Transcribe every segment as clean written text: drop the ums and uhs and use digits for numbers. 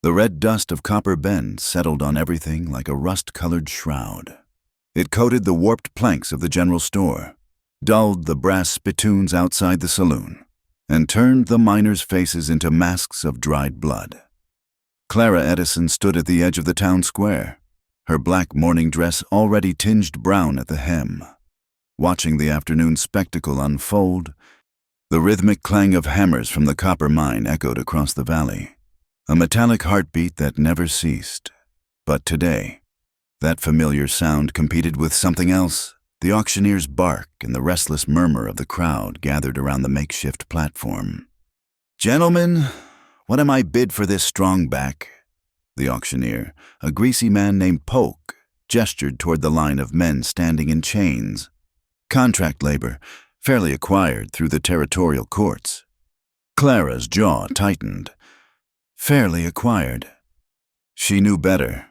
The red dust of Copper Bend settled on everything like a rust-colored shroud. It coated the warped planks of the general store, dulled the brass spittoons outside the saloon, and turned the miners' faces into masks of dried blood. Clara Edison stood at the edge of the town square, her black morning dress already tinged brown at the hem. Watching the afternoon spectacle unfold, the rhythmic clang of hammers from the copper mine echoed across the valley, a metallic heartbeat that never ceased. But today, that familiar sound competed with something else, the auctioneer's bark and the restless murmur of the crowd gathered around the makeshift platform. "Gentlemen, what am I bid for this strong back?" The auctioneer, a greasy man named Polk, gestured toward the line of men standing in chains. Contract labor, fairly acquired through the territorial courts. Clara's jaw tightened. Fairly acquired. She knew better.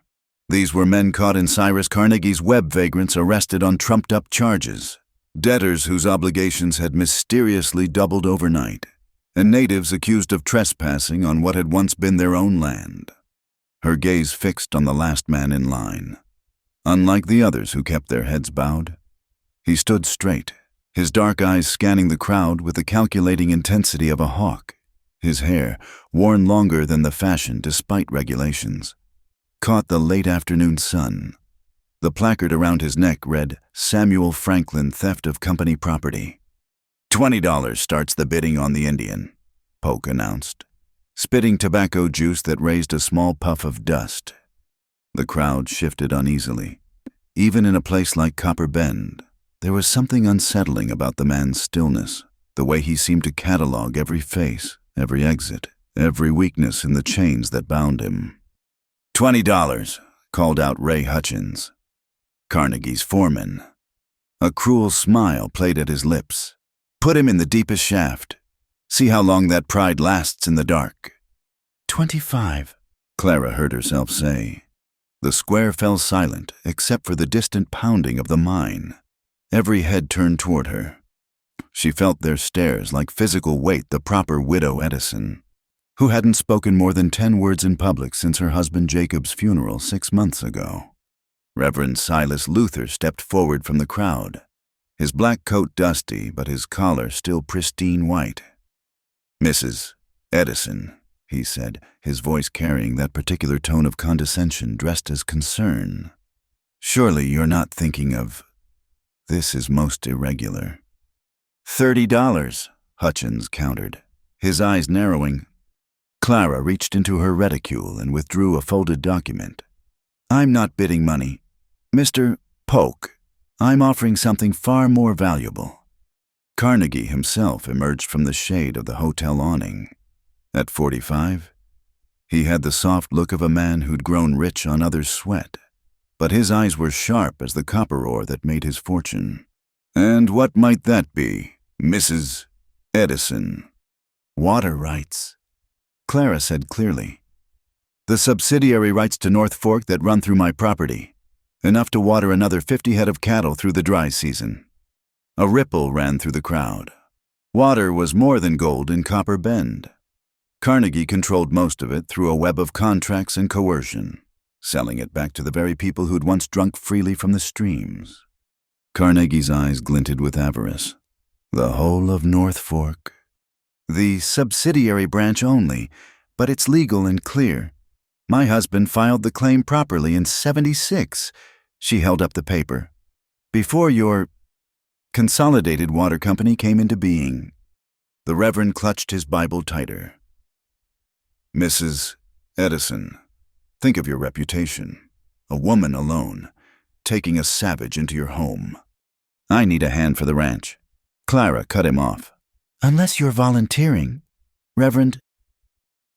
These were men caught in Cyrus Carnegie's web vagrants arrested on trumped-up charges, debtors whose obligations had mysteriously doubled overnight, and natives accused of trespassing on what had once been their own land. Her gaze fixed on the last man in line. Unlike the others who kept their heads bowed, he stood straight, his dark eyes scanning the crowd with the calculating intensity of a hawk. His hair, worn longer than the fashion despite regulations, caught the late afternoon sun. The placard around his neck read, "Samuel Franklin, theft of company property." $20 starts the bidding on the Indian, Polk announced, spitting tobacco juice that raised a small puff of dust. The crowd shifted uneasily. Even in a place like Copper Bend, there was something unsettling about the man's stillness, the way he seemed to catalog every face, every exit, every weakness in the chains that bound him. $20, called out Ray Hutchins, Carnegie's foreman. A cruel smile played at his lips. "Put him in the deepest shaft. See how long that pride lasts in the dark." 25, Clara heard herself say. The square fell silent except for the distant pounding of the mine. Every head turned toward her. She felt their stares like physical weight, the proper widow Edison, who hadn't spoken more than 10 words in public since her husband Jacob's funeral 6 months ago. Reverend Silas Luther stepped forward from the crowd, his black coat dusty but his collar still pristine white. "Mrs. Edison," he said, his voice carrying that particular tone of condescension dressed as concern. "Surely you're not thinking of... This is most irregular." $30, Hutchins countered, his eyes narrowing. Clara reached into her reticule and withdrew a folded document. "I'm not bidding money. Mr. Polk, I'm offering something far more valuable." Carnegie himself emerged from the shade of the hotel awning. At 45, he had the soft look of a man who'd grown rich on others' sweat, but his eyes were sharp as the copper ore that made his fortune. "And what might that be, Mrs. Edison?" "Water rights," Clara said clearly. "The subsidiary rights to North Fork that run through my property, enough to water another 50 head of cattle through the dry season." A ripple ran through the crowd. Water was more than gold in Copper Bend. Carnegie controlled most of it through a web of contracts and coercion, selling it back to the very people who'd once drunk freely from the streams. Carnegie's eyes glinted with avarice. "The whole of North Fork." "The subsidiary branch only, but it's legal and clear. My husband filed the claim properly in '76. She held up the paper. "Before your Consolidated Water Company came into being." The Reverend clutched his Bible tighter. "Mrs. Edison, think of your reputation. A woman alone, taking a savage into your home." "I need a hand for the ranch." Clara cut him off. "Unless you're volunteering, Reverend..."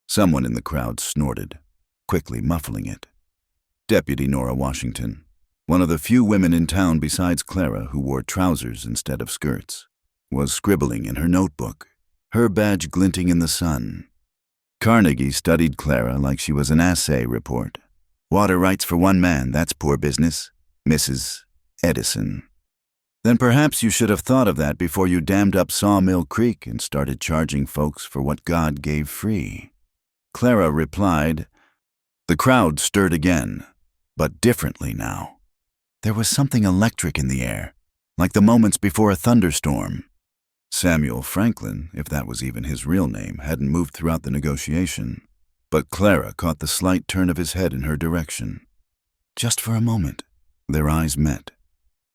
Someone in the crowd snorted, quickly muffling it. Deputy Nora Washington, one of the few women in town besides Clara who wore trousers instead of skirts, was scribbling in her notebook, her badge glinting in the sun. Carnegie studied Clara like she was an assay report. "Water rights for one man, that's poor business, Mrs. Edison." "Then perhaps you should have thought of that before you dammed up Sawmill Creek and started charging folks for what God gave free." Clara replied, The crowd stirred again, but differently now. There was something electric in the air, like the moments before a thunderstorm. Samuel Franklin, if that was even his real name, hadn't moved throughout the negotiation, but Clara caught the slight turn of his head in her direction. Just for a moment, their eyes met.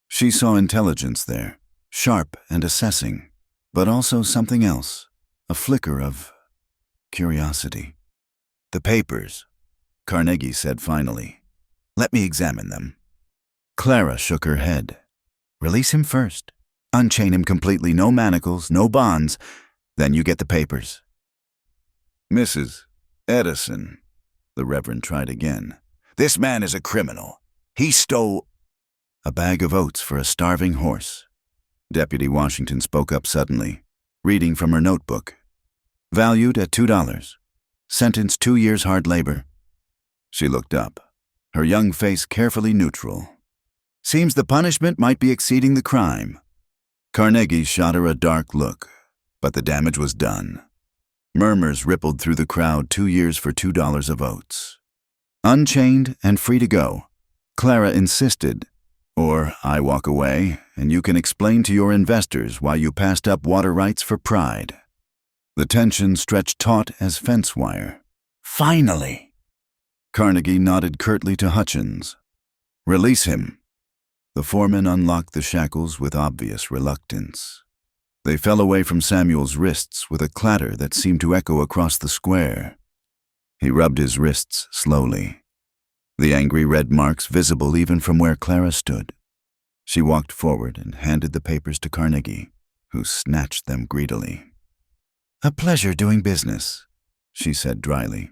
She saw intelligence there, sharp and assessing, but also something else, a flicker of curiosity. "The papers," Carnegie said finally. "Let me examine them." Clara shook her head. "Release him first. Unchain him completely, no manacles, no bonds. Then you get the papers." "Mrs. Edison," the Reverend tried again. "This man is a criminal. He stole—" "A bag of oats for a starving horse." Deputy Washington spoke up suddenly, reading from her notebook. "Valued at $2. Sentenced 2 years hard labor." She looked up, her young face carefully neutral. "Seems the punishment might be exceeding the crime." Carnegie shot her a dark look, but the damage was done. Murmurs rippled through the crowd. 2 years for $2 of oats. Unchained and free to go, Clara insisted, "Or I walk away, and you can explain to your investors why you passed up water rights for pride." The tension stretched taut as fence wire. "Finally!" Carnegie nodded curtly to Hutchins. "Release him." The foreman unlocked the shackles with obvious reluctance. They fell away from Samuel's wrists with a clatter that seemed to echo across the square. He rubbed his wrists slowly, the angry red marks visible even from where Clara stood. She walked forward and handed the papers to Carnegie, who snatched them greedily. "A pleasure doing business," she said dryly.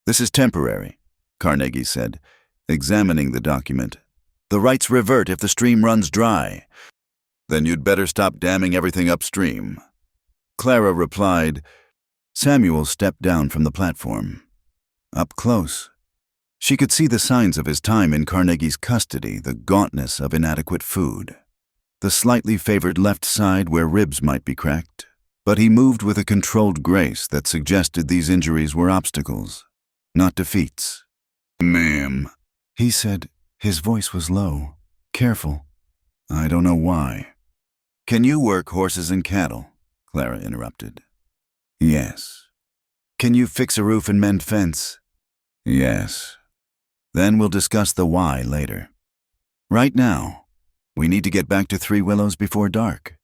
"This is temporary," Carnegie said, examining the document. "The rights revert if the stream runs dry." "Then you'd better stop damming everything upstream," Clara replied. Samuel stepped down from the platform. Up close, she could see the signs of his time in Carnegie's custody, the gauntness of inadequate food, the slightly favored left side where ribs might be cracked, but he moved with a controlled grace that suggested these injuries were obstacles, not defeats. "Ma'am," he said. His voice was low, careful. "I don't know why." "Can you work horses and cattle?" Clara interrupted. "Yes." "Can you fix a roof and mend fence?" "Yes." "Then we'll discuss the why later. Right now, we need to get back to Three Willows before dark,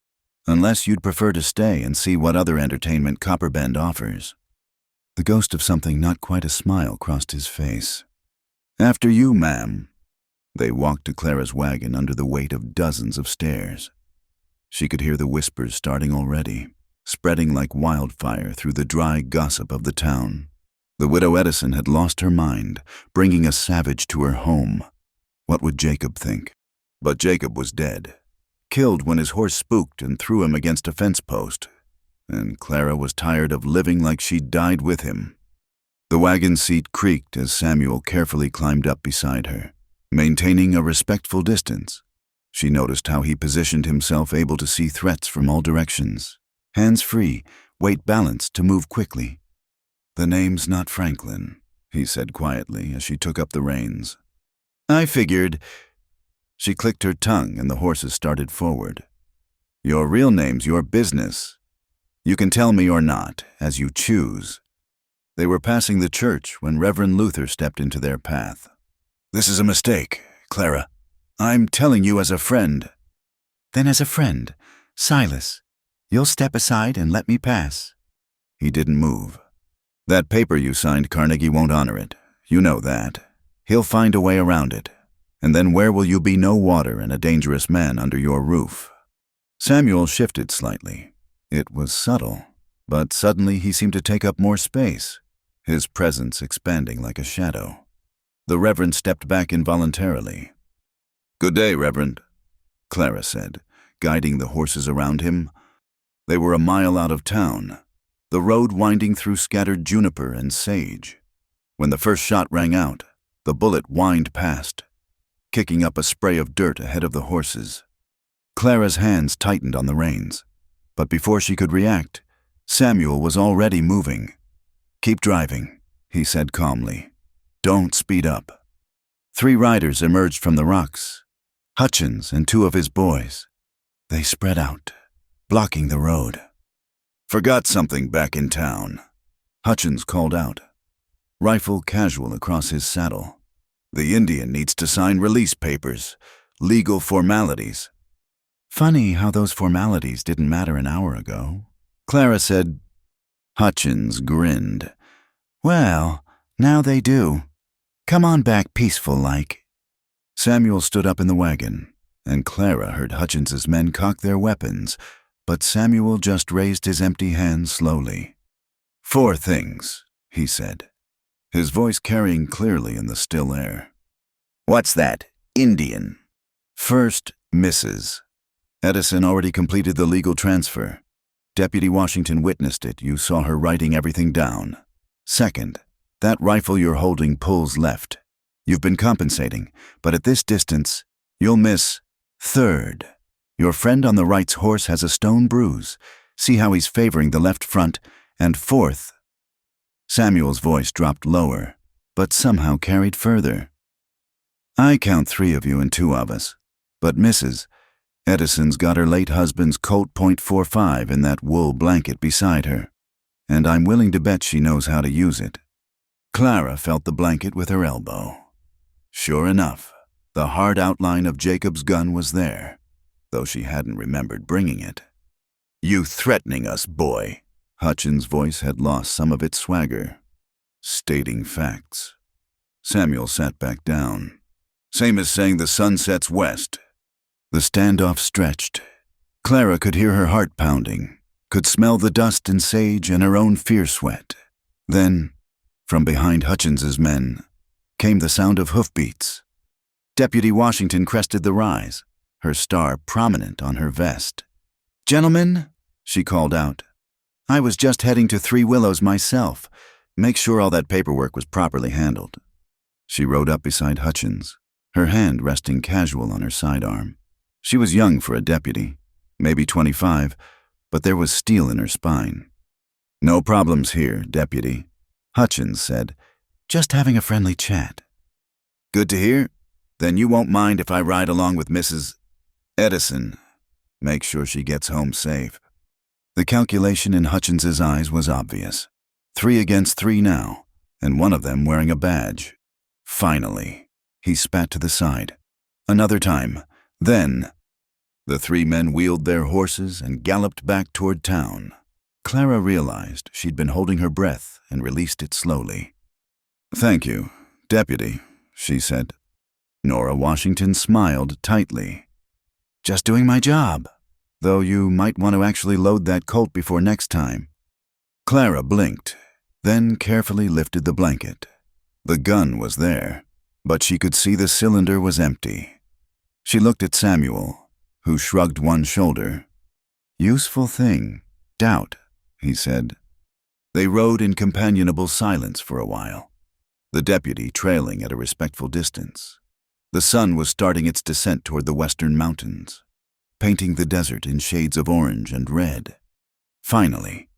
unless you'd prefer to stay and see what other entertainment Copper Bend offers." The ghost of something not quite a smile crossed his face. "After you, ma'am." They walked to Clara's wagon under the weight of dozens of stairs. She could hear the whispers starting already, spreading like wildfire through the dry gossip of the town. The widow Edison had lost her mind, bringing a savage to her home. What would Jacob think? But Jacob was dead, killed when his horse spooked and threw him against a fence post, and Clara was tired of living like she'd died with him. The wagon seat creaked as Samuel carefully climbed up beside her, maintaining a respectful distance. She noticed how he positioned himself, able to see threats from all directions. Hands free, weight balanced to move quickly. "The name's not Franklin," he said quietly as she took up the reins. "I figured." She clicked her tongue and the horses started forward. "Your real name's your business. You can tell me or not, as you choose." They were passing the church when Reverend Luther stepped into their path. "This is a mistake, Clara. I'm telling you as a friend." "Then as a friend, Silas, you'll step aside and let me pass." He didn't move. "That paper you signed, Carnegie won't honor it. You know that. He'll find a way around it. And then where will you be? No water and a dangerous man under your roof." Samuel shifted slightly. It was subtle, but suddenly he seemed to take up more space, his presence expanding like a shadow. The Reverend stepped back involuntarily. "Good day, Reverend," Clara said, guiding the horses around him. They were a mile out of town, the road winding through scattered juniper and sage. When the first shot rang out, the bullet whined past, kicking up a spray of dirt ahead of the horses. Clara's hands tightened on the reins, but before she could react, Samuel was already moving. "Keep driving," he said calmly. Don't speed up." 3 riders emerged from the rocks. Hutchins and 2 of his boys. They spread out, blocking the road. "Forgot something back in town," Hutchins called out, rifle casual across his saddle. "The Indian needs to sign release papers, legal formalities." "Funny how those formalities didn't matter an hour ago," Clara said. Hutchins grinned. "Well, now they do. Come on back peaceful-like." Samuel stood up in the wagon, and Clara heard Hutchins's men cock their weapons, but Samuel just raised his empty hand slowly. "4 things," he said, his voice carrying clearly in the still air. "What's that? Indian?" "First, Mrs. Edison already completed the legal transfer. Deputy Washington witnessed it. You saw her writing everything down. Second, that rifle you're holding pulls left. You've been compensating, but at this distance, you'll miss. Third, your friend on the right's horse has a stone bruise. See how he's favoring the left front. And fourth," Samuel's voice dropped lower, but somehow carried further, "I count 3 of you and 2 of us, but Mrs. Edison's got her late husband's Colt .45 in that wool blanket beside her, and I'm willing to bet she knows how to use it." Clara felt the blanket with her elbow. Sure enough, the hard outline of Jacob's gun was there, though she hadn't remembered bringing it. "You threatening us, boy?" Hutchins' voice had lost some of its swagger. "Stating facts." Samuel sat back down. "Same as saying the sun sets west." The standoff stretched. Clara could hear her heart pounding, could smell the dust and sage and her own fear sweat. Then, from behind Hutchins's men, came the sound of hoofbeats. Deputy Washington crested the rise, her star prominent on her vest. "Gentlemen," she called out, "I was just heading to 3 Willows myself. Make sure all that paperwork was properly handled." She rode up beside Hutchins, her hand resting casual on her sidearm. She was young for a deputy, maybe 25, but there was steel in her spine. "No problems here, Deputy," Hutchins said, "just having a friendly chat." "Good to hear. Then you won't mind if I ride along with Mrs. Edison. Make sure she gets home safe." The calculation in Hutchins's eyes was obvious. 3 against 3 now, and one of them wearing a badge. Finally, he spat to the side. Another time. Then, the 3 men wheeled their horses and galloped back toward town. Clara realized she'd been holding her breath and released it slowly. "Thank you, Deputy," she said. Nora Washington smiled tightly. "Just doing my job, though you might want to actually load that Colt before next time." Clara blinked, then carefully lifted the blanket. The gun was there, but she could see the cylinder was empty. She looked at Samuel, who shrugged one shoulder. "Useful thing, doubt," he said. They rode in companionable silence for a while, the deputy trailing at a respectful distance. The sun was starting its descent toward the western mountains, painting the desert in shades of orange and red. Finally,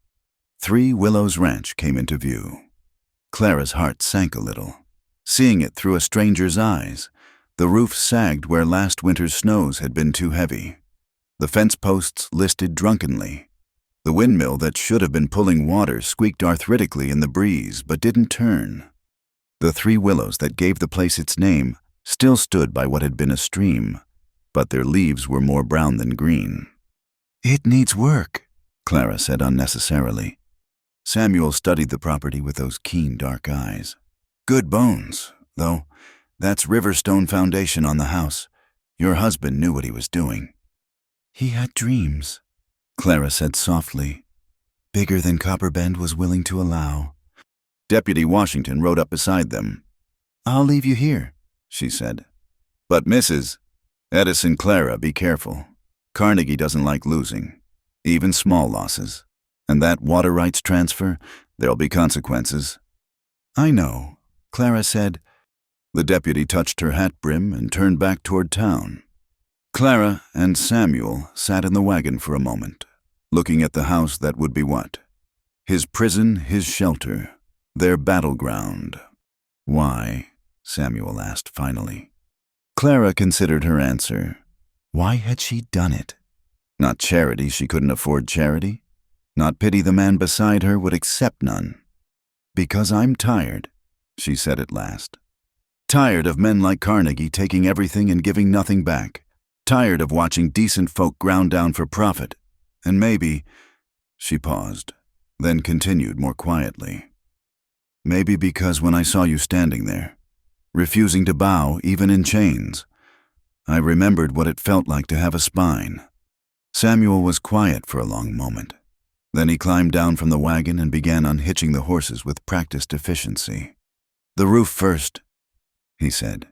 3 Willows Ranch came into view. Clara's heart sank a little. Seeing it through a stranger's eyes, the roof sagged where last winter's snows had been too heavy. The fence posts listed drunkenly. The windmill that should have been pulling water squeaked arthritically in the breeze but didn't turn. The 3 willows that gave the place its name still stood by what had been a stream, but their leaves were more brown than green. "It needs work," Clara said unnecessarily. Samuel studied the property with those keen dark eyes. "Good bones, though. That's Riverstone foundation on the house. Your husband knew what he was doing." "He had dreams," Clara said softly, "bigger than Copperbend was willing to allow." Deputy Washington rode up beside them. "I'll leave you here," she said. "But Mrs. Edison, Clara, be careful. Carnegie doesn't like losing, even small losses. And that water rights transfer, there'll be consequences." "I know," Clara said. The deputy touched her hat brim and turned back toward town. Clara and Samuel sat in the wagon for a moment, looking at the house that would be what? His prison, his shelter, their battleground. Why? Samuel asked finally. Clara considered her answer. Why had she done it? Not charity, she couldn't afford charity. Not pity, the man beside her would accept none. Because I'm tired, she said at last. Tired of men like Carnegie taking everything and giving nothing back. Tired of watching decent folk ground down for profit. And maybe, she paused, then continued more quietly. Maybe because when I saw you standing there, refusing to bow even in chains, I remembered what it felt like to have a spine. Samuel was quiet for a long moment. Then he climbed down from the wagon and began unhitching the horses with practiced efficiency. The roof first, he said.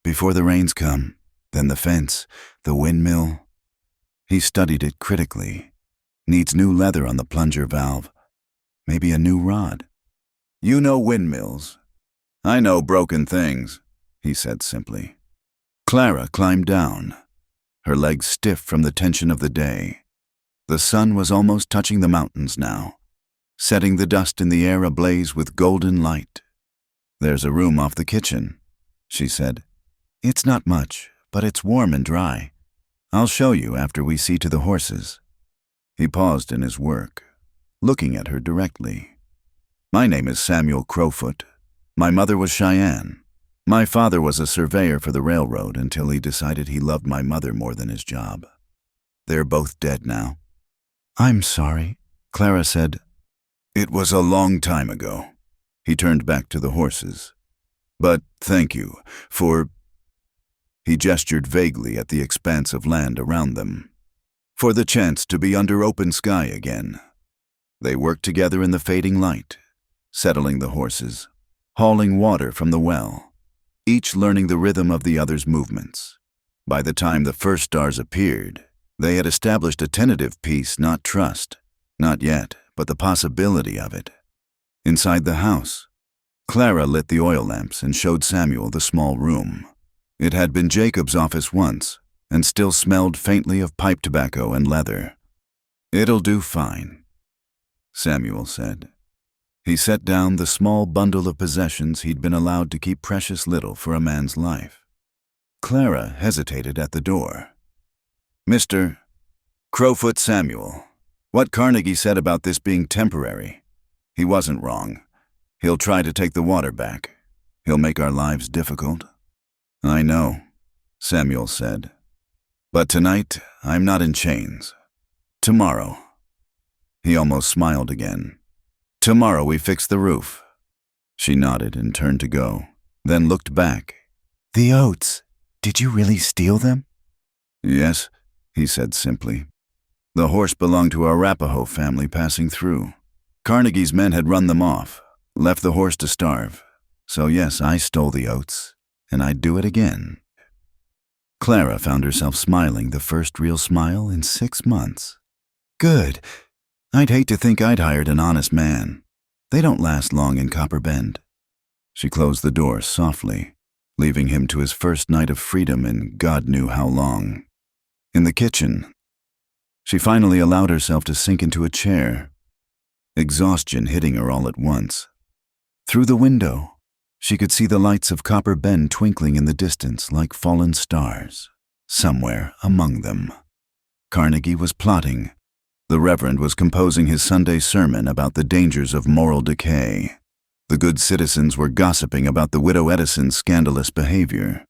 Before the rains come, then the fence, the windmill. He studied it critically. Needs new leather on the plunger valve. Maybe a new rod. You know windmills. I know broken things, he said simply. Clara climbed down, her legs stiff from the tension of the day. The sun was almost touching the mountains now, setting the dust in the air ablaze with golden light. There's a room off the kitchen, she said. It's not much, but it's warm and dry. I'll show you after we see to the horses. He paused in his work, looking at her directly. My name is Samuel Crowfoot. My mother was Cheyenne. My father was a surveyor for the railroad until he decided he loved my mother more than his job. They're both dead now. I'm sorry, Clara said. It was a long time ago. He turned back to the horses. But thank you for... He gestured vaguely at the expanse of land around them. For the chance to be under open sky again. They worked together in the fading light, settling the horses, hauling water from the well, each learning the rhythm of the other's movements. By the time the first stars appeared, they had established a tentative peace, not trust. Not yet, but the possibility of it. Inside the house, Clara lit the oil lamps and showed Samuel the small room. It had been Jacob's office once, and still smelled faintly of pipe tobacco and leather. It'll do fine, Samuel said. He set down the small bundle of possessions he'd been allowed to keep precious little for a man's life. Clara hesitated at the door. Mr. Crowfoot Samuel, what Carnegie said about this being temporary. He wasn't wrong. He'll try to take the water back. He'll make our lives difficult. I know, Samuel said. But tonight, I'm not in chains. Tomorrow. He almost smiled again. Tomorrow we fix the roof. She nodded and turned to go, then looked back. The oats, did you really steal them? Yes, he said simply. The horse belonged to a Arapaho family passing through. Carnegie's men had run them off, left the horse to starve. So yes, I stole the oats, and I'd do it again. Clara found herself smiling the first real smile in 6 months. Good. I'd hate to think I'd hired an honest man. They don't last long in Copper Bend. She closed the door softly, leaving him to his first night of freedom in God knew how long. In the kitchen, she finally allowed herself to sink into a chair, exhaustion hitting her all at once. Through the window, she could see the lights of Copper Bend twinkling in the distance like fallen stars, somewhere among them. Carnegie was plotting. The Reverend was composing his Sunday sermon about the dangers of moral decay. The good citizens were gossiping about the widow Edison's scandalous behavior.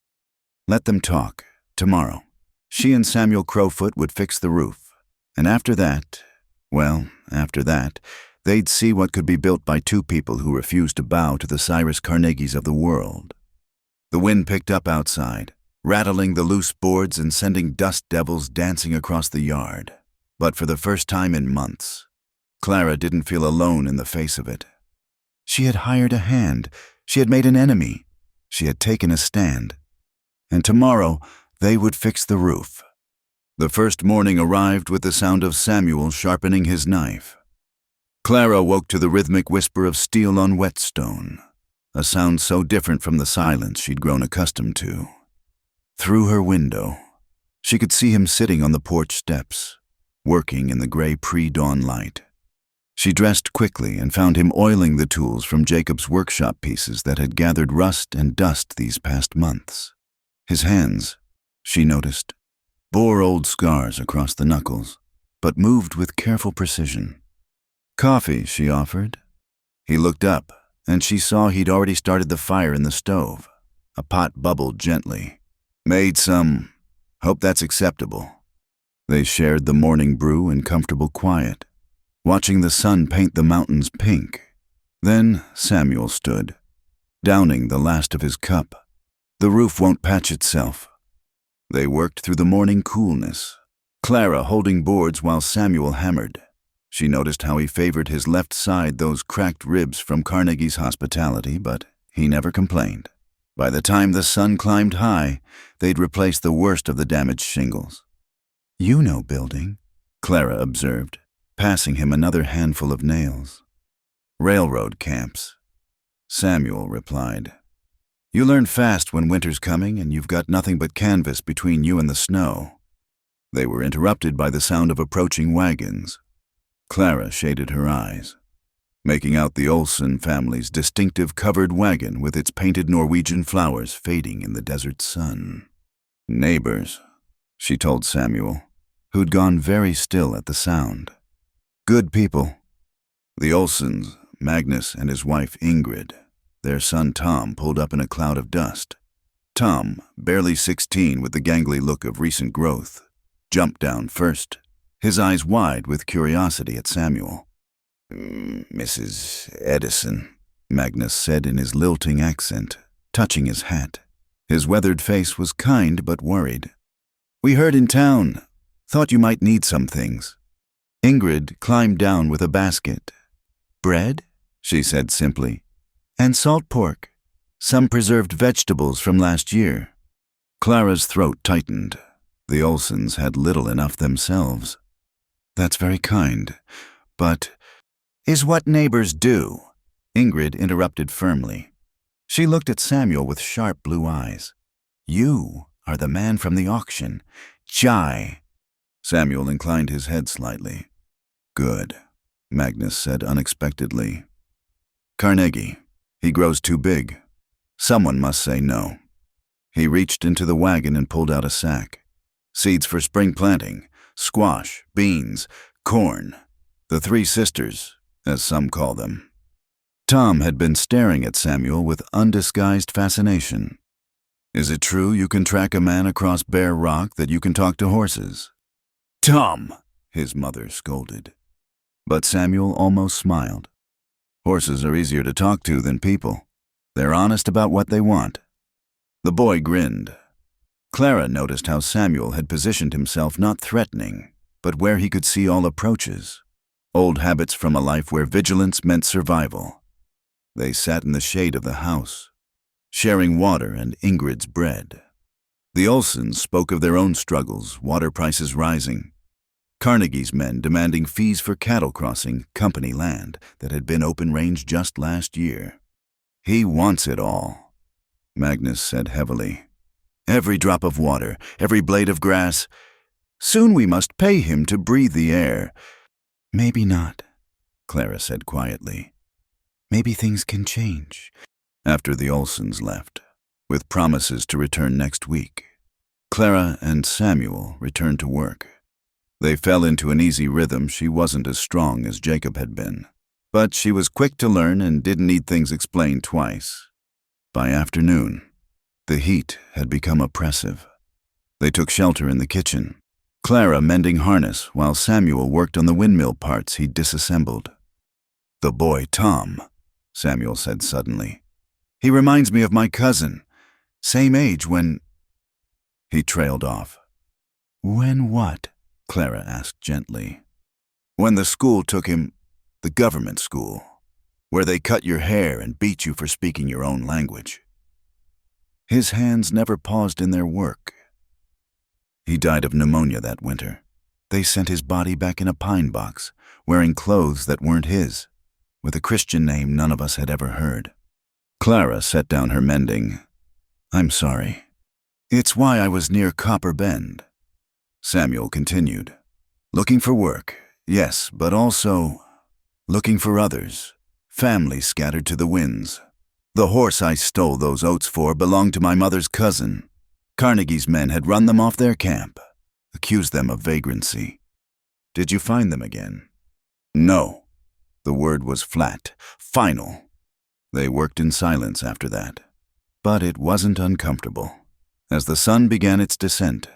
Let them talk. Tomorrow, she and Samuel Crowfoot would fix the roof. And after that, they'd see what could be built by two people who refused to bow to the Cyrus Carnegies of the world. The wind picked up outside, rattling the loose boards and sending dust devils dancing across the yard. But for the first time in months, Clara didn't feel alone in the face of it. She had hired a hand. She had made an enemy. She had taken a stand. And tomorrow, they would fix the roof. The first morning arrived with the sound of Samuel sharpening his knife. Clara woke to the rhythmic whisper of steel on whetstone, a sound so different from the silence she'd grown accustomed to. Through her window, she could see him sitting on the porch steps, working in the gray pre-dawn light. She dressed quickly and found him oiling the tools from Jacob's workshop pieces that had gathered rust and dust these past months. His hands, she noticed, bore old scars across the knuckles, but moved with careful precision. "Coffee," she offered. He looked up, and she saw he'd already started the fire in the stove. A pot bubbled gently. "Made some. Hope that's acceptable." They shared the morning brew in comfortable quiet, watching the sun paint the mountains pink. Then Samuel stood, downing the last of his cup. "The roof won't patch itself." They worked through the morning coolness, Clara holding boards while Samuel hammered. She noticed how he favored his left side those cracked ribs from Carnegie's hospitality, but he never complained. By the time the sun climbed high, they'd replaced the worst of the damaged shingles. "You know building," Clara observed, passing him another handful of nails. "Railroad camps," Samuel replied. "You learn fast when winter's coming and you've got nothing but canvas between you and the snow." They were interrupted by the sound of approaching wagons. Clara shaded her eyes, making out the Olsen family's distinctive covered wagon with its painted Norwegian flowers fading in the desert sun. "Neighbors," she told Samuel, who'd gone very still at the sound. "Good people. The Olsens, Magnus and his wife Ingrid. Their son Tom pulled up in a cloud of dust. Tom, barely 16 with the gangly look of recent growth, jumped down first, his eyes wide with curiosity at Samuel. "Mrs. Edison," Magnus said in his lilting accent, touching his hat. His weathered face was kind but worried. "We heard in town. Thought you might need some things." Ingrid climbed down with a basket. "Bread?" she said simply. "And salt pork. Some preserved vegetables from last year." Clara's throat tightened. The Olsens had little enough themselves. "That's very kind, but—" "Is what neighbors do," Ingrid interrupted firmly. She looked at Samuel with sharp blue eyes. "You are the man from the auction. Jai." Samuel inclined his head slightly. "Good," Magnus said unexpectedly. "Carnegie. He grows too big. Someone must say no." He reached into the wagon and pulled out a sack. Seeds for spring planting, squash, beans, corn. The three sisters, as some call them. Tom had been staring at Samuel with undisguised fascination. "Is it true you can track a man across bare rock that you can talk to horses?" "Tom!" his mother scolded. But Samuel almost smiled. "Horses are easier to talk to than people. They're honest about what they want." The boy grinned. Clara noticed how Samuel had positioned himself not threatening, but where he could see all approaches. Old habits from a life where vigilance meant survival. They sat in the shade of the house, sharing water and Ingrid's bread. The Olsens spoke of their own struggles, water prices rising. Carnegie's men demanding fees for cattle crossing company land that had been open range just last year. "He wants it all," Magnus said heavily. "Every drop of water, every blade of grass. Soon we must pay him to breathe the air." "Maybe not," Clara said quietly. "Maybe things can change." After the Olsens left, with promises to return next week, Clara and Samuel returned to work. They fell into an easy rhythm. She wasn't as strong as Jacob had been, but she was quick to learn and didn't need things explained twice. By afternoon, the heat had become oppressive. They took shelter in the kitchen, Clara mending harness while Samuel worked on the windmill parts he'd disassembled. "The boy Tom," Samuel said suddenly. "He reminds me of my cousin. Same age when—" He trailed off. "When what?" Clara asked gently. "When the school took him, the government school, where they cut your hair and beat you for speaking your own language." His hands never paused in their work. "He died of pneumonia that winter. They sent his body back in a pine box, wearing clothes that weren't his, with a Christian name none of us had ever heard." Clara set down her mending. "I'm sorry. It's why I was near Copper Bend." Samuel continued. "Looking for work, yes, but also looking for others, families scattered to the winds. The horse I stole those oats for belonged to my mother's cousin. Carnegie's men had run them off their camp, accused them of vagrancy. Did you find them again? No. The word was flat, final. They worked in silence after that. But it wasn't uncomfortable. As the sun began its descent,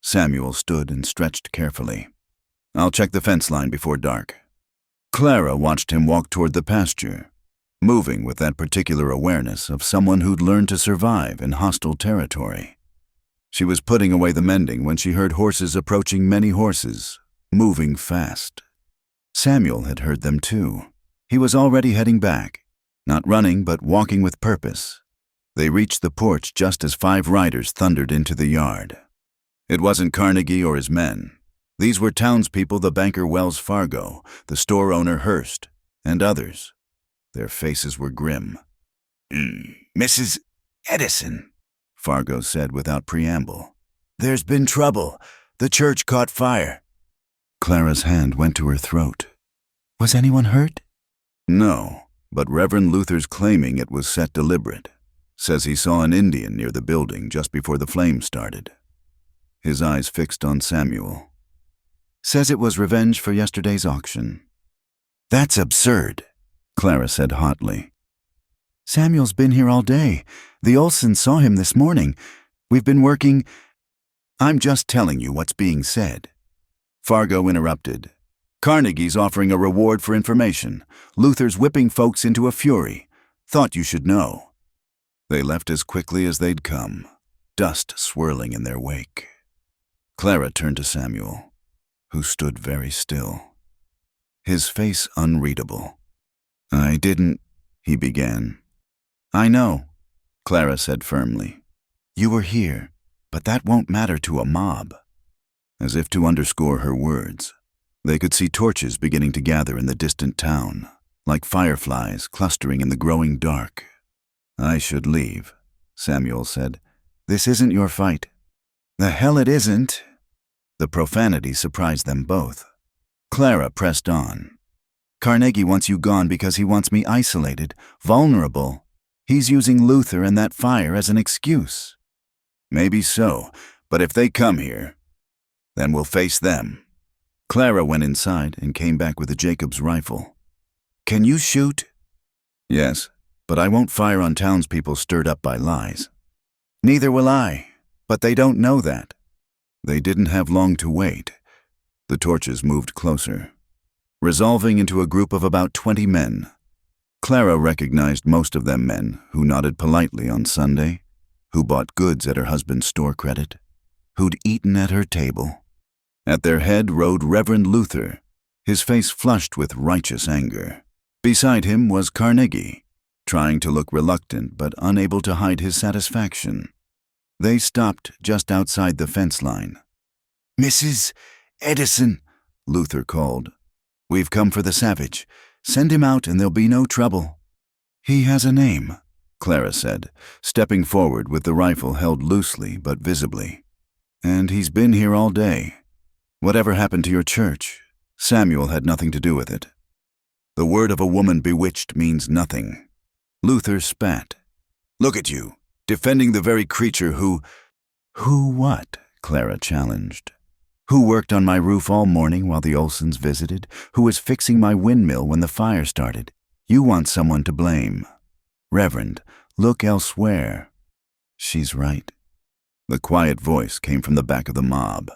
Samuel stood and stretched carefully. I'll check the fence line before dark. Clara watched him walk toward the pasture, moving with that particular awareness of someone who'd learned to survive in hostile territory. She was putting away the mending when she heard horses approaching, many horses, moving fast. Samuel had heard them too. He was already heading back, not running but walking with purpose. They reached the porch just as 5 riders thundered into the yard. It wasn't Carnegie or his men. These were townspeople, the banker Wells Fargo, the store owner Hurst, and others. Their faces were grim. Mrs. Edison, Fargo said without preamble. There's been trouble. The church caught fire. Clara's hand went to her throat. Was anyone hurt? No, but Reverend Luther's claiming it was set deliberate. Says he saw an Indian near the building just before the flames started. His eyes fixed on Samuel. Says it was revenge for yesterday's auction. That's absurd, Clara said hotly. Samuel's been here all day. The Olsons saw him this morning. We've been working. I'm just telling you what's being said. Fargo interrupted. Carnegie's offering a reward for information. Luther's whipping folks into a fury. Thought you should know. They left as quickly as they'd come, dust swirling in their wake. Clara turned to Samuel, who stood very still, his face unreadable. I didn't, he began. I know, Clara said firmly. You were here, but that won't matter to a mob. As if to underscore her words, they could see torches beginning to gather in the distant town, like fireflies clustering in the growing dark. I should leave, Samuel said. This isn't your fight. The hell it isn't. The profanity surprised them both. Clara pressed on. Carnegie wants you gone because he wants me isolated, vulnerable. He's using Luther and that fire as an excuse. Maybe so, but if they come here, then we'll face them. Clara went inside and came back with a Jacobs rifle. Can you shoot? Yes, but I won't fire on townspeople stirred up by lies. Neither will I, but they don't know that. They didn't have long to wait. The torches moved closer, resolving into a group of about 20 men. Clara recognized most of them men who nodded politely on Sunday, who bought goods at her husband's store credit, who'd eaten at her table. At their head rode Reverend Luther, his face flushed with righteous anger. Beside him was Carnegie, trying to look reluctant but unable to hide his satisfaction. They stopped just outside the fence line. Mrs. Edison, Luther called. We've come for the savage. Send him out and there'll be no trouble. He has a name, Clara said, stepping forward with the rifle held loosely but visibly. And he's been here all day. Whatever happened to your church, Samuel had nothing to do with it. The word of a woman bewitched means nothing. Luther spat. Look at you, defending the very creature who... Who what? Clara challenged. Who worked on my roof all morning while the Olsons visited? Who was fixing my windmill when the fire started? You want someone to blame. Reverend, look elsewhere. She's right. The quiet voice came from the back of the mob.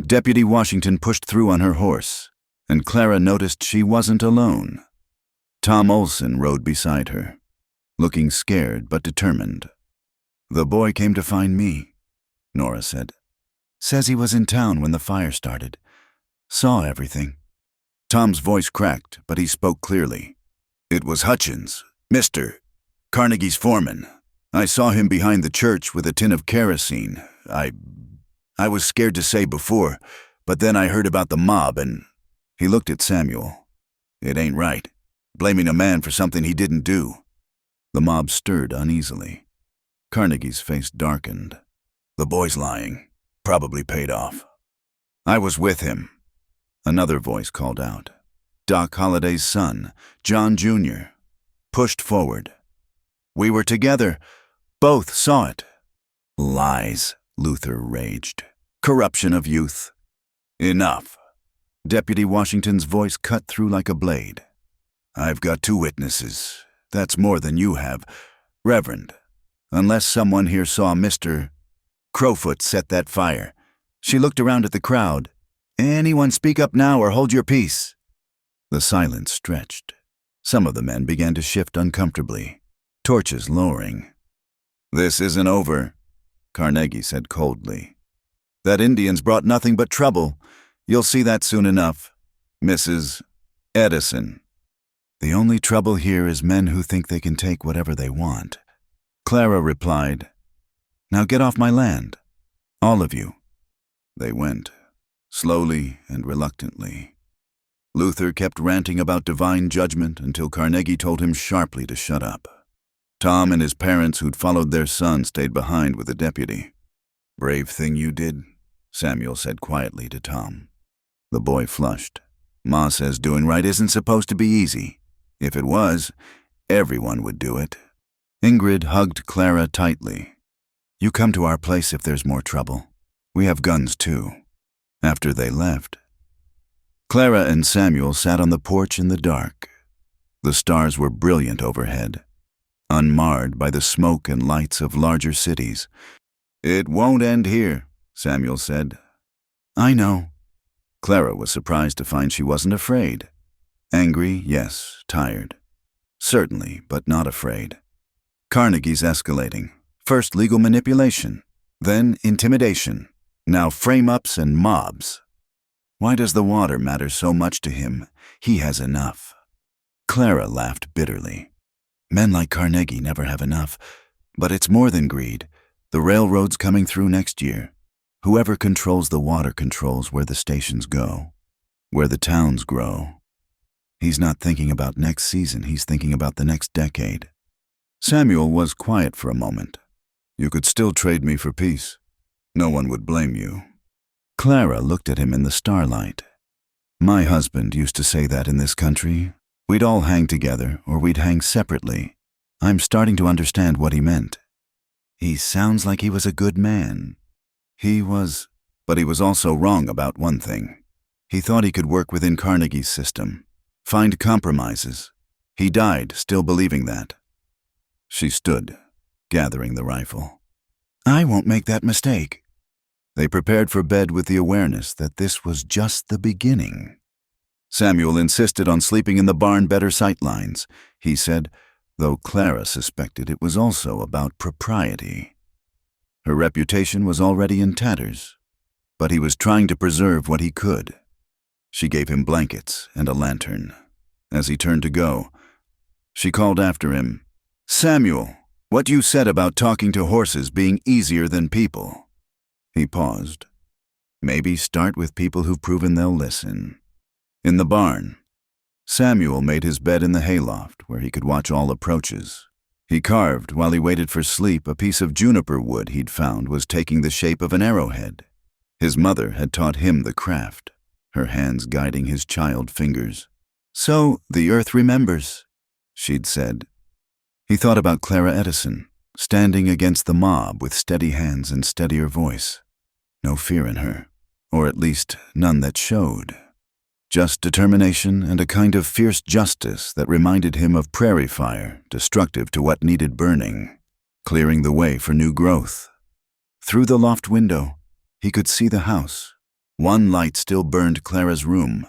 Deputy Washington pushed through on her horse, and Clara noticed she wasn't alone. Tom Olson rode beside her, looking scared but determined. The boy came to find me, Nora said. Says he was in town when the fire started. Saw everything. Tom's voice cracked, but he spoke clearly. It was Hutchins, Mr. Carnegie's foreman. I saw him behind the church with a tin of kerosene. I was scared to say before, but then I heard about the mob and... He looked at Samuel. It ain't right, blaming a man for something he didn't do. The mob stirred uneasily. Carnegie's face darkened. The boy's lying. Probably paid off. I was with him. Another voice called out. Doc Holliday's son, John Jr., pushed forward. "We were together. Both saw it." "Lies," Luther raged. "Corruption of youth." "Enough." Deputy Washington's voice cut through like a blade. "I've got 2 witnesses. That's more than you have. Reverend, unless someone here saw Mr. Crowfoot set that fire." She looked around at the crowd. "Anyone speak up now or hold your peace." The silence stretched. Some of the men began to shift uncomfortably, torches lowering. "This isn't over," Carnegie said coldly. "That Indian's brought nothing but trouble. You'll see that soon enough, Mrs. Edison." "The only trouble here is men who think they can take whatever they want." Clara replied, "Now get off my land, all of you." They went, slowly and reluctantly. Luther kept ranting about divine judgment until Carnegie told him sharply to shut up. Tom and his parents who'd followed their son stayed behind with the deputy. "Brave thing you did," Samuel said quietly to Tom. The boy flushed. "Ma says doing right isn't supposed to be easy. If it was, everyone would do it." Ingrid hugged Clara tightly. "You come to our place if there's more trouble. We have guns too." After they left, Clara and Samuel sat on the porch in the dark. The stars were brilliant overhead, unmarred by the smoke and lights of larger cities. "It won't end here," Samuel said. "I know." Clara was surprised to find she wasn't afraid. Angry, yes. Tired. Certainly, but not afraid. Carnegie's escalating. First legal manipulation, then intimidation, now frame-ups and mobs. Why does the water matter so much to him? He has enough. Clara laughed bitterly. Men like Carnegie never have enough, but it's more than greed. The railroad's coming through next year. Whoever controls the water controls where the stations go, where the towns grow. He's not thinking about next season, he's thinking about the next decade. Samuel was quiet for a moment. "You could still trade me for peace. No one would blame you." Clara looked at him in the starlight. "My husband used to say that in this country. We'd all hang together, or we'd hang separately. I'm starting to understand what he meant. He sounds like he was a good man." He was, but he was also wrong about one thing. He thought he could work within Carnegie's system, find compromises. He died still believing that. She stood, gathering the rifle. "I won't make that mistake." They prepared for bed with the awareness that this was just the beginning. Samuel insisted on sleeping in the barn better sightlines, he said, though Clara suspected it was also about propriety. Her reputation was already in tatters, but he was trying to preserve what he could. She gave him blankets and a lantern. As he turned to go, she called after him, "Samuel, what you said about talking to horses being easier than people." He paused. "Maybe start with people who've proven they'll listen." In the barn, Samuel made his bed in the hayloft where he could watch all approaches. He carved, while he waited for sleep, a piece of juniper wood he'd found was taking the shape of an arrowhead. His mother had taught him the craft, her hands guiding his child fingers. "So the earth remembers," she'd said. He thought about Clara Edison, standing against the mob with steady hands and steadier voice. No fear in her, or at least none that showed. Just determination and a kind of fierce justice that reminded him of prairie fire, destructive to what needed burning, clearing the way for new growth. Through the loft window, he could see the house. One light still burned Clara's room.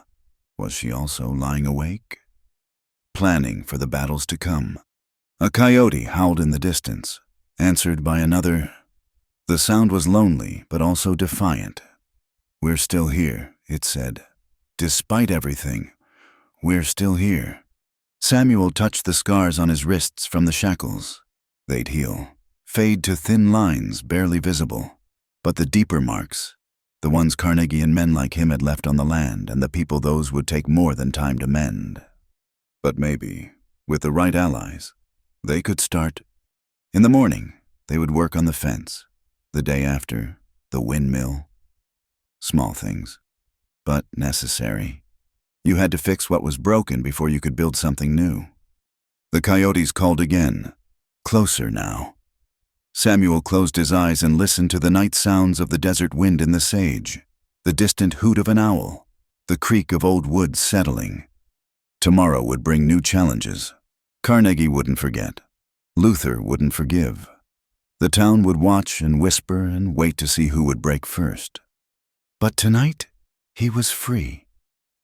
Was she also lying awake? Planning for the battles to come. A coyote howled in the distance, answered by another. The sound was lonely, but also defiant. "We're still here," it said. "Despite everything, we're still here." Samuel touched the scars on his wrists from the shackles. They'd heal, fade to thin lines barely visible. But the deeper marks, the ones Carnegie and men like him had left on the land, and the people those would take more than time to mend. But maybe, with the right allies, they could start. In the morning, they would work on the fence. The day after, the windmill. Small things, but necessary. You had to fix what was broken before you could build something new. The coyotes called again, closer now. Samuel closed his eyes and listened to the night sounds of the desert wind in the sage, the distant hoot of an owl, the creak of old wood settling. Tomorrow would bring new challenges. Carnegie wouldn't forget. Luther wouldn't forgive. The town would watch and whisper and wait to see who would break first. But tonight, he was free.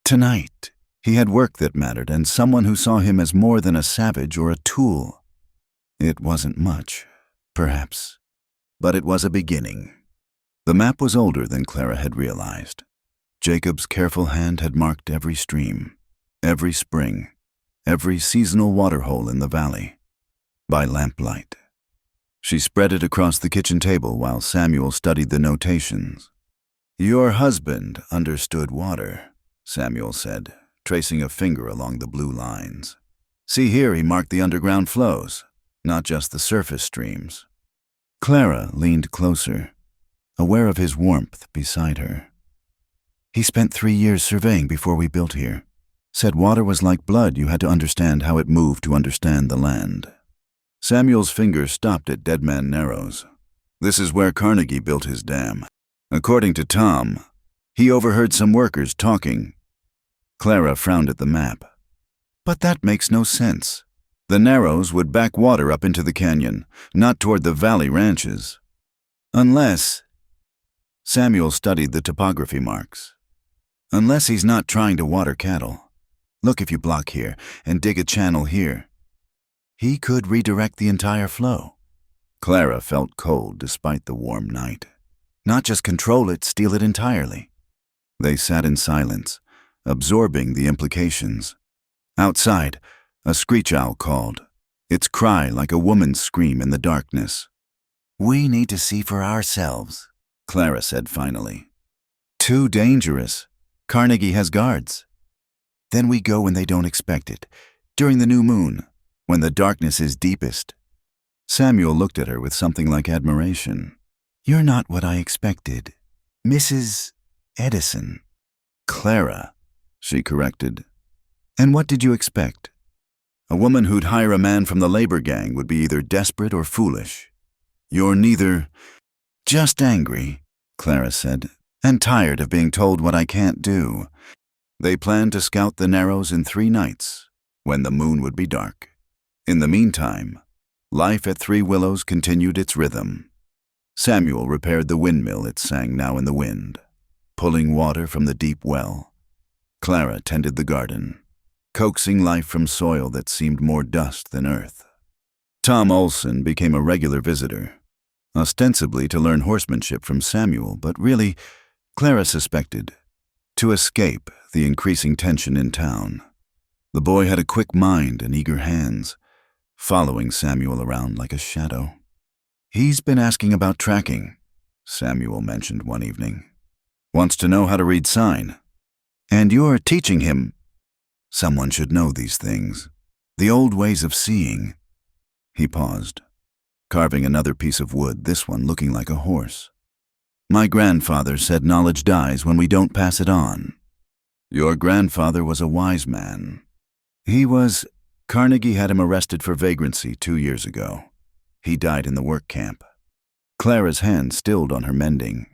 Tonight, he had work that mattered and someone who saw him as more than a savage or a tool. It wasn't much, perhaps, but it was a beginning. The map was older than Clara had realized. Jacob's careful hand had marked every stream, every spring, every seasonal waterhole in the valley, by lamplight. She spread it across the kitchen table while Samuel studied the notations. "Your husband understood water," Samuel said, tracing a finger along the blue lines. "See here, he marked the underground flows, not just the surface streams." Clara leaned closer, aware of his warmth beside her. "He spent 3 years surveying before we built here. Said water was like blood, you had to understand how it moved to understand the land." Samuel's finger stopped at Deadman Narrows. "This is where Carnegie built his dam. According to Tom, he overheard some workers talking." Clara frowned at the map. "But that makes no sense. The Narrows would back water up into the canyon, not toward the valley ranches. Unless—" Samuel studied the topography marks. "Unless he's not trying to water cattle. Look, if you block here and dig a channel here. He could redirect the entire flow." Clara felt cold despite the warm night. Not just control it, steal it entirely. They sat in silence, absorbing the implications. Outside, a screech owl called, its cry like a woman's scream in the darkness. "We need to see for ourselves," Clara said finally. "Too dangerous. Carnegie has guards." "Then we go when they don't expect it, during the new moon, when the darkness is deepest." Samuel looked at her with something like admiration. "You're not what I expected. Mrs. Edison." "Clara," she corrected. "And what did you expect? A woman who'd hire a man from the labor gang would be either desperate or foolish. You're neither." "Just angry," Clara said, "and tired of being told what I can't do." They planned to scout the Narrows in 3 nights, when the moon would be dark. In the meantime, life at Three Willows continued its rhythm. Samuel repaired the windmill it sang now in the wind, pulling water from the deep well. Clara tended the garden, coaxing life from soil that seemed more dust than earth. Tom Olson became a regular visitor, ostensibly to learn horsemanship from Samuel, but really, Clara suspected, to escape the increasing tension in town. The boy had a quick mind and eager hands, following Samuel around like a shadow. "He's been asking about tracking," Samuel mentioned one evening. "Wants to know how to read sign. And you're teaching him." "Someone should know these things. The old ways of seeing." He paused, carving another piece of wood, this one looking like a horse. "My grandfather said knowledge dies when we don't pass it on." "Your grandfather was a wise man." "He was. Carnegie had him arrested for vagrancy 2 years ago. He died in the work camp." Clara's hand stilled on her mending.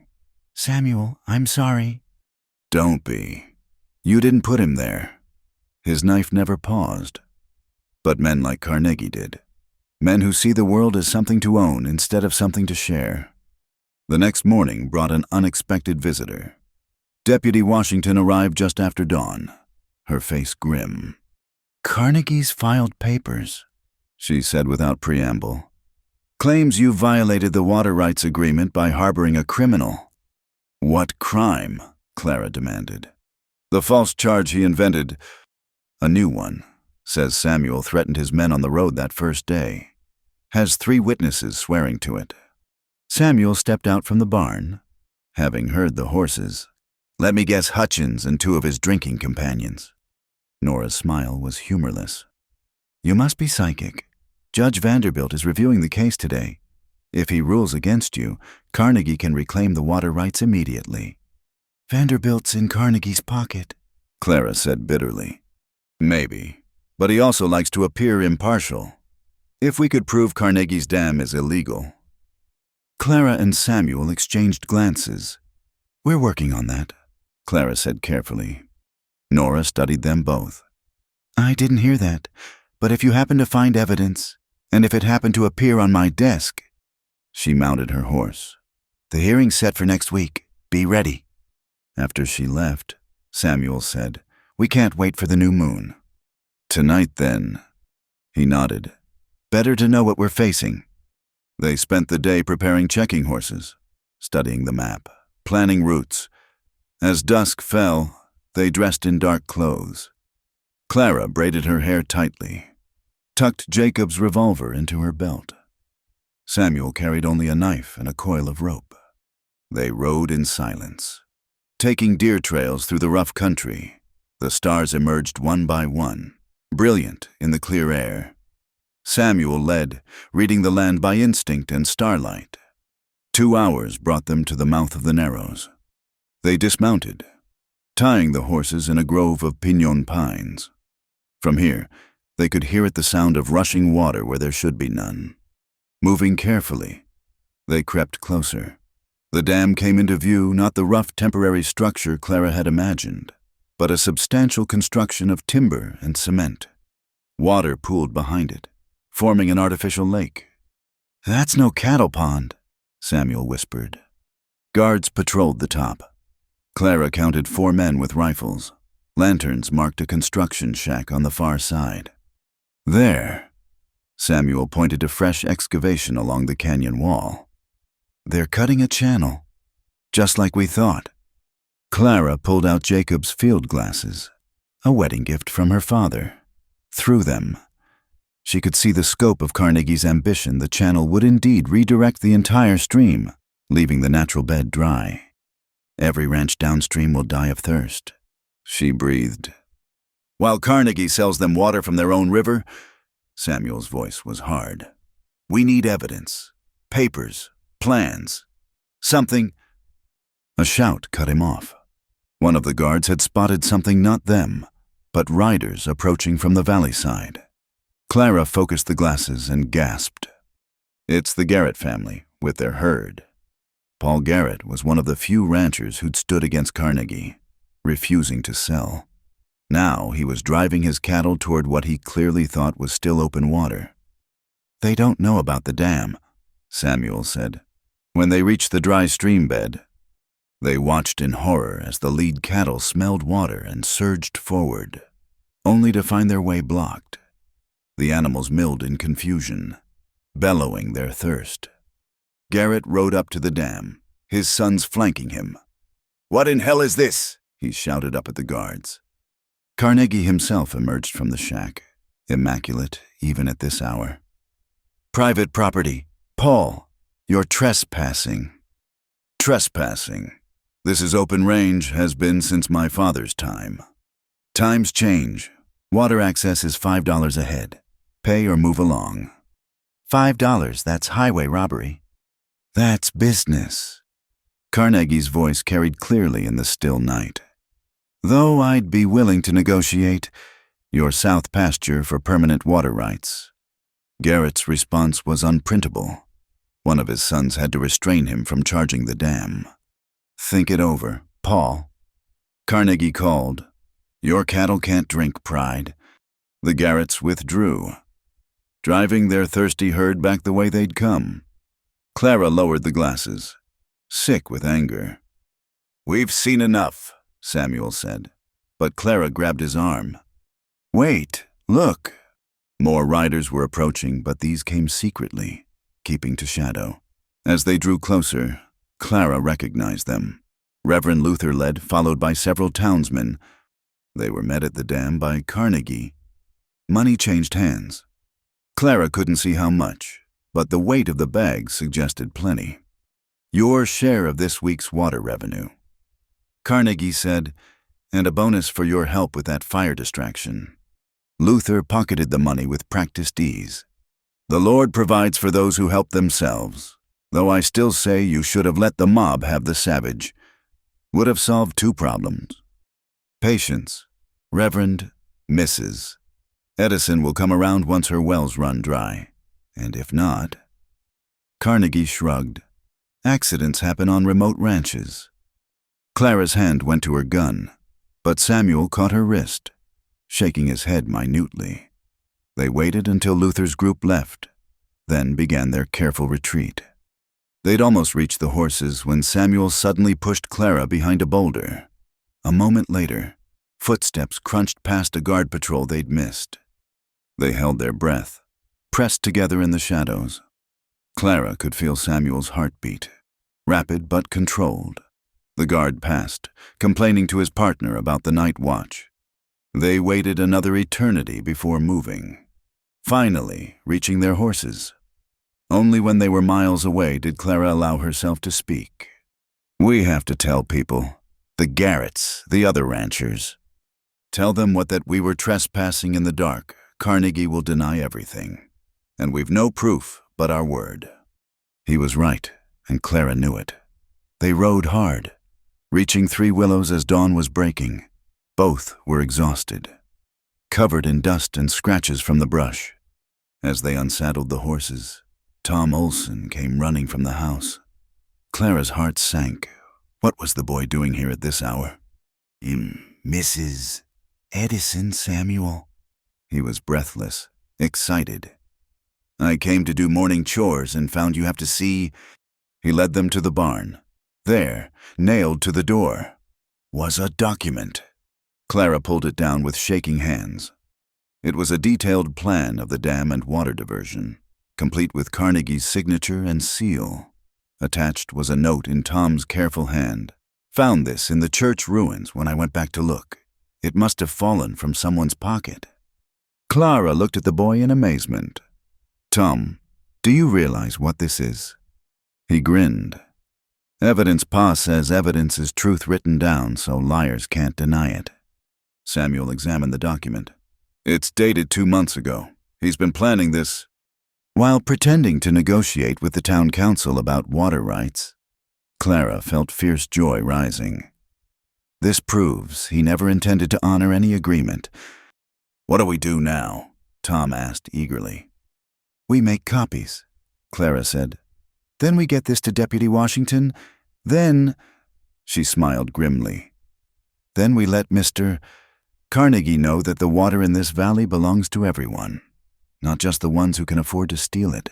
"Samuel, I'm sorry." "Don't be. You didn't put him there." His knife never paused. But men like Carnegie did. Men who see the world as something to own instead of something to share. The next morning brought an unexpected visitor. Deputy Washington arrived just after dawn, her face grim. "Carnegie's filed papers," she said without preamble. "Claims you violated the water rights agreement by harboring a criminal." "What crime?" Clara demanded. "The false charge he invented." "A new one. Says Samuel threatened his men on the road that first day. Has 3 witnesses swearing to it." Samuel stepped out from the barn, having heard the horses. "Let me guess, Hutchins and 2 of his drinking companions." Nora's smile was humorless. "You must be psychic. Judge Vanderbilt is reviewing the case today. If he rules against you, Carnegie can reclaim the water rights immediately." "Vanderbilt's in Carnegie's pocket," Clara said bitterly. Maybe, but he also likes to appear impartial. If we could prove Carnegie's dam is illegal. Clara and Samuel exchanged glances. We're working on that, Clara said carefully. Nora studied them both. I didn't hear that, but if you happen to find evidence, and if it happened to appear on my desk. She mounted her horse. The hearing's set for next week. Be ready. After she left, Samuel said, We can't wait for the new moon. Tonight, then. He nodded. Better to know what we're facing. They spent the day preparing checking horses, studying the map, planning routes. As dusk fell, they dressed in dark clothes. Clara braided her hair tightly, tucked Jacob's revolver into her belt. Samuel carried only a knife and a coil of rope. They rode in silence, taking deer trails through the rough country. The stars emerged one by one, brilliant in the clear air. Samuel led, reading the land by instinct and starlight. 2 hours brought them to the mouth of the Narrows. They dismounted, tying the horses in a grove of piñon pines. From here, they could hear it the sound of rushing water where there should be none. Moving carefully, they crept closer. The dam came into view, not the rough temporary structure Clara had imagined, but a substantial construction of timber and cement. Water pooled behind it, forming an artificial lake. That's no cattle pond, Samuel whispered. Guards patrolled the top. Clara counted 4 men with rifles. Lanterns marked a construction shack on the far side. There, Samuel pointed to fresh excavation along the canyon wall. They're cutting a channel, just like we thought. Clara pulled out Jacob's field glasses, a wedding gift from her father. Through them, she could see the scope of Carnegie's ambition. The channel would indeed redirect the entire stream, leaving the natural bed dry. Every ranch downstream will die of thirst, she breathed. While Carnegie sells them water from their own river, Samuel's voice was hard. We need evidence, papers, plans, something. A shout cut him off. One of the guards had spotted something, not them, but riders approaching from the valley side. Clara focused the glasses and gasped. It's the Garrett family, with their herd. Paul Garrett was one of the few ranchers who'd stood against Carnegie, refusing to sell. Now he was driving his cattle toward what he clearly thought was still open water. They don't know about the dam, Samuel said. When they reached the dry stream bed, they watched in horror as the lead cattle smelled water and surged forward, only to find their way blocked. The animals milled in confusion, bellowing their thirst. Garrett rode up to the dam, his sons flanking him. What in hell is this? He shouted up at the guards. Carnegie himself emerged from the shack, immaculate even at this hour. Private property. Paul, you're trespassing. Trespassing. This is open range, has been since my father's time. Times change. Water access is $5 a head. Pay or move along. $5, that's highway robbery. That's business. Carnegie's voice carried clearly in the still night. Though I'd be willing to negotiate your south pasture for permanent water rights. Garrett's response was unprintable. One of his sons had to restrain him from charging the dam. Think it over, Paul. Carnegie called. Your cattle can't drink, Pride. The Garretts withdrew, driving their thirsty herd back the way they'd come. Clara lowered the glasses, sick with anger. We've seen enough, Samuel said, but Clara grabbed his arm. Wait, look. More riders were approaching, but these came secretly, keeping to shadow. As they drew closer, Clara recognized them. Reverend Luther led, followed by several townsmen. They were met at the dam by Carnegie. Money changed hands. Clara couldn't see how much, but the weight of the bag suggested plenty. Your share of this week's water revenue, Carnegie said, and a bonus for your help with that fire distraction. Luther pocketed the money with practiced ease. The Lord provides for those who help themselves, though I still say you should have let the mob have the savage. Would have solved 2 problems. Patience. Reverend Mrs. Edison will come around once her wells run dry. And if not... Carnegie shrugged. Accidents happen on remote ranches. Clara's hand went to her gun, but Samuel caught her wrist, shaking his head minutely. They waited until Luther's group left, then began their careful retreat. They'd almost reached the horses when Samuel suddenly pushed Clara behind a boulder. A moment later, footsteps crunched past a guard patrol they'd missed. They held their breath, pressed together in the shadows. Clara could feel Samuel's heartbeat, rapid but controlled. The guard passed, complaining to his partner about the night watch. They waited another eternity before moving, finally reaching their horses. Only when they were miles away did Clara allow herself to speak. "We have to tell people, the Garretts, the other ranchers. Tell them that we were trespassing in the dark. Carnegie will deny everything. And we've no proof but our word." He was right, and Clara knew it. They rode hard, reaching Three Willows as dawn was breaking. Both were exhausted, covered in dust and scratches from the brush. As they unsaddled the horses, Tom Olson came running from the house. Clara's heart sank. What was the boy doing here at this hour? "Mrs. Edison, Samuel." He was breathless, excited. "I came to do morning chores and found you have to see..." He led them to the barn. There, nailed to the door, was a document. Clara pulled it down with shaking hands. It was a detailed plan of the dam and water diversion, complete with Carnegie's signature and seal. Attached was a note in Tom's careful hand. "Found this in the church ruins when I went back to look. It must have fallen from someone's pocket." Clara looked at the boy in amazement. "Tom, do you realize what this is?" He grinned. "Evidence Pa says evidence is truth written down, so liars can't deny it." Samuel examined the document. "It's dated 2 months ago. He's been planning this while pretending to negotiate with the town council about water rights." Clara felt fierce joy rising. This proves he never intended to honor any agreement. "What do we do now?" Tom asked eagerly. "We make copies," Clara said. "Then we get this to Deputy Washington. Then..." She smiled grimly. "Then we let Mr. Carnegie know that the water in this valley belongs to everyone, not just the ones who can afford to steal it."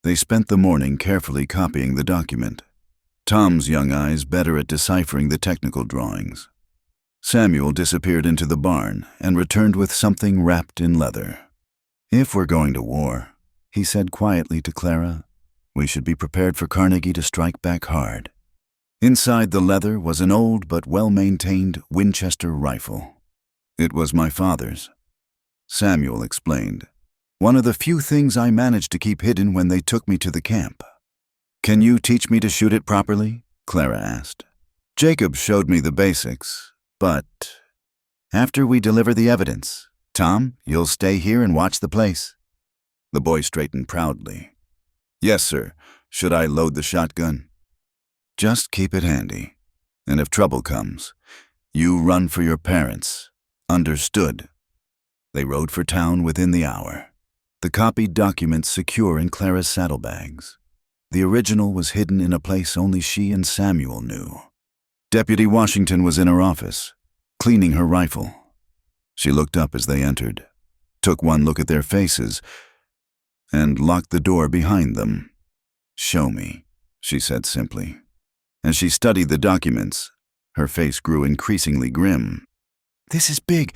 They spent the morning carefully copying the document, Tom's young eyes better at deciphering the technical drawings. Samuel disappeared into the barn and returned with something wrapped in leather. "If we're going to war," he said quietly to Clara, "we should be prepared for Carnegie to strike back hard." Inside the leather was an old but well-maintained Winchester rifle. "It was my father's," Samuel explained. "One of the few things I managed to keep hidden when they took me to the camp." "Can you teach me to shoot it properly?" Clara asked. "Jacob showed me the basics, but after we deliver the evidence, Tom, you'll stay here and watch the place." The boy straightened proudly. "Yes, sir. Should I load the shotgun?" "Just keep it handy. And if trouble comes, you run for your parents. Understood?" They rode for town within the hour, the copied documents secure in Clara's saddlebags. The original was hidden in a place only she and Samuel knew. Deputy Washington was in her office, cleaning her rifle. She looked up as they entered, took one look at their faces, and locked the door behind them. "Show me," she said simply. As she studied the documents, her face grew increasingly grim. "This is big.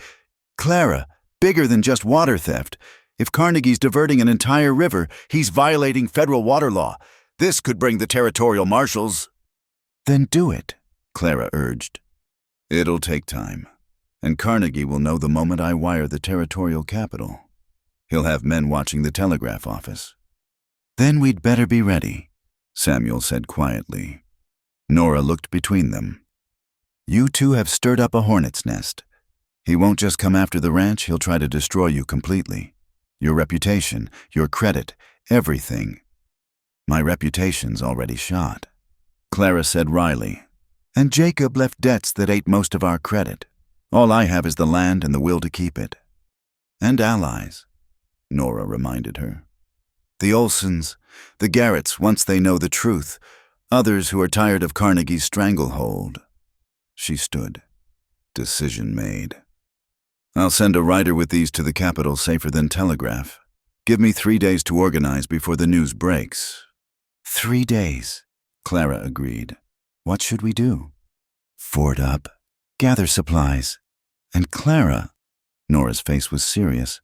Clara, bigger than just water theft. If Carnegie's diverting an entire river, he's violating federal water law. This could bring the territorial marshals." "Then do it," Clara urged. "It'll take time, and Carnegie will know the moment I wire the territorial capital. He'll have men watching the telegraph office." "Then we'd better be ready," Samuel said quietly. Nora looked between them. "You two have stirred up a hornet's nest. He won't just come after the ranch, he'll try to destroy you completely. Your reputation, your credit, everything." "My reputation's already shot," Clara said wryly. "And Jacob left debts that ate most of our credit. All I have is the land and the will to keep it. And allies, Nora reminded her. The Olsons, the Garretts, once they know the truth. Others who are tired of Carnegie's stranglehold. She stood. Decision made. I'll send a rider with these to the capital safer than telegraph. Give me 3 days to organize before the news breaks. 3 days, Clara agreed. What should we do? Ford up. Gather supplies. And Clara, Nora's face was serious.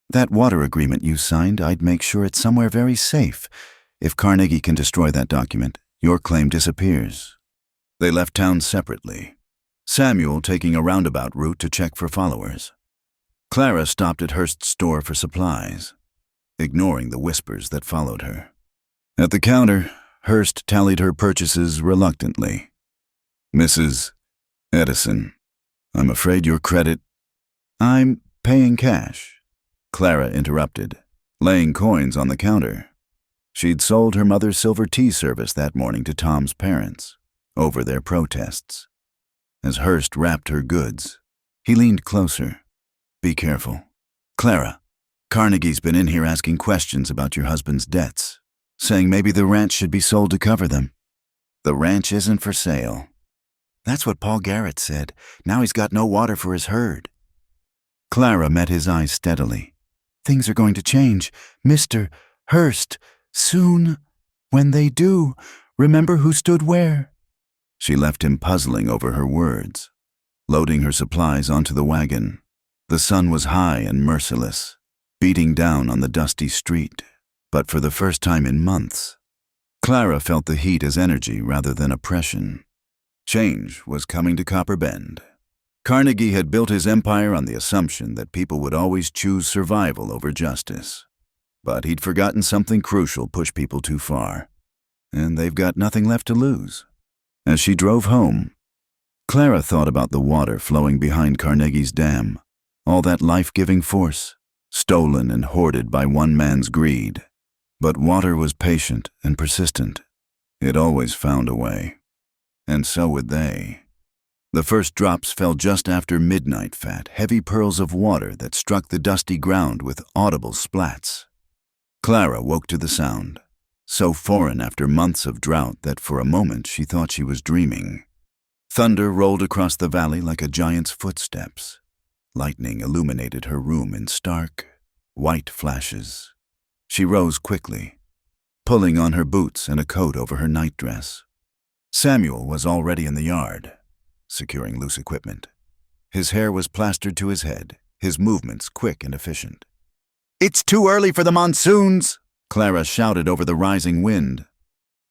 That water agreement you signed, I'd make sure it's somewhere very safe. If Carnegie can destroy that document, your claim disappears. They left town separately. Samuel taking a roundabout route to check for followers. Clara stopped at Hurst's store for supplies, ignoring the whispers that followed her. At the counter, Hurst tallied her purchases reluctantly. Mrs. Edison, I'm afraid your credit— I'm paying cash, Clara interrupted, laying coins on the counter. She'd sold her mother's silver tea service that morning to Tom's parents, over their protests. As Hurst wrapped her goods, he leaned closer. Be careful. Clara, Carnegie's been in here asking questions about your husband's debts, saying maybe the ranch should be sold to cover them. The ranch isn't for sale. That's what Paul Garrett said. Now he's got no water for his herd. Clara met his eyes steadily. Things are going to change, Mr. Hurst. Soon. When they do, remember who stood where. She left him puzzling over her words, loading her supplies onto the wagon. The sun was high and merciless, beating down on the dusty street, but for the first time in months, Clara felt the heat as energy rather than oppression. Change was coming to Copper Bend. Carnegie had built his empire on the assumption that people would always choose survival over justice. But he'd forgotten something crucial pushed people too far, and they've got nothing left to lose. As she drove home, Clara thought about the water flowing behind Carnegie's dam, all that life-giving force, stolen and hoarded by one man's greed. But water was patient and persistent. It always found a way. And so would they. The first drops fell just after midnight, fat, heavy pearls of water that struck the dusty ground with audible splats. Clara woke to the sound, so foreign after months of drought that for a moment she thought she was dreaming. Thunder rolled across the valley like a giant's footsteps. Lightning illuminated her room in stark, white flashes. She rose quickly, pulling on her boots and a coat over her nightdress. Samuel was already in the yard, securing loose equipment. His hair was plastered to his head, his movements quick and efficient. "It's too early for the monsoons!" Clara shouted over the rising wind.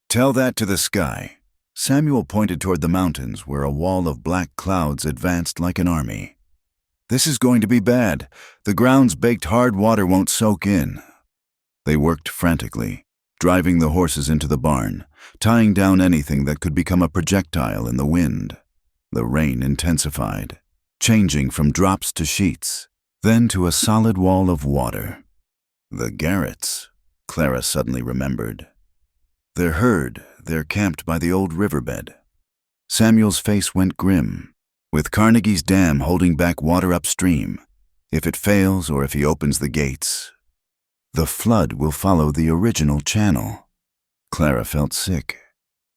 "Tell that to the sky." Samuel pointed toward the mountains where a wall of black clouds advanced like an army. "This is going to be bad. The ground's baked hard water won't soak in." They worked frantically, driving the horses into the barn, tying down anything that could become a projectile in the wind. The rain intensified, changing from drops to sheets, then to a solid wall of water. The Garretts, Clara suddenly remembered. Their herd, they're camped by the old riverbed. Samuel's face went grim. With Carnegie's dam holding back water upstream, if it fails or if he opens the gates, the flood will follow the original channel. Clara felt sick.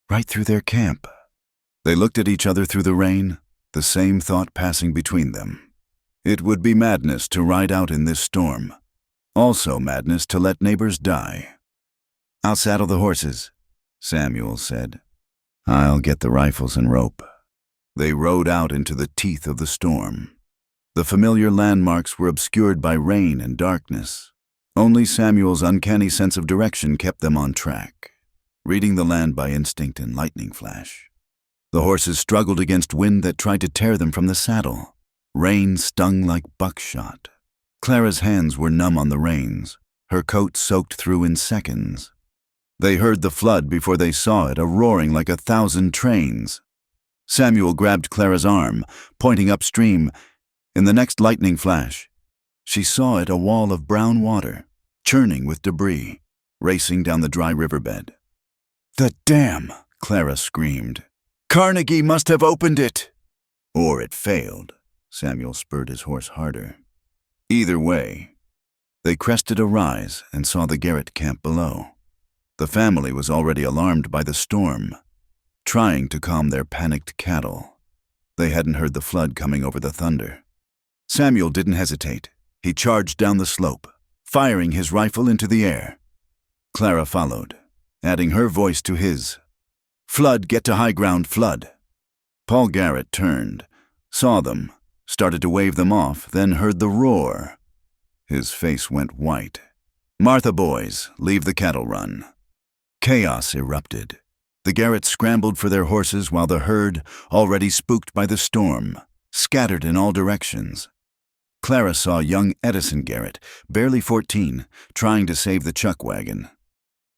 Right through their camp. They looked at each other through the rain, the same thought passing between them. It would be madness to ride out in this storm. Also madness to let neighbors die. "I'll saddle the horses," Samuel said. "I'll get the rifles and rope." They rode out into the teeth of the storm. The familiar landmarks were obscured by rain and darkness. Only Samuel's uncanny sense of direction kept them on track, reading the land by instinct and lightning flash. The horses struggled against wind that tried to tear them from the saddle. Rain stung like buckshot. Clara's hands were numb on the reins, her coat soaked through in seconds. They heard the flood before they saw it, a roaring like 1,000 trains. Samuel grabbed Clara's arm, pointing upstream. In the next lightning flash, she saw it, a wall of brown water, churning with debris, racing down the dry riverbed. "The dam!" Clara screamed. "Carnegie must have opened it!" "Or it failed," Samuel spurred his horse harder. Either way, they crested a rise and saw the Garrett camp below. The family was already alarmed by the storm, trying to calm their panicked cattle. They hadn't heard the flood coming over the thunder. Samuel didn't hesitate. He charged down the slope, firing his rifle into the air. Clara followed, adding her voice to his. "Flood, get to high ground, flood." Paul Garrett turned, saw them, started to wave them off, then heard the roar. His face went white. "Martha, boys, leave the cattle run." Chaos erupted. The Garretts scrambled for their horses while the herd, already spooked by the storm, scattered in all directions. Clara saw young Edison Garrett, barely 14, trying to save the chuck wagon.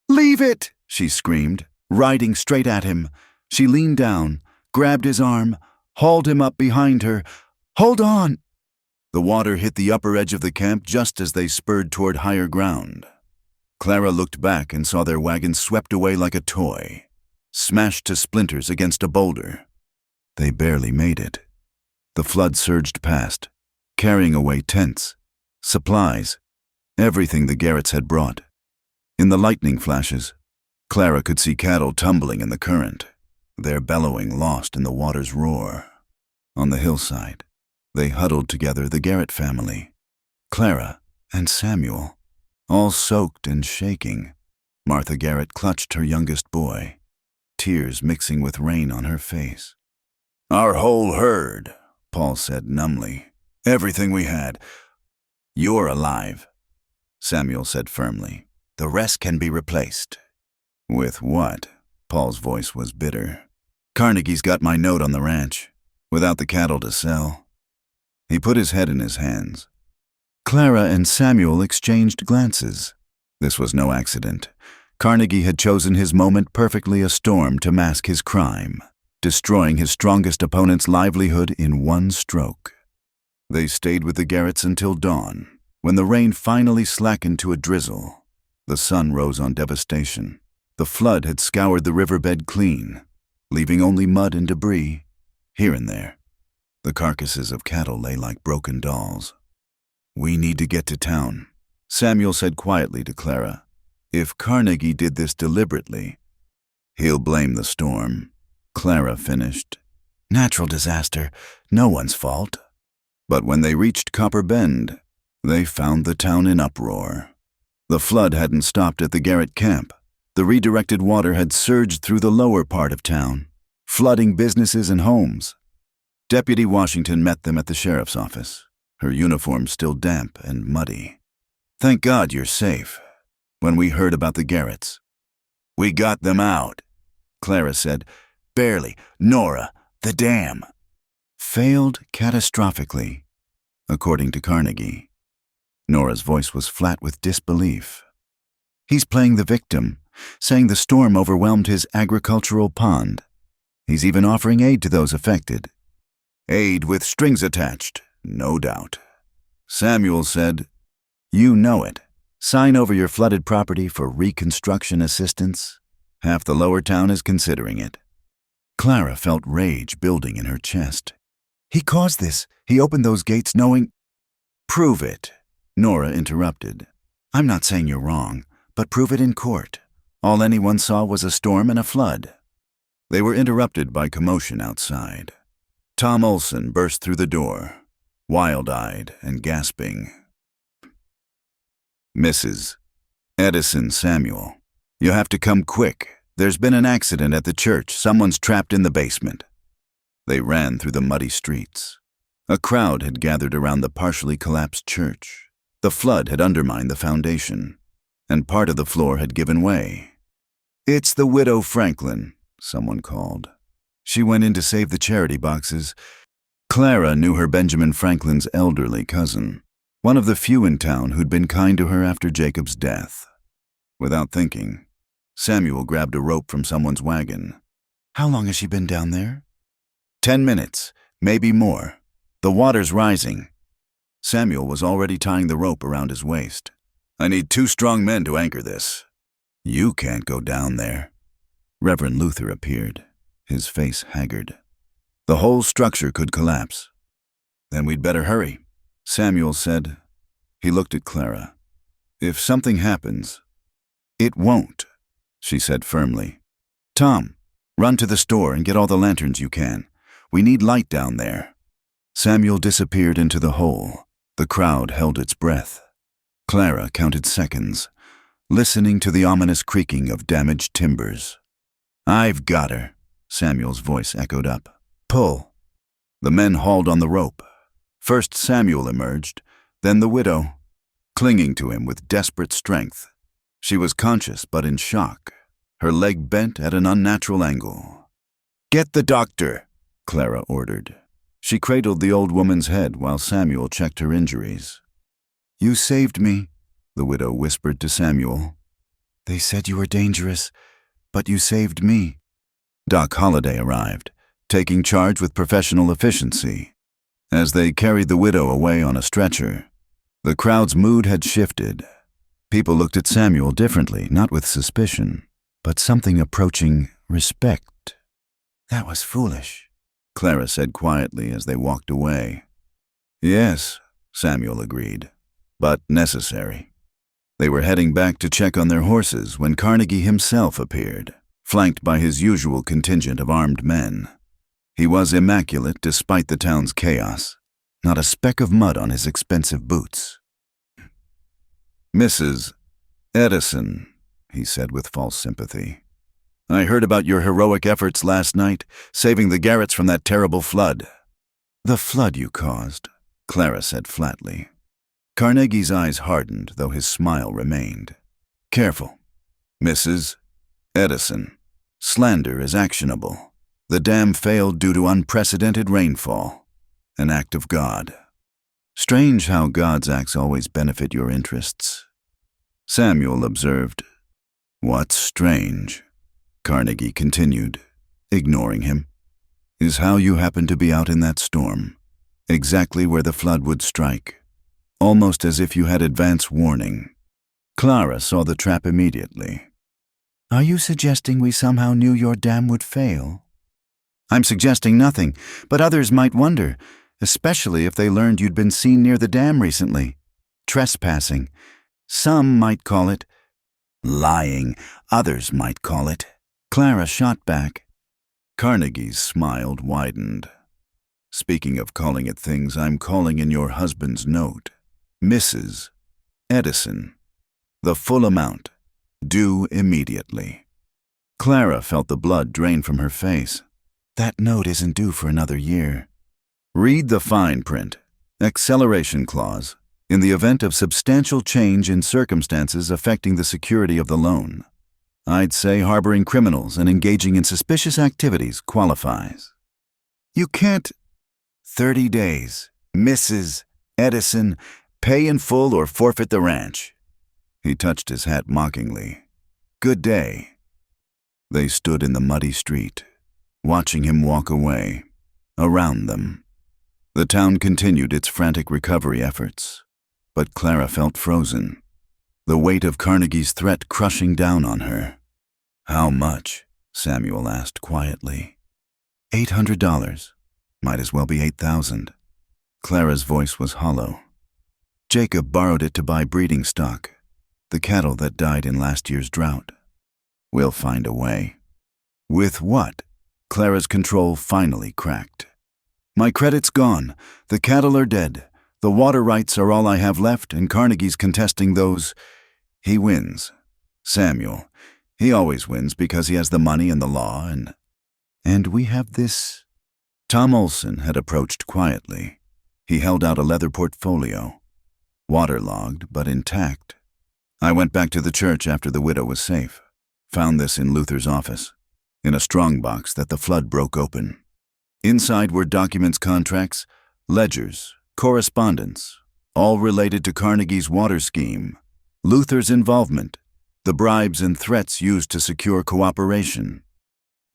"Leave it!" she screamed, riding straight at him. She leaned down, grabbed his arm, hauled him up behind her. "Hold on!" The water hit the upper edge of the camp just as they spurred toward higher ground. Clara looked back and saw their wagon swept away like a toy, smashed to splinters against a boulder. They barely made it. The flood surged past, carrying away tents, supplies, everything the Garretts had brought. In the lightning flashes, Clara could see cattle tumbling in the current, their bellowing lost in the water's roar. On the hillside, they huddled together, the Garrett family, Clara and Samuel, all soaked and shaking. Martha Garrett clutched her youngest boy, tears mixing with rain on her face. "Our whole herd," Paul said numbly. "Everything we had." "You're alive," Samuel said firmly. "The rest can be replaced." "With what?" Paul's voice was bitter. "Carnegie's got my note on the ranch, without the cattle to sell." He put his head in his hands. Clara and Samuel exchanged glances. This was no accident. Carnegie had chosen his moment perfectly, a storm to mask his crime, destroying his strongest opponent's livelihood in one stroke. They stayed with the Garretts until dawn, when the rain finally slackened to a drizzle. The sun rose on devastation. The flood had scoured the riverbed clean, leaving only mud and debris, here and there. The carcasses of cattle lay like broken dolls. "We need to get to town," Samuel said quietly to Clara. "If Carnegie did this deliberately, he'll blame the storm." Clara finished. "Natural disaster, no one's fault." But when they reached Copper Bend, they found the town in uproar. The flood hadn't stopped at the Garrett camp. The redirected water had surged through the lower part of town, flooding businesses and homes. Deputy Washington met them at the sheriff's office, her uniform still damp and muddy. "Thank God you're safe." "When we heard about the Garretts." "We got them out," Clara said. "Barely. Nora, the dam." "Failed catastrophically," according to Carnegie. Nora's voice was flat with disbelief. "He's playing the victim, saying the storm overwhelmed his agricultural pond. He's even offering aid to those affected." "Aid with strings attached, no doubt." Samuel said, "You know it. Sign over your flooded property for reconstruction assistance. Half the lower town is considering it." Clara felt rage building in her chest. "He caused this. He opened those gates knowing—" "Prove it," Nora interrupted. "I'm not saying you're wrong, but prove it in court. All anyone saw was a storm and a flood." They were interrupted by commotion outside. Tom Olson burst through the door, wild-eyed and gasping. "Mrs. Edison Samuel, you have to come quick. There's been an accident at the church. Someone's trapped in the basement." They ran through the muddy streets. A crowd had gathered around the partially collapsed church. The flood had undermined the foundation, and part of the floor had given way. "It's the widow Franklin," someone called. She went in to save the charity boxes. Clara knew her Benjamin Franklin's elderly cousin, one of the few in town who'd been kind to her after Jacob's death. Without thinking, Samuel grabbed a rope from someone's wagon. "How long has she been down there?" 10 minutes, maybe more. The water's rising." Samuel was already tying the rope around his waist. "I need 2 strong men to anchor this." "You can't go down there." Reverend Luther appeared, his face haggard. "The whole structure could collapse." Then we'd better hurry, Samuel said. He looked at Clara. If something happens, it won't, she said firmly. Tom, run to the store and get all the lanterns you can. We need light down there. Samuel disappeared into the hole. The crowd held its breath. Clara counted seconds, listening to the ominous creaking of damaged timbers. I've got her, Samuel's voice echoed up. Pull. The men hauled on the rope. First Samuel emerged, then the widow, clinging to him with desperate strength. She was conscious but in shock, her leg bent at an unnatural angle. Get the doctor, Clara ordered. She cradled the old woman's head while Samuel checked her injuries. You saved me, the widow whispered to Samuel. They said you were dangerous, but you saved me. Doc Holliday arrived, taking charge with professional efficiency. As they carried the widow away on a stretcher, the crowd's mood had shifted. People looked at Samuel differently, not with suspicion, but something approaching respect. That was foolish, Clara said quietly as they walked away. Yes, Samuel agreed, but necessary. They were heading back to check on their horses when Carnegie himself appeared, flanked by his usual contingent of armed men. He was immaculate despite the town's chaos, not a speck of mud on his expensive boots. Mrs. Edison, he said with false sympathy. I heard about your heroic efforts last night, saving the Garretts from that terrible flood. The flood you caused, Clara said flatly. Carnegie's eyes hardened, though his smile remained. Careful, Mrs. Edison. Slander is actionable. The dam failed due to unprecedented rainfall, an act of God. Strange how God's acts always benefit your interests. Samuel observed. What's strange, Carnegie continued, ignoring him, is how you happened to be out in that storm, exactly where the flood would strike, almost as if you had advance warning. Clara saw the trap immediately. Are you suggesting we somehow knew your dam would fail? I'm suggesting nothing, but others might wonder, especially if they learned you'd been seen near the dam recently. Trespassing. Some might call it lying. Others might call it. Clara shot back. Carnegie's smile widened. Speaking of calling it things, I'm calling in your husband's note. Mrs. Edison. The full amount. Due immediately. Clara felt the blood drain from her face. That note isn't due for another year. Read the fine print. Acceleration clause. In the event of substantial change in circumstances affecting the security of the loan. I'd say harboring criminals and engaging in suspicious activities qualifies. You can't. 30 days. Mrs. Edison, pay in full or forfeit the ranch. He touched his hat mockingly. Good day. They stood in the muddy street, watching him walk away, around them. The town continued its frantic recovery efforts, but Clara felt frozen, the weight of Carnegie's threat crushing down on her. How much? Samuel asked quietly. $800. Might as well be $8,000. Clara's voice was hollow. Jacob borrowed it to buy breeding stock, the cattle that died in last year's drought. We'll find a way. With what? Clara's control finally cracked. My credit's gone. The cattle are dead. The water rights are all I have left, and Carnegie's contesting those. He wins. Samuel. He always wins because he has the money and the law, and we have this. Tom Olson had approached quietly. He held out a leather portfolio, waterlogged but intact. I went back to the church after the widow was safe. Found this in Luther's office, in a strongbox that the flood broke open. Inside were documents, contracts, ledgers, correspondence, all related to Carnegie's water scheme, Luther's involvement, the bribes and threats used to secure cooperation.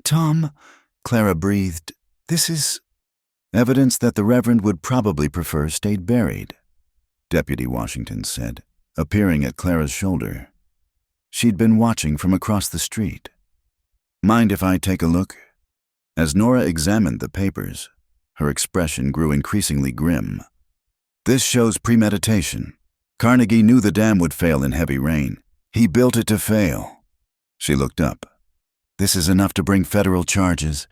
Tom, Clara breathed, this is evidence that the Reverend would probably prefer stayed buried, Deputy Washington said, appearing at Clara's shoulder. She'd been watching from across the street. Mind if I take a look? As Nora examined the papers, Her expression grew increasingly grim. "This shows premeditation. Carnegie knew the dam would fail in heavy rain. He built it to fail." She looked up. "This is enough to bring federal charges."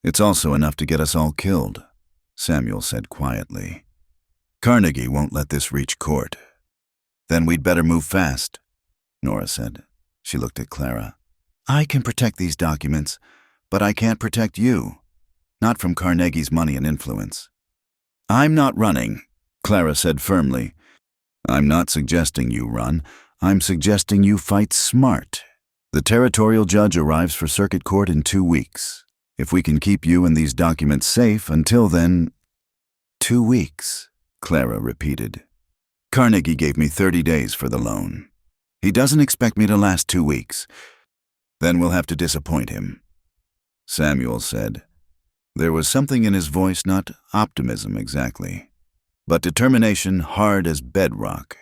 "It's also enough to get us all killed," Samuel said quietly. "Carnegie won't let this reach court." "Then we'd better move fast," Nora said. She looked at Clara. "I can protect these documents, but I can't protect you. Not from Carnegie's money and influence." "I'm not running," Clara said firmly. "I'm not suggesting you run. I'm suggesting you fight smart. The territorial judge arrives for circuit court in 2 weeks. If we can keep you and these documents safe until then—" "2 weeks," Clara repeated. "Carnegie gave me 30 days for the loan. He doesn't expect me to last 2 weeks. Then we'll have to disappoint him," Samuel said. There was something in his voice, not optimism exactly, but determination hard as bedrock.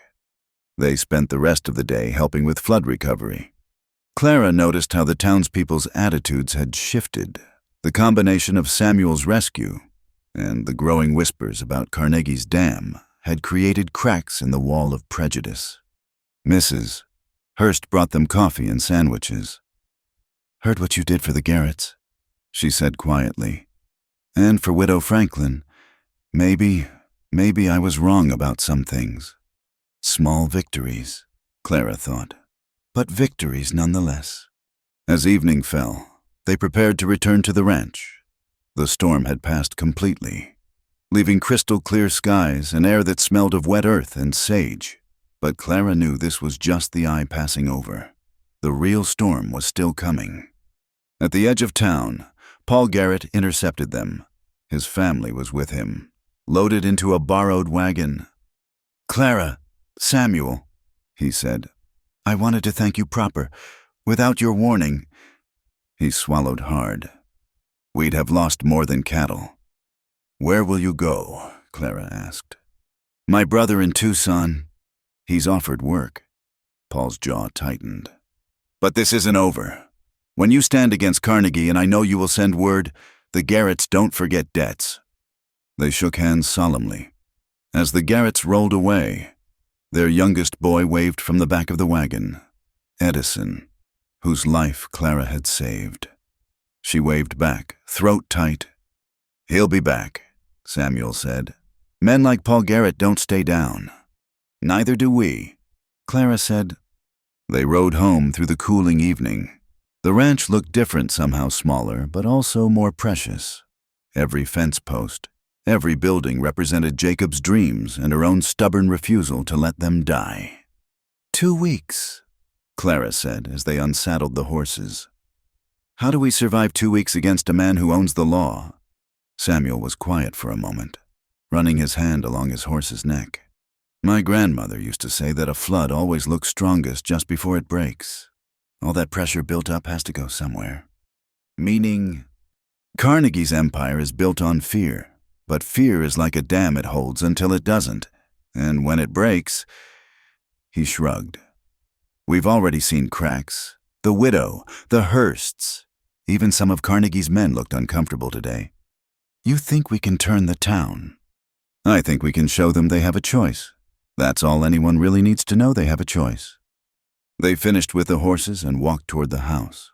They spent the rest of the day helping with flood recovery. Clara noticed how the townspeople's attitudes had shifted. The combination of Samuel's rescue and the growing whispers about Carnegie's dam had created cracks in the wall of prejudice. Mrs. Hurst brought them coffee and sandwiches. "Heard what you did for the Garretts," she said quietly. "And for Widow Franklin. Maybe I was wrong about some things. Small victories," Clara thought, "but victories nonetheless." As evening fell, they prepared to return to the ranch. The storm had passed completely, leaving crystal-clear skies and air that smelled of wet earth and sage. But Clara knew this was just the eye passing over. The real storm was still coming. At the edge of town, Paul Garrett intercepted them. His family was with him, loaded into a borrowed wagon. "Clara, Samuel," he said, "I wanted to thank you proper. Without your warning—" He swallowed hard. "We'd have lost more than cattle." "Where will you go?" Clara asked. "My brother in Tucson. He's offered work." Paul's jaw tightened. "But this isn't over. When you stand against Carnegie, and I know you will send word, the Garretts don't forget debts." They shook hands solemnly. As the Garretts rolled away, their youngest boy waved from the back of the wagon, Edison, whose life Clara had saved. She waved back, throat tight. "He'll be back," Samuel said. "Men like Paul Garrett don't stay down." "Neither do we," Clara said. They rode home through the cooling evening. The ranch looked different, somehow smaller, but also more precious. Every fence post, every building represented Jacob's dreams and her own stubborn refusal to let them die. 2 weeks, Clara said as they unsaddled the horses. "How do we survive 2 weeks against a man who owns the law?" Samuel was quiet for a moment, running his hand along his horse's neck. "My grandmother used to say that a flood always looks strongest just before it breaks. All that pressure built up has to go somewhere." "Meaning?" "Carnegie's empire is built on fear, but fear is like a dam it holds until it doesn't, and when it breaks—" He shrugged. "We've already seen cracks. The widow, the Hursts. Even some of Carnegie's men looked uncomfortable today. You think we can turn the town?" "I think we can show them they have a choice. That's all anyone really needs to know, they have a choice." They finished with the horses and walked toward the house.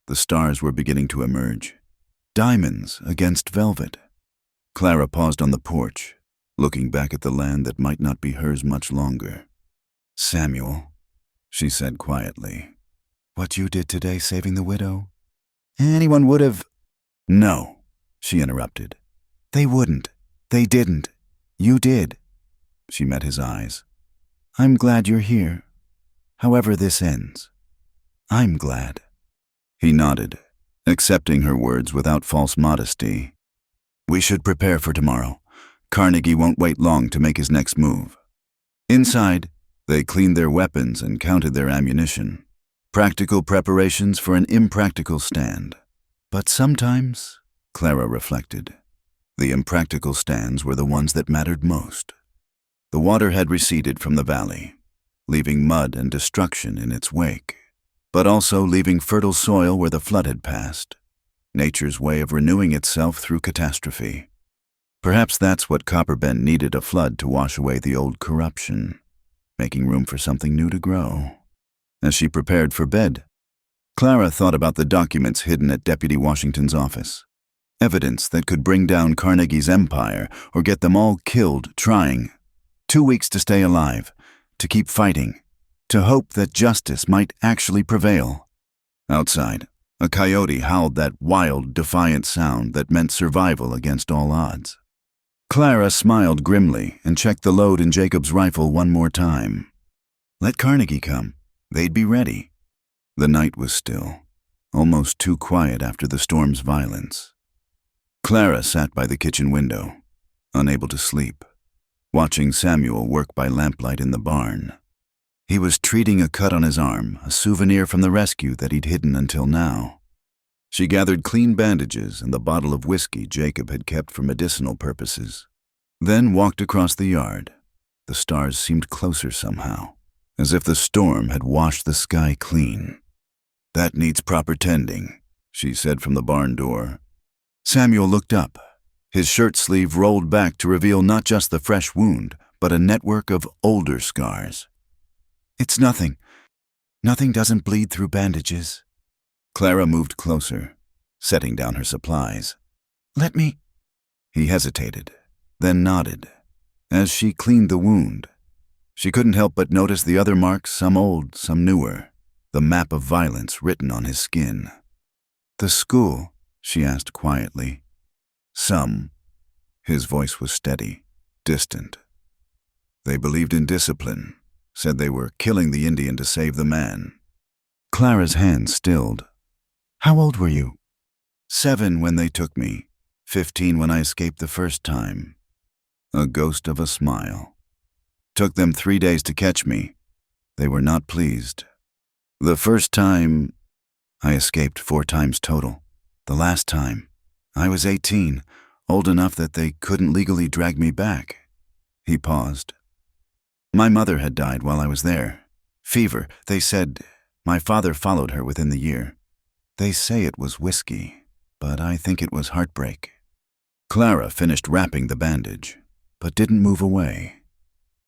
The stars were beginning to emerge, diamonds against velvet. Clara paused on the porch, looking back at the land that might not be hers much longer. "Samuel," she said quietly, "what you did today saving the widow? Anyone would have—" "No," she interrupted. "They wouldn't. They didn't. You did." She met his eyes. "I'm glad you're here. However this ends. I'm glad." He nodded, accepting her words without false modesty. "We should prepare for tomorrow. Carnegie won't wait long to make his next move." Inside, they cleaned their weapons and counted their ammunition. Practical preparations for an impractical stand. But sometimes, Clara reflected, the impractical stands were the ones that mattered most. The water had receded from the valley, leaving mud and destruction in its wake, but also leaving fertile soil where the flood had passed, nature's way of renewing itself through catastrophe. Perhaps that's what Copperbend needed, a flood to wash away the old corruption, making room for something new to grow. As she prepared for bed, Clara thought about the documents hidden at Deputy Washington's office. Evidence that could bring down Carnegie's empire or get them all killed trying. 2 weeks to stay alive, to keep fighting, to hope that justice might actually prevail. Outside, a coyote howled that wild, defiant sound that meant survival against all odds. Clara smiled grimly and checked the load in Jacob's rifle one more time. Let Carnegie come. They'd be ready. The night was still, almost too quiet after the storm's violence. Clara sat by the kitchen window, unable to sleep, watching Samuel work by lamplight in the barn. He was treating a cut on his arm, a souvenir from the rescue that he'd hidden until now. She gathered clean bandages and the bottle of whiskey Jacob had kept for medicinal purposes, then walked across the yard. The stars seemed closer somehow, as if the storm had washed the sky clean. That needs proper tending, she said from the barn door. Samuel looked up, his shirt sleeve rolled back to reveal not just the fresh wound, but a network of older scars. It's nothing. Nothing doesn't bleed through bandages. Clara moved closer, setting down her supplies. Let me... He hesitated, then nodded. As she cleaned the wound, she couldn't help but notice the other marks, some old, some newer, the map of violence written on his skin. The school, she asked quietly. Some. His voice was steady, distant. They believed in discipline, said they were killing the Indian to save the man. Clara's hand stilled. How old were you? 7 when they took me, 15 when I escaped the first time. A ghost of a smile. Took them 3 days to catch me. They were not pleased. The first time, I escaped 4 times total. The last time, I was 18, old enough that they couldn't legally drag me back. He paused. My mother had died while I was there. Fever, they said. My father followed her within the year. They say it was whiskey, but I think it was heartbreak. Clara finished wrapping the bandage, but didn't move away.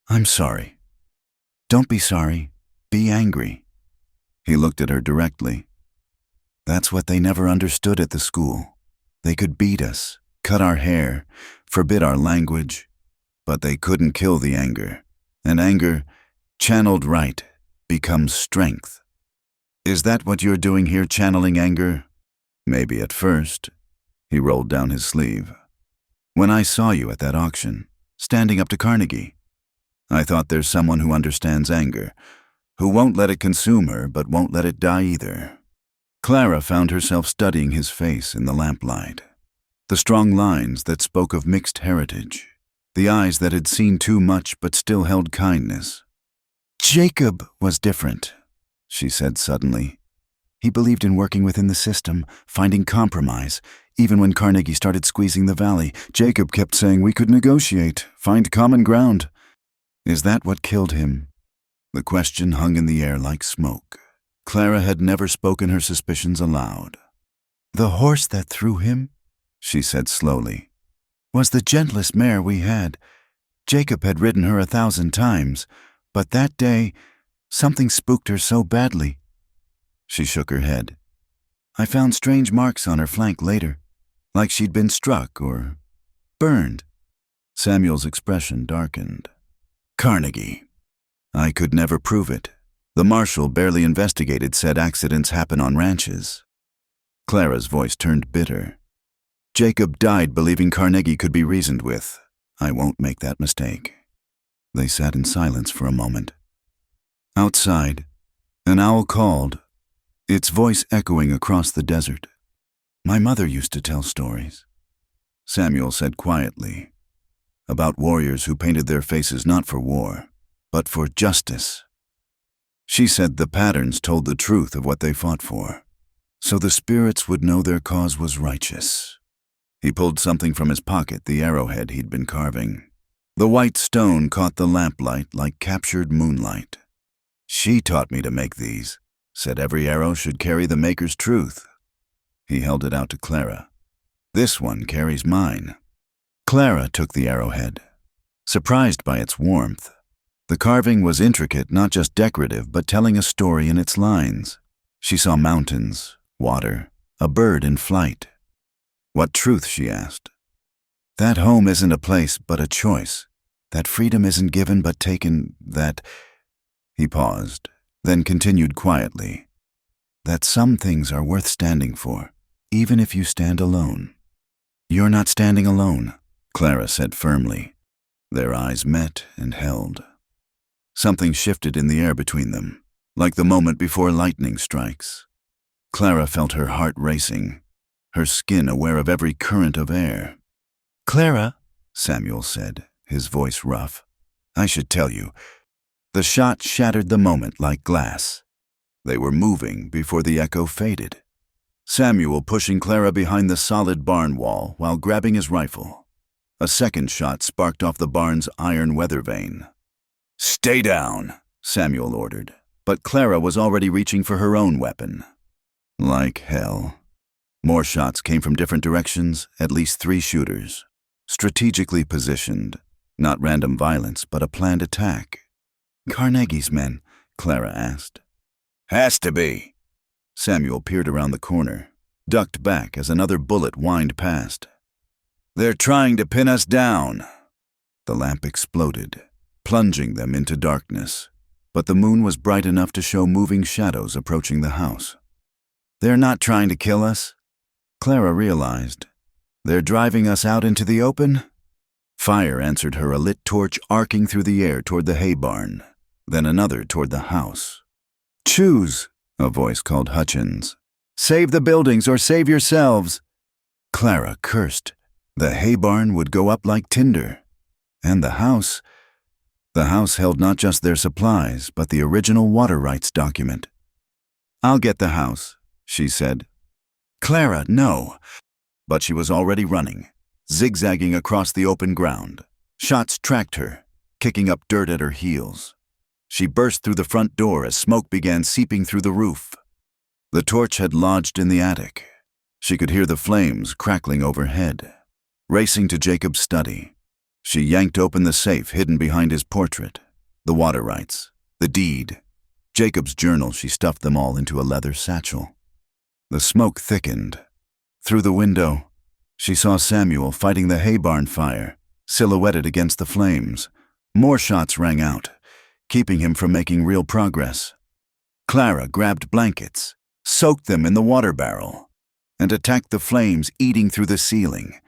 I'm sorry. Don't be sorry. Be angry. He looked at her directly. That's what they never understood at the school. They could beat us, cut our hair, forbid our language, but they couldn't kill the anger. And anger, channeled right, becomes strength. Is that what you're doing here, channeling anger? Maybe at first. He rolled down his sleeve. When I saw you at that auction, standing up to Carnegie, I thought there's someone who understands anger, who won't let it consume her but won't let it die either. Clara found herself studying his face in the lamplight. The strong lines that spoke of mixed heritage. The eyes that had seen too much but still held kindness. Jacob was different, she said suddenly. He believed in working within the system, finding compromise. Even when Carnegie started squeezing the valley, Jacob kept saying we could negotiate, find common ground. Is that what killed him? The question hung in the air like smoke. Clara had never spoken her suspicions aloud. The horse that threw him, she said slowly, was the gentlest mare we had. Jacob had ridden her 1,000 times, but that day, something spooked her so badly. She shook her head. I found strange marks on her flank later, like she'd been struck or burned. Samuel's expression darkened. Carnegie. I could never prove it. The marshal barely investigated, said accidents happen on ranches. Clara's voice turned bitter. Jacob died believing Carnegie could be reasoned with. I won't make that mistake. They sat in silence for a moment. Outside, an owl called, its voice echoing across the desert. My mother used to tell stories, Samuel said quietly, about warriors who painted their faces not for war, but for justice. She said the patterns told the truth of what they fought for, so the spirits would know their cause was righteous. He pulled something from his pocket, the arrowhead he'd been carving. The white stone caught the lamplight like captured moonlight. She taught me to make these, said every arrow should carry the maker's truth. He held it out to Clara. This one carries mine. Clara took the arrowhead, surprised by its warmth. The carving was intricate, not just decorative, but telling a story in its lines. She saw mountains, water, a bird in flight. What truth, she asked. That home isn't a place, but a choice. That freedom isn't given, but taken, that... He paused, then continued quietly. That some things are worth standing for, even if you stand alone. You're not standing alone, Clara said firmly. Their eyes met and held. Something shifted in the air between them, like the moment before lightning strikes. Clara felt her heart racing, her skin aware of every current of air. "Clara," Samuel said, his voice rough, "I should tell you." The shot shattered the moment like glass. They were moving before the echo faded. Samuel pushing Clara behind the solid barn wall while grabbing his rifle. A second shot sparked off the barn's iron weather vane. "Stay down," Samuel ordered, but Clara was already reaching for her own weapon. Like hell. More shots came from different directions, at least 3 shooters. Strategically positioned, not random violence, but a planned attack. "Carnegie's men?" Clara asked. "Has to be." Samuel peered around the corner, ducked back as another bullet whined past. "They're trying to pin us down." The lamp exploded, plunging them into darkness, but the moon was bright enough to show moving shadows approaching the house. "They're not trying to kill us," Clara realized. "They're driving us out into the open?" Fire answered her, a lit torch arcing through the air toward the hay barn, then another toward the house. "Choose," a voice called Hutchins. "Save the buildings or save yourselves." Clara cursed. The hay barn would go up like tinder. And the house held not just their supplies, but the original water rights document. "I'll get the house," she said. "Clara, no." But she was already running, zigzagging across the open ground. Shots tracked her, kicking up dirt at her heels. She burst through the front door as smoke began seeping through the roof. The torch had lodged in the attic. She could hear the flames crackling overhead. Racing to Jacob's study, she yanked open the safe hidden behind his portrait, the water rights, the deed, Jacob's journal. She stuffed them all into a leather satchel. The smoke thickened. Through the window, she saw Samuel fighting the hay barn fire, silhouetted against the flames. More shots rang out, keeping him from making real progress. Clara grabbed blankets, soaked them in the water barrel, and attacked the flames eating through the ceiling.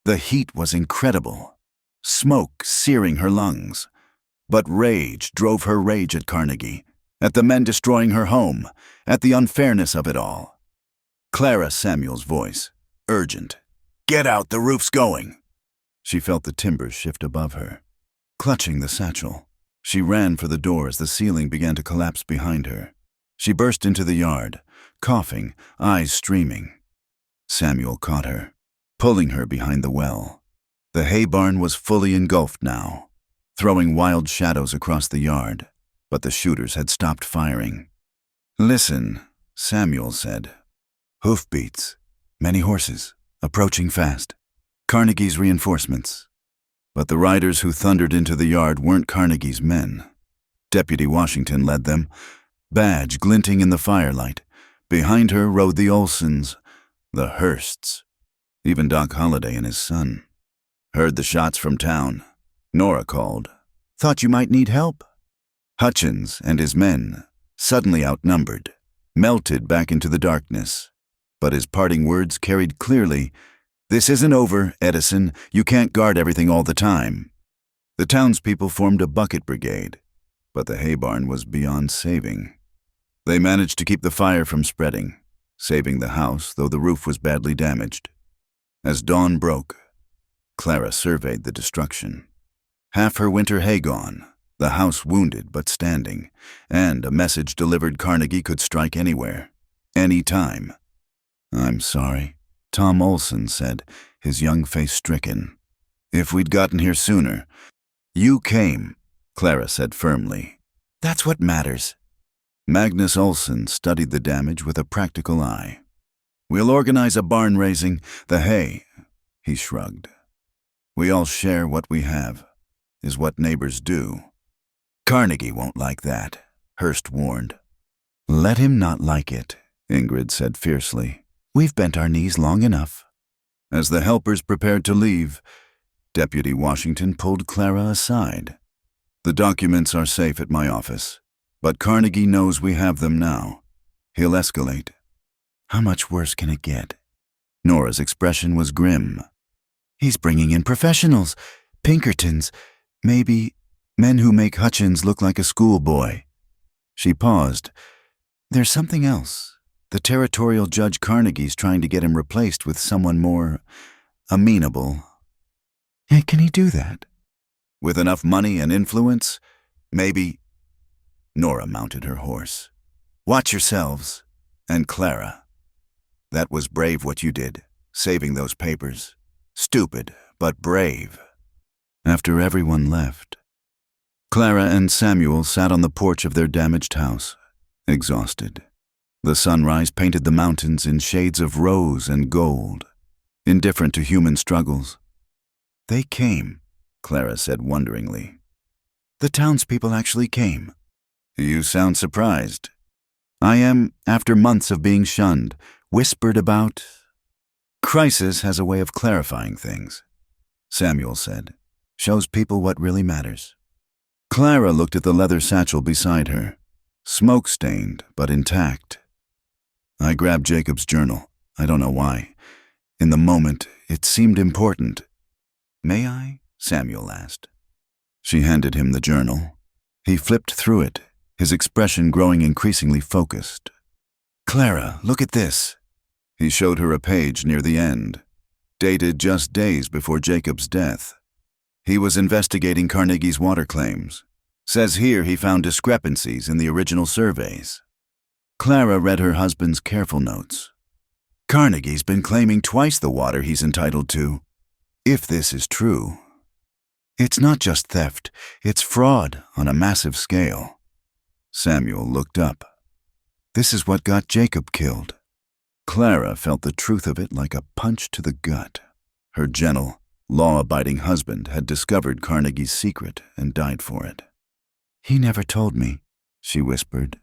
The heat was incredible, smoke searing her lungs. But rage drove her rage at Carnegie, at the men destroying her home, at the unfairness of it all. Clara Samuel's voice, urgent. "Get out, the roof's going." She felt the timbers shift above her. Clutching the satchel, she ran for the door as the ceiling began to collapse behind her. She burst into the yard, coughing, eyes streaming. Samuel caught her, pulling her behind the well. The hay barn was fully engulfed now, throwing wild shadows across the yard, but the shooters had stopped firing. "Listen," Samuel said. "Hoofbeats, many horses, approaching fast. Carnegie's reinforcements." But the riders who thundered into the yard weren't Carnegie's men. Deputy Washington led them, badge glinting in the firelight. Behind her rode the Olsons, the Hearsts, even Doc Holliday and his son. "Heard the shots from town," Nora called. "Thought you might need help." Hutchins and his men, suddenly outnumbered, melted back into the darkness. But his parting words carried clearly, "This isn't over, Edison. You can't guard everything all the time." The townspeople formed a bucket brigade, but the hay barn was beyond saving. They managed to keep the fire from spreading, saving the house, though the roof was badly damaged. As dawn broke, Clara surveyed the destruction. Half her winter hay gone, the house wounded but standing, and a message delivered: Carnegie could strike anywhere, any time. "I'm sorry," Tom Olson said, his young face stricken. "If we'd gotten here sooner." "You came," Clara said firmly. "That's what matters." Magnus Olson studied the damage with a practical eye. "We'll organize a barn raising. The hay," he shrugged. We all share what we have, is what neighbors do. Carnegie won't like that, Hearst warned. Let him not like it, Ingrid said fiercely. We've bent our knees long enough. As the helpers prepared to leave, Deputy Washington pulled Clara aside. The documents are safe at my office, but Carnegie knows we have them now. He'll escalate. How much worse can it get? Nora's expression was grim. He's bringing in professionals, Pinkertons, maybe men who make Hutchins look like a schoolboy. She paused. There's something else. The territorial Judge Carnegie's trying to get him replaced with someone more amenable. Can he do that? With enough money and influence? Maybe. Nora mounted her horse. Watch yourselves. And Clara. That was brave what you did, saving those papers. Stupid, but brave. After everyone left, Clara and Samuel sat on the porch of their damaged house, exhausted. The sunrise painted the mountains in shades of rose and gold, indifferent to human struggles. They came, Clara said wonderingly. The townspeople actually came. You sound surprised. I am, after months of being shunned, whispered about. Crisis has a way of clarifying things, Samuel said. Shows people what really matters. Clara looked at the leather satchel beside her, smoke-stained but intact. I grabbed Jacob's journal. I don't know why. In the moment, it seemed important. May I? Samuel asked. She handed him the journal. He flipped through it, his expression growing increasingly focused. Clara, look at this. He showed her a page near the end, dated just days before Jacob's death. He was investigating Carnegie's water claims. Says here he found discrepancies in the original surveys. Clara read her husband's careful notes. Carnegie's been claiming twice the water he's entitled to. If this is true, it's not just theft, it's fraud on a massive scale. Samuel looked up. This is what got Jacob killed. Clara felt the truth of it like a punch to the gut. Her gentle, law-abiding husband had discovered Carnegie's secret and died for it. He never told me, she whispered.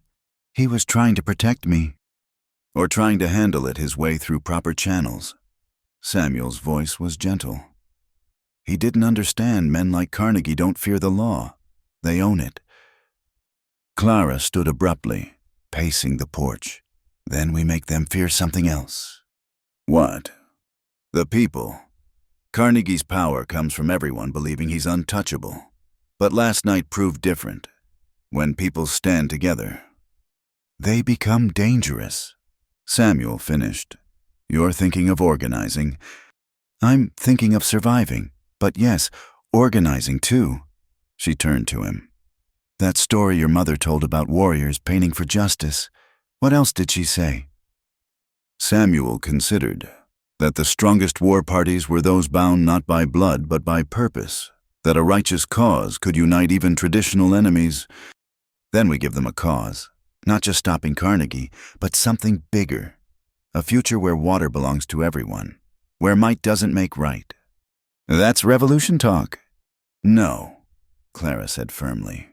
He was trying to protect me. Or trying to handle it his way through proper channels. Samuel's voice was gentle. He didn't understand men like Carnegie don't fear the law. They own it. Clara stood abruptly, pacing the porch. Then we make them fear something else. What? The people. Carnegie's power comes from everyone believing he's untouchable. But last night proved different. When people stand together, they become dangerous. Samuel finished. You're thinking of organizing. I'm thinking of surviving. But yes, organizing too. She turned to him. That story your mother told about warriors painting for justice. What else did she say? Samuel considered that the strongest war parties were those bound not by blood but by purpose, that a righteous cause could unite even traditional enemies. Then we give them a cause, not just stopping Carnegie, but something bigger, a future where water belongs to everyone, where might doesn't make right. That's revolution talk. No, Clara said firmly.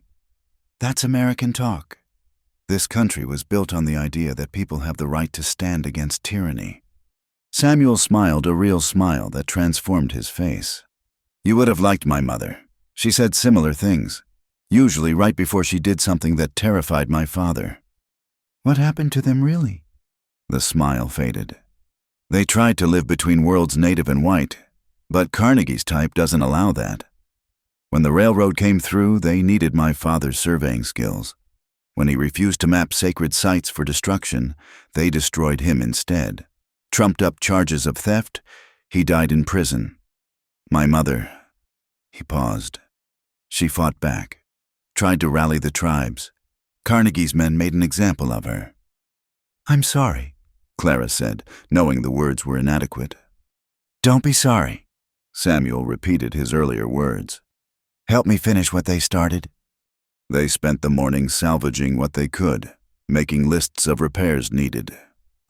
That's American talk. This country was built on the idea that people have the right to stand against tyranny. Samuel smiled a real smile that transformed his face. You would have liked my mother. She said similar things, usually right before she did something that terrified my father. What happened to them really? The smile faded. They tried to live between worlds native and white, but Carnegie's type doesn't allow that. When the railroad came through, they needed my father's surveying skills. When he refused to map sacred sites for destruction, they destroyed him instead. Trumped up charges of theft, he died in prison. My mother, he paused. She fought back, tried to rally the tribes. Carnegie's men made an example of her. I'm sorry, Clara said, knowing the words were inadequate. Don't be sorry, Samuel repeated his earlier words. Help me finish what they started. They spent the morning salvaging what they could, making lists of repairs needed.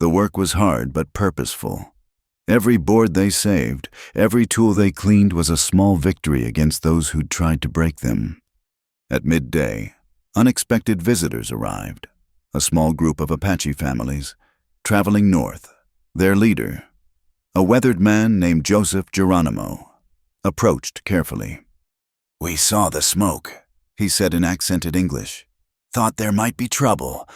The work was hard but purposeful. Every board they saved, every tool they cleaned was a small victory against those who'd tried to break them. At midday, unexpected visitors arrived, a small group of Apache families, traveling north. Their leader, a weathered man named Joseph Geronimo, approached carefully. "We saw the smoke," he said in accented English. "Thought there might be trouble."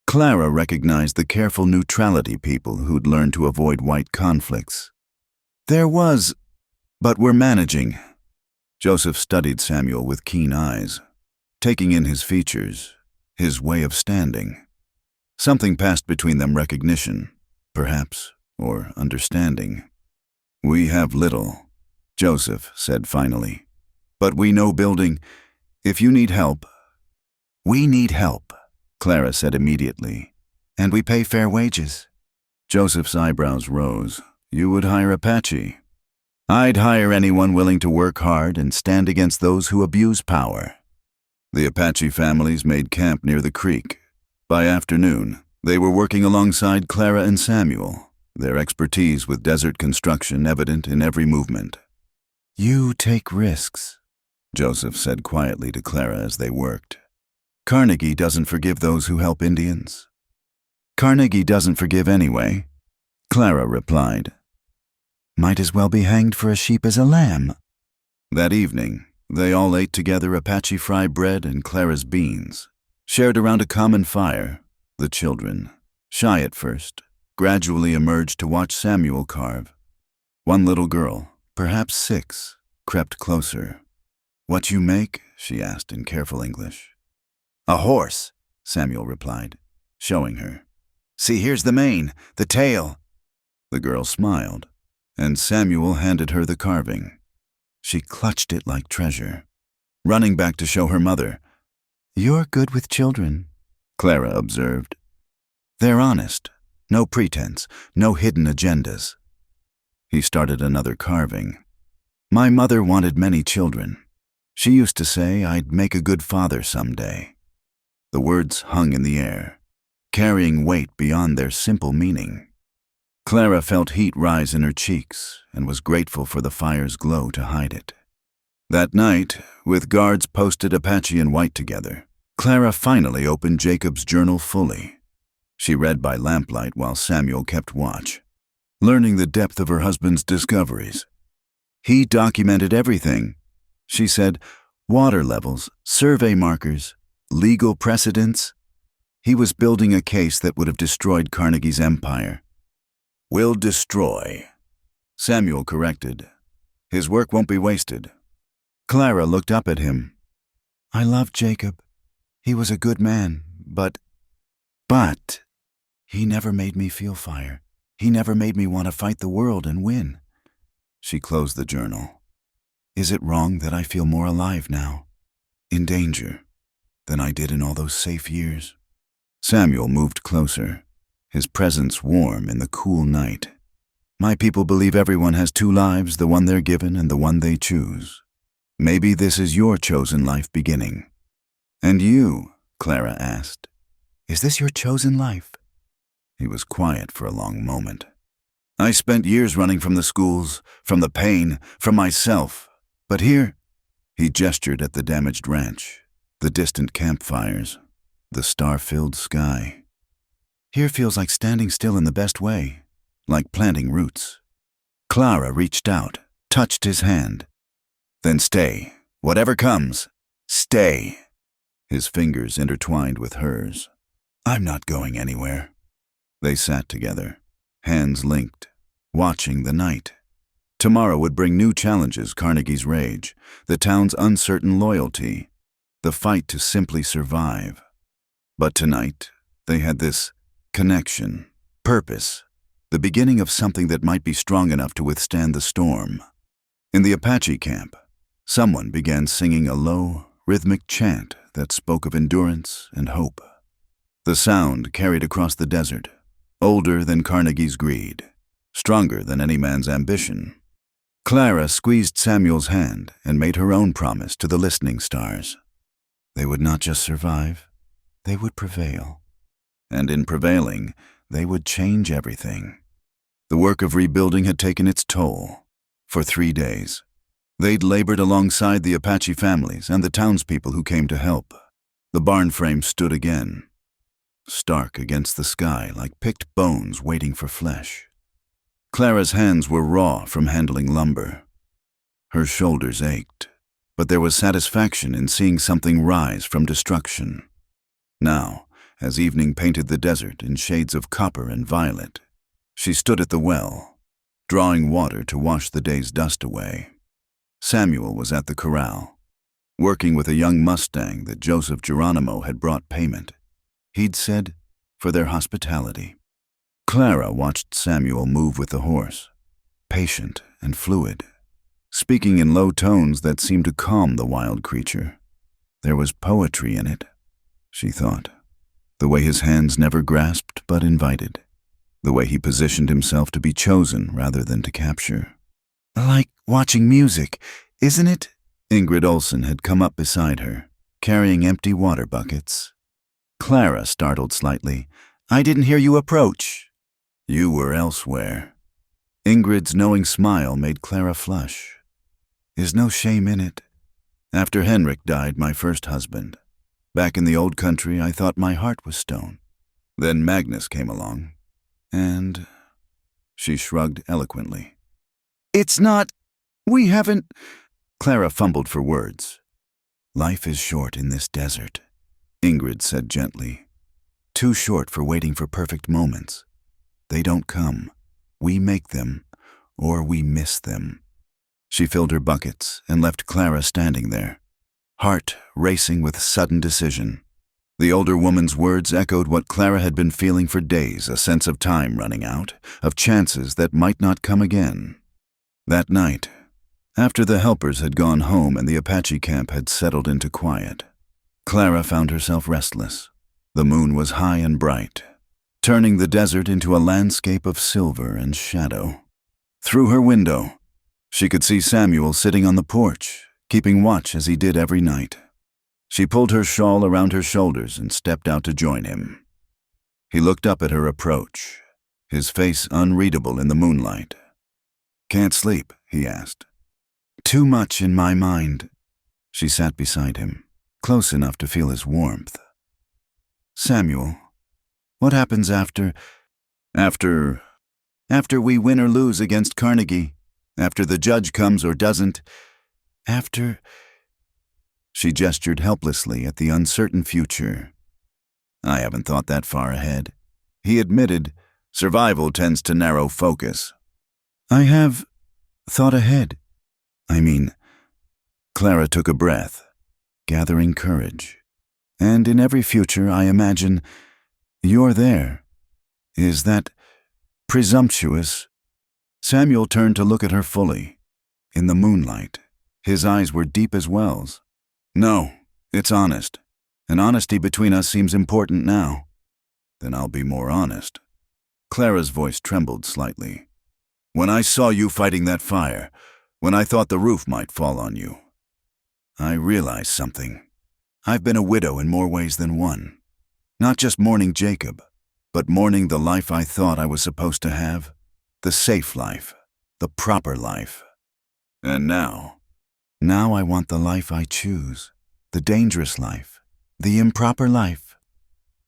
Clara recognized the careful neutrality people who'd learned to avoid white conflicts. "There was, but we're managing." Joseph studied Samuel with keen eyes, taking in his features, his way of standing. Something passed between them, recognition, perhaps, or understanding. "We have little," Joseph said finally. "But we know building. If you need help—" "We need help," Clara said immediately. "And we pay fair wages." Joseph's eyebrows rose. "You would hire Apache?" "I'd hire anyone willing to work hard and stand against those who abuse power." The Apache families made camp near the creek. By afternoon, they were working alongside Clara and Samuel, their expertise with desert construction evident in every movement. "You take risks," Joseph said quietly to Clara as they worked. "Carnegie doesn't forgive those who help Indians." "Carnegie doesn't forgive anyway," Clara replied. "Might as well be hanged for a sheep as a lamb." That evening, they all ate together Apache fry bread and Clara's beans, shared around a common fire. The children, shy at first, gradually emerged to watch Samuel carve. One little girl, perhaps 6, crept closer. "What you make?" she asked in careful English. "A horse," Samuel replied, showing her. "See, here's the mane, the tail." The girl smiled, and Samuel handed her the carving. She clutched it like treasure, running back to show her mother. "You're good with children," Clara observed. "They're honest, no pretense, no hidden agendas." He started another carving. "My mother wanted many children. She used to say I'd make a good father someday." The words hung in the air, carrying weight beyond their simple meaning. Clara felt heat rise in her cheeks and was grateful for the fire's glow to hide it. That night, with guards posted Apache and white together, Clara finally opened Jacob's journal fully. She read by lamplight while Samuel kept watch, learning the depth of her husband's discoveries. He documented everything, she said, water levels, survey markers, legal precedents. He was building a case that would have destroyed Carnegie's empire. "Will destroy," Samuel corrected. "His work won't be wasted." Clara looked up at him. "I loved Jacob. He was a good man, but he never made me feel fire. He never made me want to fight the world and win." She closed the journal. "Is it wrong that I feel more alive now, in danger, than I did in all those safe years?" Samuel moved closer, his presence warm in the cool night. "My people believe everyone has 2 lives, the one they're given and the one they choose. Maybe this is your chosen life beginning." "And you?" Clara asked. "Is this your chosen life?" He was quiet for a long moment. "I spent years running from the schools, from the pain, from myself. But here," he gestured at the damaged ranch, the distant campfires, the star-filled sky. "Here feels like standing still in the best way, like planting roots." Clara reached out, touched his hand. "Then stay. Whatever comes, stay." His fingers intertwined with hers. "I'm not going anywhere." They sat together, hands linked, watching the night. Tomorrow would bring new challenges: Carnegie's rage, the town's uncertain loyalty, the fight to simply survive. But tonight, they had this connection, purpose, the beginning of something that might be strong enough to withstand the storm. In the Apache camp, someone began singing a low, rhythmic chant that spoke of endurance and hope. The sound carried across the desert, older than Carnegie's greed, stronger than any man's ambition. Clara squeezed Samuel's hand and made her own promise to the listening stars. They would not just survive, they would prevail. And in prevailing, they would change everything. The work of rebuilding had taken its toll. For 3 days, they'd labored alongside the Apache families and the townspeople who came to help. The barn frame stood again, stark against the sky like picked bones waiting for flesh. Clara's hands were raw from handling lumber. Her shoulders ached, but there was satisfaction in seeing something rise from destruction. Now, as evening painted the desert in shades of copper and violet, she stood at the well, drawing water to wash the day's dust away. Samuel was at the corral, working with a young Mustang that Joseph Geronimo had brought payment. He'd said, for their hospitality. Clara watched Samuel move with the horse, patient and fluid, speaking in low tones that seemed to calm the wild creature. There was poetry in it, she thought, the way his hands never grasped but invited, the way he positioned himself to be chosen rather than to capture. Like watching music, isn't it? Ingrid Olsen had come up beside her, carrying empty water buckets. Clara startled slightly. I didn't hear you approach. You were elsewhere. Ingrid's knowing smile made Clara flush. Is no shame in it. After Henrik died, my first husband, back in the old country, I thought my heart was stone. Then Magnus came along, and she shrugged eloquently. It's not. We haven't. Clara fumbled for words. Life is short in this desert, Ingrid said gently. Too short for waiting for perfect moments. They don't come. We make them, or we miss them. She filled her buckets and left Clara standing there, heart racing with sudden decision. The older woman's words echoed what Clara had been feeling for days, a sense of time running out, of chances that might not come again. That night, after the helpers had gone home and the Apache camp had settled into quiet, Clara found herself restless. The moon was high and bright, turning the desert into a landscape of silver and shadow. Through her window, she could see Samuel sitting on the porch, keeping watch as he did every night. She pulled her shawl around her shoulders and stepped out to join him. He looked up at her approach, his face unreadable in the moonlight. Can't sleep, he asked. Too much in my mind. She sat beside him, close enough to feel his warmth. Samuel, what happens after we win or lose against Carnegie? After the judge comes or doesn't? After... She gestured helplessly at the uncertain future. I haven't thought that far ahead. He admitted, survival tends to narrow focus. I have thought ahead. Clara took a breath, gathering courage. And in every future, I imagine, you're there. Is that presumptuous? Samuel turned to look at her fully. In the moonlight, his eyes were deep as wells. No, it's honest. And honesty between us seems important now. Then I'll be more honest. Clara's voice trembled slightly. When I saw you fighting that fire, when I thought the roof might fall on you, I realized something. I've been a widow in more ways than one. Not just mourning Jacob, but mourning the life I thought I was supposed to have. The safe life, the proper life. And now I want the life I choose, the dangerous life, the improper life.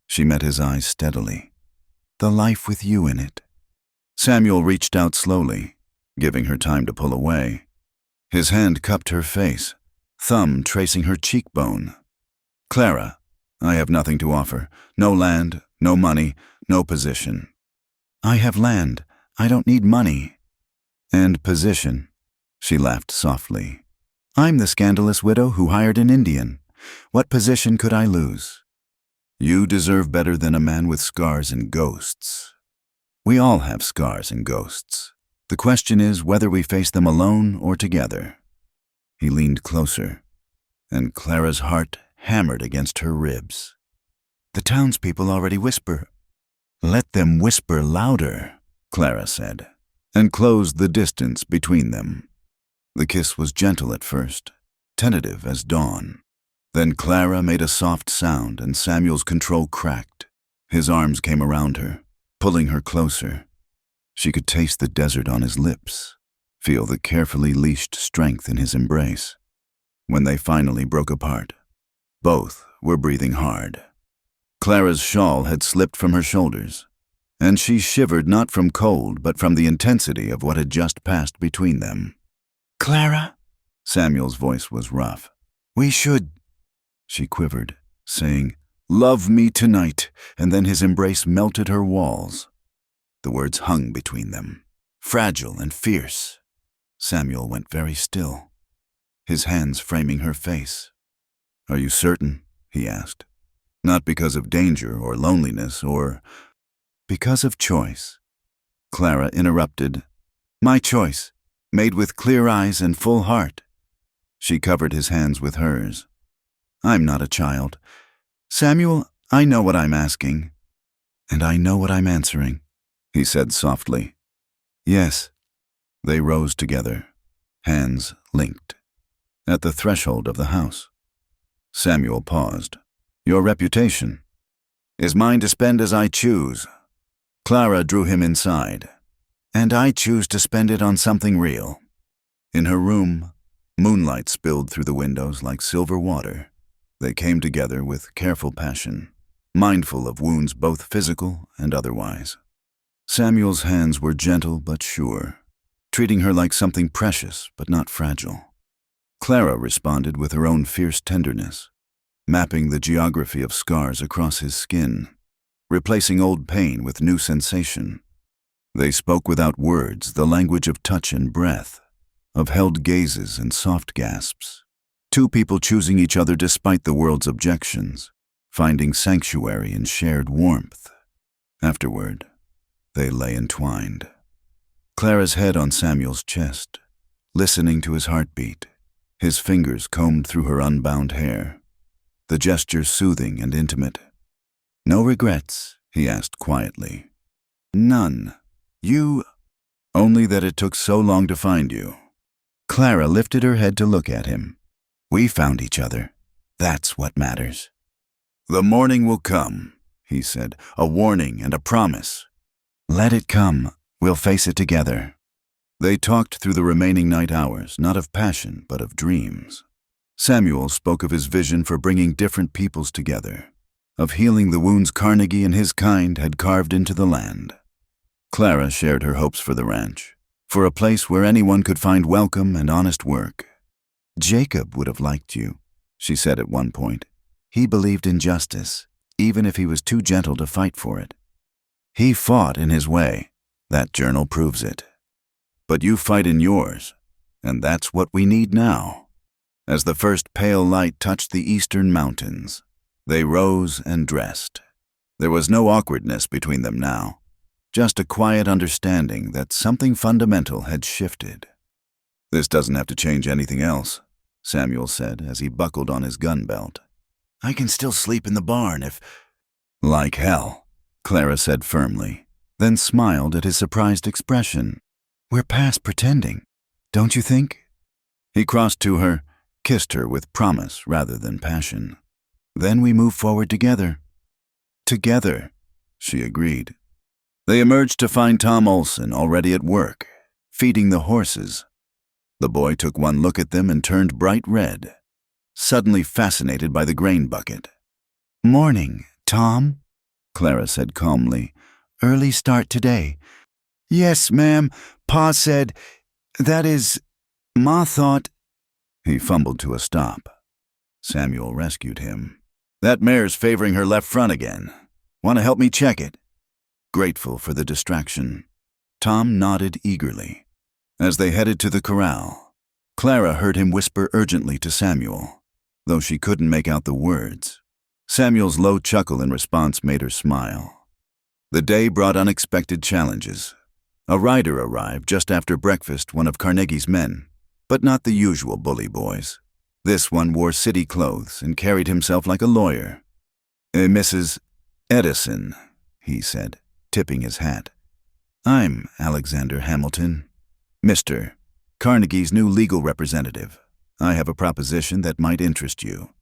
She met his eyes steadily. The life with you in it. Samuel reached out slowly, giving her time to pull away. His hand cupped her face, thumb tracing her cheekbone. Clara, I have nothing to offer. No land, no money, no position. I have land. I don't need money. And position. She laughed softly. I'm the scandalous widow who hired an Indian. What position could I lose? You deserve better than a man with scars and ghosts. We all have scars and ghosts. The question is whether we face them alone or together. He leaned closer, and Clara's heart hammered against her ribs. The townspeople already whisper. Let them whisper louder, Clara said, and closed the distance between them. The kiss was gentle at first, tentative as dawn. Then Clara made a soft sound and Samuel's control cracked. His arms came around her, pulling her closer. She could taste the desert on his lips, feel the carefully leashed strength in his embrace. When they finally broke apart, both were breathing hard. Clara's shawl had slipped from her shoulders, and she shivered not from cold but from the intensity of what had just passed between them. "Clara?" Samuel's voice was rough. "We should—" She quivered, saying, "Love me tonight," and then his embrace melted her walls. The words hung between them, fragile and fierce. Samuel went very still, his hands framing her face. "Are you certain?" he asked. "Not because of danger or loneliness or—" "Because of choice." Clara interrupted. "My choice, made with clear eyes and full heart." She covered his hands with hers. "I'm not a child. Samuel, I know what I'm asking." "And I know what I'm answering," he said softly. "Yes." They rose together, hands linked. At the threshold of the house, Samuel paused. "Your reputation." "Is mine to spend as I choose." Clara drew him inside. "And I choose to spend it on something real." In her room, moonlight spilled through the windows like silver water. They came together with careful passion, mindful of wounds both physical and otherwise. Samuel's hands were gentle but sure, treating her like something precious but not fragile. Clara responded with her own fierce tenderness, mapping the geography of scars across his skin, replacing old pain with new sensation. They spoke without words, the language of touch and breath, of held gazes and soft gasps. Two people choosing each other despite the world's objections, finding sanctuary in shared warmth. Afterward, they lay entwined. Clara's head on Samuel's chest, listening to his heartbeat, his fingers combed through her unbound hair, the gesture soothing and intimate. "No regrets?" he asked quietly. "None. You—" "Only that it took so long to find you." Clara lifted her head to look at him. "We found each other. That's what matters." "The morning will come," he said, "a warning and a promise." "Let it come. We'll face it together." They talked through the remaining night hours, not of passion, but of dreams. Samuel spoke of his vision for bringing different peoples together, of healing the wounds Carnegie and his kind had carved into the land. Clara shared her hopes for the ranch, for a place where anyone could find welcome and honest work. "Jacob would have liked you," she said at one point. "He believed in justice, even if he was too gentle to fight for it. He fought in his way. That journal proves it. But you fight in yours, and that's what we need now." As the first pale light touched the eastern mountains, they rose and dressed. There was no awkwardness between them now, just a quiet understanding that something fundamental had shifted. "This doesn't have to change anything else," Samuel said as he buckled on his gun belt. "I can still sleep in the barn if—" "Like hell," Clara said firmly, then smiled at his surprised expression. "We're past pretending, don't you think?" He crossed to her, kissed her with promise rather than passion. "Then we move forward together." "Together," she agreed. They emerged to find Tom Olson already at work, feeding the horses. The boy took one look at them and turned bright red, suddenly fascinated by the grain bucket. "Morning, Tom," Clara said calmly. "Early start today." "Yes, ma'am. Pa said, that is, Ma thought—" He fumbled to a stop. Samuel rescued him. "That mare's favoring her left front again. Want to help me check it?" Grateful for the distraction, Tom nodded eagerly. As they headed to the corral, Clara heard him whisper urgently to Samuel, though she couldn't make out the words. Samuel's low chuckle in response made her smile. The day brought unexpected challenges. A rider arrived just after breakfast, one of Carnegie's men, but not the usual bully boys. This one wore city clothes and carried himself like a lawyer. "Mrs. Edison," he said, tipping his hat. "I'm Alexander Hamilton. Mr. Carnegie's new legal representative. I have a proposition that might interest you."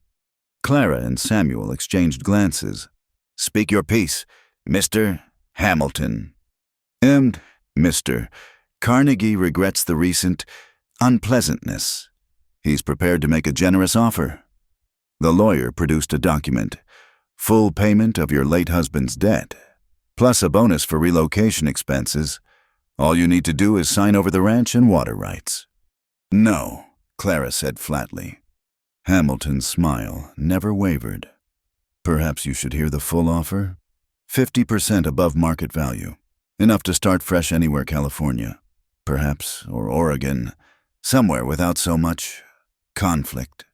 Clara and Samuel exchanged glances. "Speak your piece, Mr. Hamilton." Mr. Carnegie regrets the recent unpleasantness. He's prepared to make a generous offer. The lawyer produced a document. Full payment of your late husband's debt, plus a bonus for relocation expenses. All you need to do is sign over the ranch and water rights. No, Clara said flatly. Hamilton's smile never wavered. Perhaps you should hear the full offer? 50% above market value. Enough to start fresh anywhere California. Perhaps, or Oregon. Somewhere without so much conflict.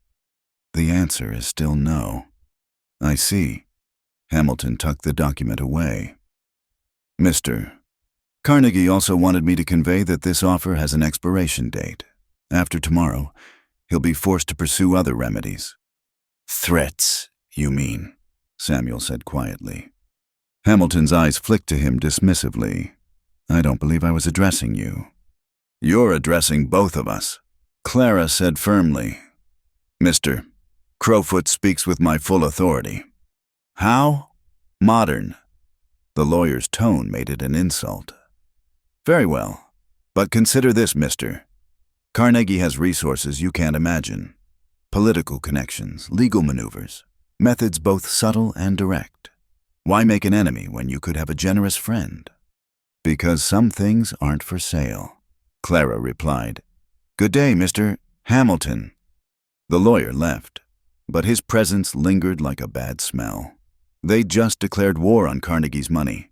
The answer is still no. I see. Hamilton tucked the document away. Mr. Carnegie also wanted me to convey that this offer has an expiration date. After tomorrow, he'll be forced to pursue other remedies. Threats, you mean? Samuel said quietly. Hamilton's eyes flicked to him dismissively. I don't believe I was addressing you. You're addressing both of us, Clara said firmly. Mr. Crowfoot speaks with my full authority. How? Modern. The lawyer's tone made it an insult. Very well, but consider this, mister. Carnegie has resources you can't imagine. Political connections, legal maneuvers, methods both subtle and direct. Why make an enemy when you could have a generous friend? Because some things aren't for sale, Clara replied. Good day, Mr. Hamilton. The lawyer left, but his presence lingered like a bad smell. They'd just declared war on Carnegie's money,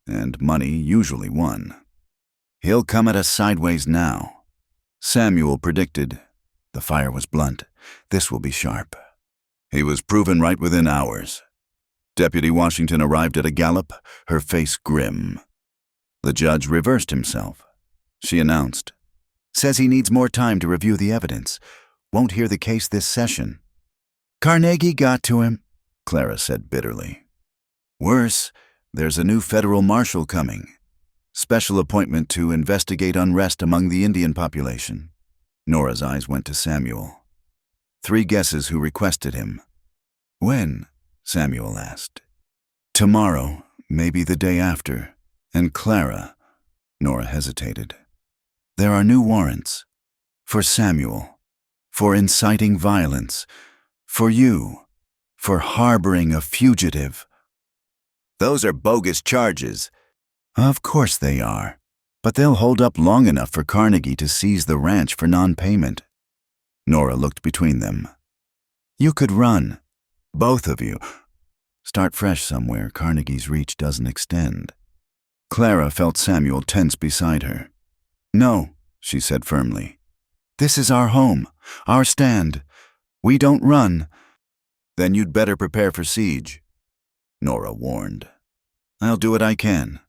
and money usually won. He'll come at us sideways now, Samuel predicted. The fire was blunt. This will be sharp. He was proven right within hours. Deputy Washington arrived at a gallop, her face grim. The judge reversed himself. She announced, Says he needs more time to review the evidence. Won't hear the case this session. Carnegie got to him, Clara said bitterly. Worse, there's a new federal marshal coming. Special appointment to investigate unrest among the Indian population. Nora's eyes went to Samuel. 3 guesses who requested him. When? Samuel asked. Tomorrow, maybe the day after. And Clara, Nora hesitated. There are new warrants. For Samuel. For inciting violence. For you. For harboring a fugitive. Those are bogus charges. Of course they are. But they'll hold up long enough for Carnegie to seize the ranch for non-payment. Nora looked between them. You could run. Both of you. Start fresh somewhere Carnegie's reach doesn't extend. Clara felt Samuel tense beside her. No, she said firmly. This is our home, our stand. We don't run. Then you'd better prepare for siege, Nora warned. I'll do what I can,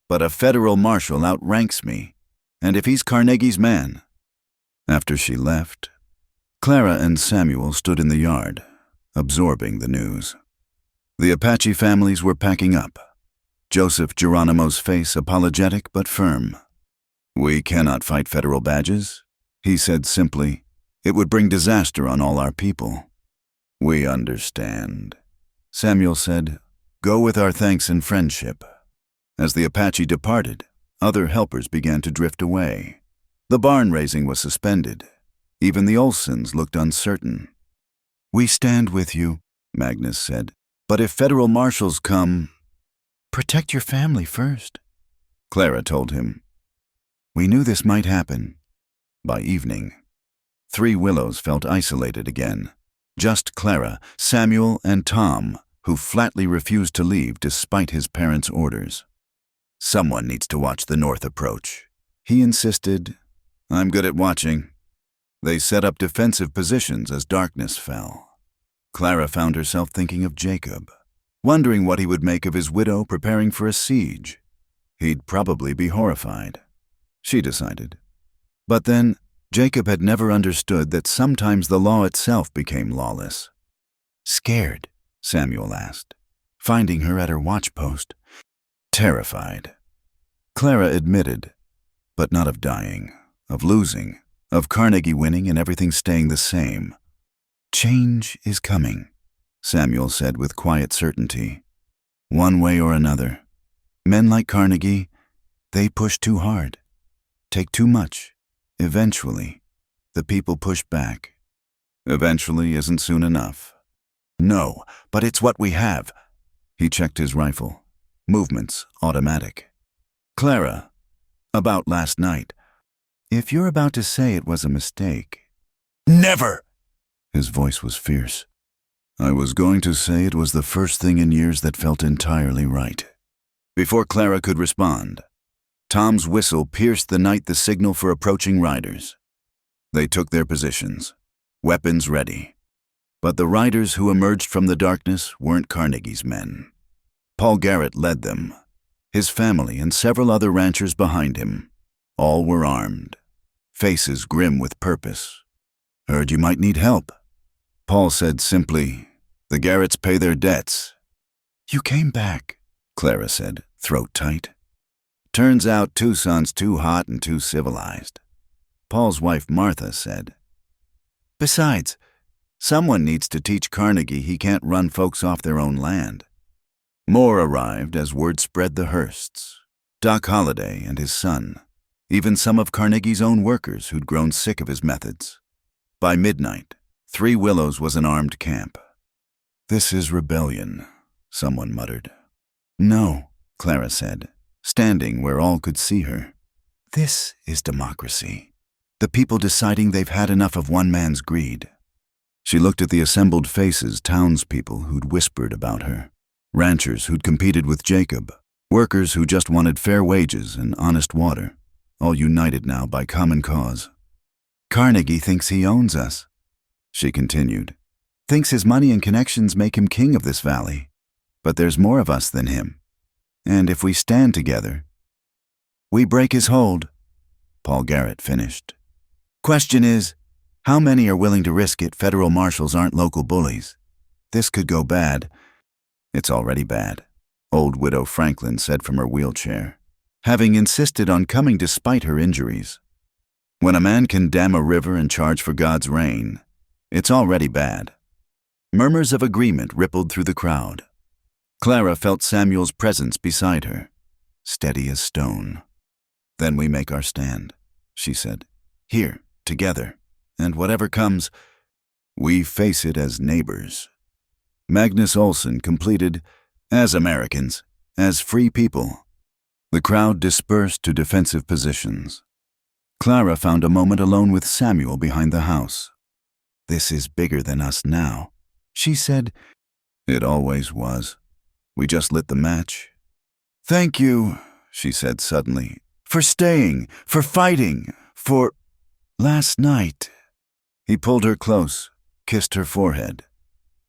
but a federal marshal outranks me, and if he's Carnegie's man. After she left, Clara and Samuel stood in the yard, absorbing the news. The Apache families were packing up, Joseph Geronimo's face apologetic but firm. We cannot fight federal badges, he said simply. It would bring disaster on all our people. We understand, Samuel said. Go with our thanks and friendship. As the Apache departed, other helpers began to drift away. The barn raising was suspended. Even the Olsons looked uncertain. We stand with you, Magnus said. But if federal marshals come, protect your family first, Clara told him. We knew this might happen. By evening, 3 Willows felt isolated again. Just Clara, Samuel, and Tom, who flatly refused to leave despite his parents' orders. Someone needs to watch the north approach, he insisted. I'm good at watching. They set up defensive positions as darkness fell. Clara found herself thinking of Jacob, wondering what he would make of his widow preparing for a siege. He'd probably be horrified, she decided. But then, Jacob had never understood that sometimes the law itself became lawless. Scared? Samuel asked, finding her at her watchpost. Terrified. Clara admitted, but not of dying, of losing, of Carnegie winning and everything staying the same. Change is coming, Samuel said with quiet certainty. One way or another. Men like Carnegie, They push too hard, take too much. Eventually, the people push back. Eventually isn't soon enough. No, but it's what we have. He checked his rifle. Movements automatic. Clara, about last night. If you're about to say it was a mistake. Never! His voice was fierce. I was going to say it was the first thing in years that felt entirely right. Before Clara could respond, Tom's whistle pierced the night, the signal for approaching riders. They took their positions, weapons ready. But the riders who emerged from the darkness weren't Carnegie's men. Paul Garrett led them, his family and several other ranchers behind him. All were armed, faces grim with purpose. Heard you might need help. Paul said simply, the Garretts pay their debts. You came back, Clara said, throat tight. Turns out Tucson's too hot and too civilized, Paul's wife Martha said. Besides, someone needs to teach Carnegie he can't run folks off their own land. More arrived as word spread the Hearsts, Doc Holliday and his son, even some of Carnegie's own workers who'd grown sick of his methods. By midnight, Three Willows was an armed camp. This is rebellion, someone muttered. No, Clara said, standing where all could see her. This is democracy. The people deciding they've had enough of one man's greed. She looked at the assembled faces, townspeople who'd whispered about her, ranchers who'd competed with Jacob, workers who just wanted fair wages and honest water, all united now by common cause. Carnegie thinks he owns us, she continued. Thinks his money and connections make him king of this valley. But there's more of us than him. And if we stand together, we break his hold, Paul Garrett finished. Question is, how many are willing to risk it? Federal marshals aren't local bullies. This could go bad. It's already bad, old widow Franklin said from her wheelchair, having insisted on coming despite her injuries. When a man can dam a river and charge for God's rain, it's already bad. Murmurs of agreement rippled through the crowd. Clara felt Samuel's presence beside her, steady as stone. Then we make our stand, she said. Here, together, and whatever comes, we face it as neighbors. Magnus Olson completed, as Americans, as free people. The crowd dispersed to defensive positions. Clara found a moment alone with Samuel behind the house. This is bigger than us now, she said. It always was. We just lit the match. Thank you, she said suddenly, for staying, for fighting, for last night. He pulled her close, kissed her forehead.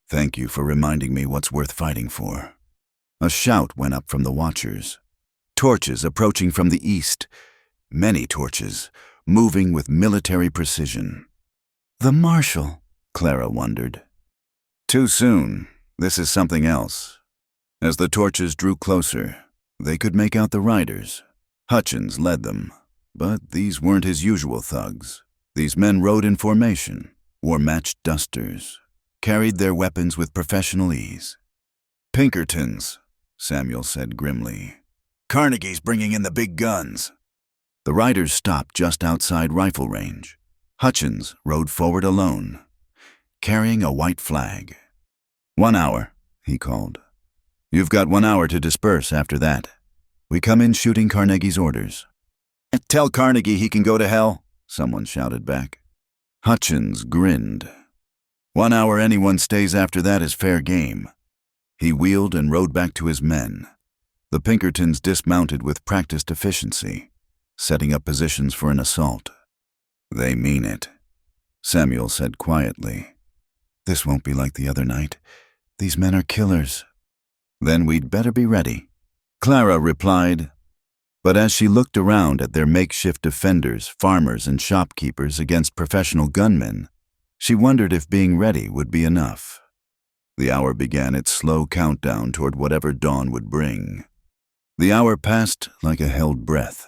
Thank you for reminding me what's worth fighting for. A shout went up from the watchers. Torches approaching from the east. Many torches, moving with military precision. The marshal, Clara wondered. Too soon. This is something else. As the torches drew closer, they could make out the riders. Hutchins led them, but these weren't his usual thugs. These men rode in formation, wore matched dusters, carried their weapons with professional ease. Pinkertons, Samuel said grimly. Carnegie's bringing in the big guns. The riders stopped just outside rifle range. Hutchins rode forward alone, carrying a white flag. 1 hour, he called. You've got 1 hour to disperse after that. We come in shooting Carnegie's orders. Tell Carnegie he can go to hell, someone shouted back. Hutchins grinned. 1 hour anyone stays after that is fair game. He wheeled and rode back to his men. The Pinkertons dismounted with practiced efficiency, setting up positions for an assault. They mean it, Samuel said quietly. This won't be like the other night. These men are killers. Then we'd better be ready, Clara replied. But as she looked around at their makeshift defenders, farmers, and shopkeepers against professional gunmen, she wondered if being ready would be enough. The hour began its slow countdown toward whatever dawn would bring. The hour passed like a held breath.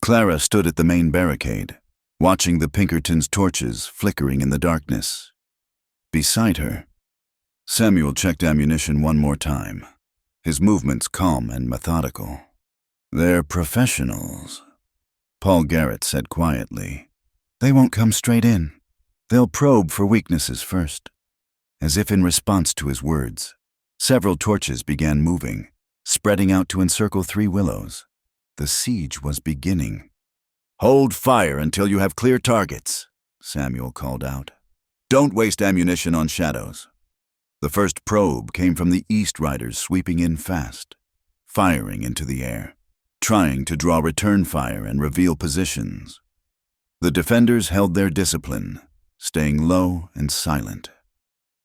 Clara stood at the main barricade, watching the Pinkertons' torches flickering in the darkness. Beside her, Samuel checked ammunition one more time, his movements calm and methodical. They're professionals, Paul Garrett said quietly. They won't come straight in. They'll probe for weaknesses first. As if in response to his words, several torches began moving, spreading out to encircle 3 willows. The siege was beginning. "Hold fire until you have clear targets," Samuel called out. "Don't waste ammunition on shadows." The first probe came from the East Riders sweeping in fast, firing into the air, trying to draw return fire and reveal positions. The defenders held their discipline, staying low and silent.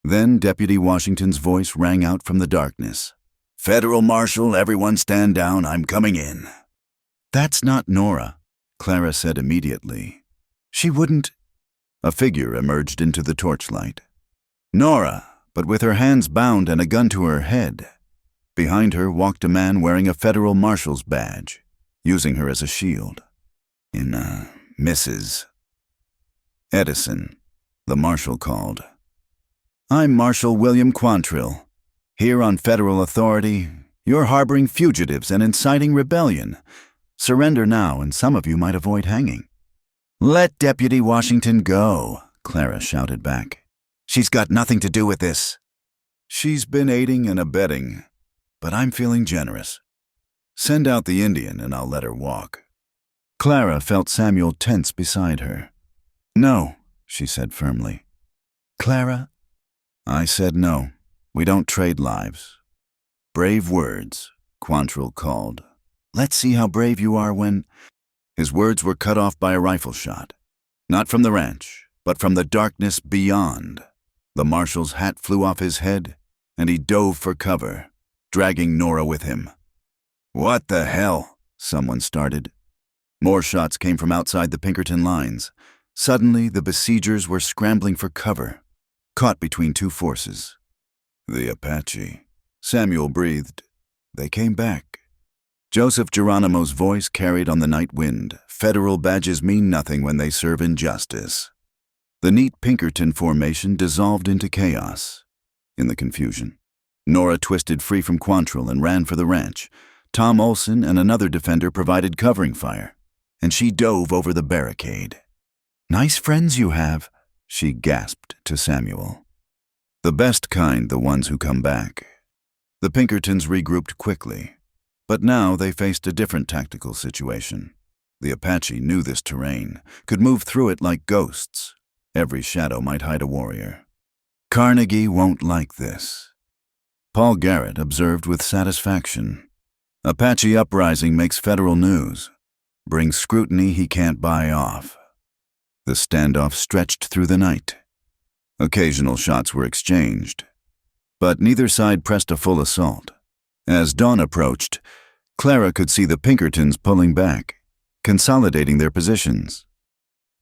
Then Deputy Washington's voice rang out from the darkness. "Federal Marshal, everyone stand down, I'm coming in." "That's not Nora," Clara said immediately. "She wouldn't—" A figure emerged into the torchlight. Nora, but with her hands bound and a gun to her head. Behind her walked a man wearing a Federal Marshal's badge, using her as a shield. Mrs. Edison, the Marshal called. "I'm Marshal William Quantrill. Here on federal authority, you're harboring fugitives and inciting rebellion. Surrender now, and some of you might avoid hanging." "Let Deputy Washington go," Clara shouted back. "She's got nothing to do with this." "She's been aiding and abetting, but I'm feeling generous. Send out the Indian and I'll let her walk." Clara felt Samuel tense beside her. "No," she said firmly. "Clara?" I said no. We don't trade lives. "Brave words," Quantrill called. "Let's see how brave you are when—" His words were cut off by a rifle shot. Not from the ranch, but from the darkness beyond. The Marshal's hat flew off his head, and he dove for cover, dragging Nora with him. "What the hell?" someone started. More shots came from outside the Pinkerton lines. Suddenly, the besiegers were scrambling for cover, caught between 2 forces. "The Apache," Samuel breathed. "They came back." Joseph Geronimo's voice carried on the night wind. "Federal badges mean nothing when they serve injustice." The neat Pinkerton formation dissolved into chaos. In the confusion, Nora twisted free from Quantrill and ran for the ranch. Tom Olson and another defender provided covering fire, and she dove over the barricade. "Nice friends you have," she gasped to Samuel. "The best kind, the ones who come back." The Pinkertons regrouped quickly, but now they faced a different tactical situation. The Apache knew this terrain, could move through it like ghosts. Every shadow might hide a warrior. "Carnegie won't like this," Paul Garrett observed with satisfaction. "Apache uprising makes federal news, brings scrutiny he can't buy off." The standoff stretched through the night. Occasional shots were exchanged, but neither side pressed a full assault. As dawn approached, Clara could see the Pinkertons pulling back, consolidating their positions.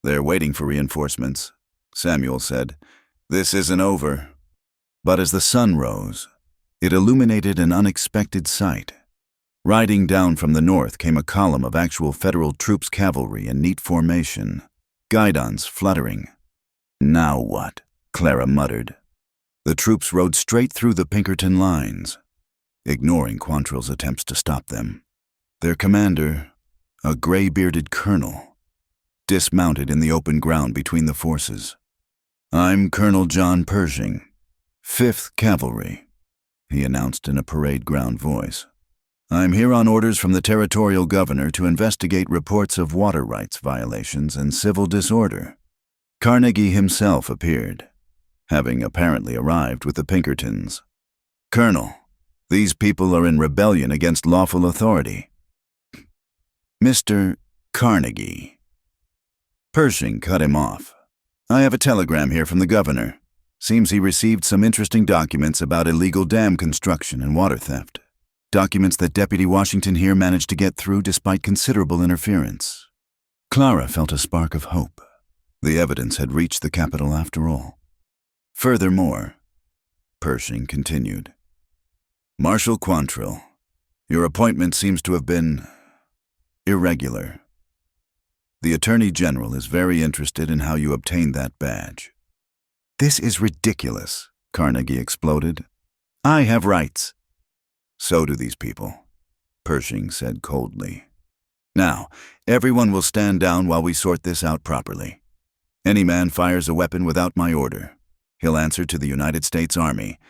"They're waiting for reinforcements," Samuel said. "This isn't over." But as the sun rose, it illuminated an unexpected sight. Riding down from the north came a column of actual federal troops, cavalry in neat formation, guidons fluttering. "Now what?" Clara muttered. The troops rode straight through the Pinkerton lines, ignoring Quantrill's attempts to stop them. Their commander, a gray-bearded colonel, dismounted in the open ground between the forces. "I'm Colonel John Pershing, 5th Cavalry," he announced in a parade ground voice. "I'm here on orders from the territorial governor to investigate reports of water rights violations and civil disorder." Carnegie himself appeared, having apparently arrived with the Pinkertons. "Colonel, these people are in rebellion against lawful authority." "Mr. Carnegie." Pershing cut him off. "I have a telegram here from the governor. Seems he received some interesting documents about illegal dam construction and water theft. Documents that Deputy Washington here managed to get through despite considerable interference." Clara felt a spark of hope. The evidence had reached the capital after all. "Furthermore," Pershing continued, "Marshal Quantrill, your appointment seems to have been irregular. The Attorney General is very interested in how you obtained that badge." "This is ridiculous," Carnegie exploded. "I have rights." "So do these people. Pershing said coldly. Now, everyone will stand down while we sort this out properly. Any man fires a weapon without my order, he'll answer to the United States Army.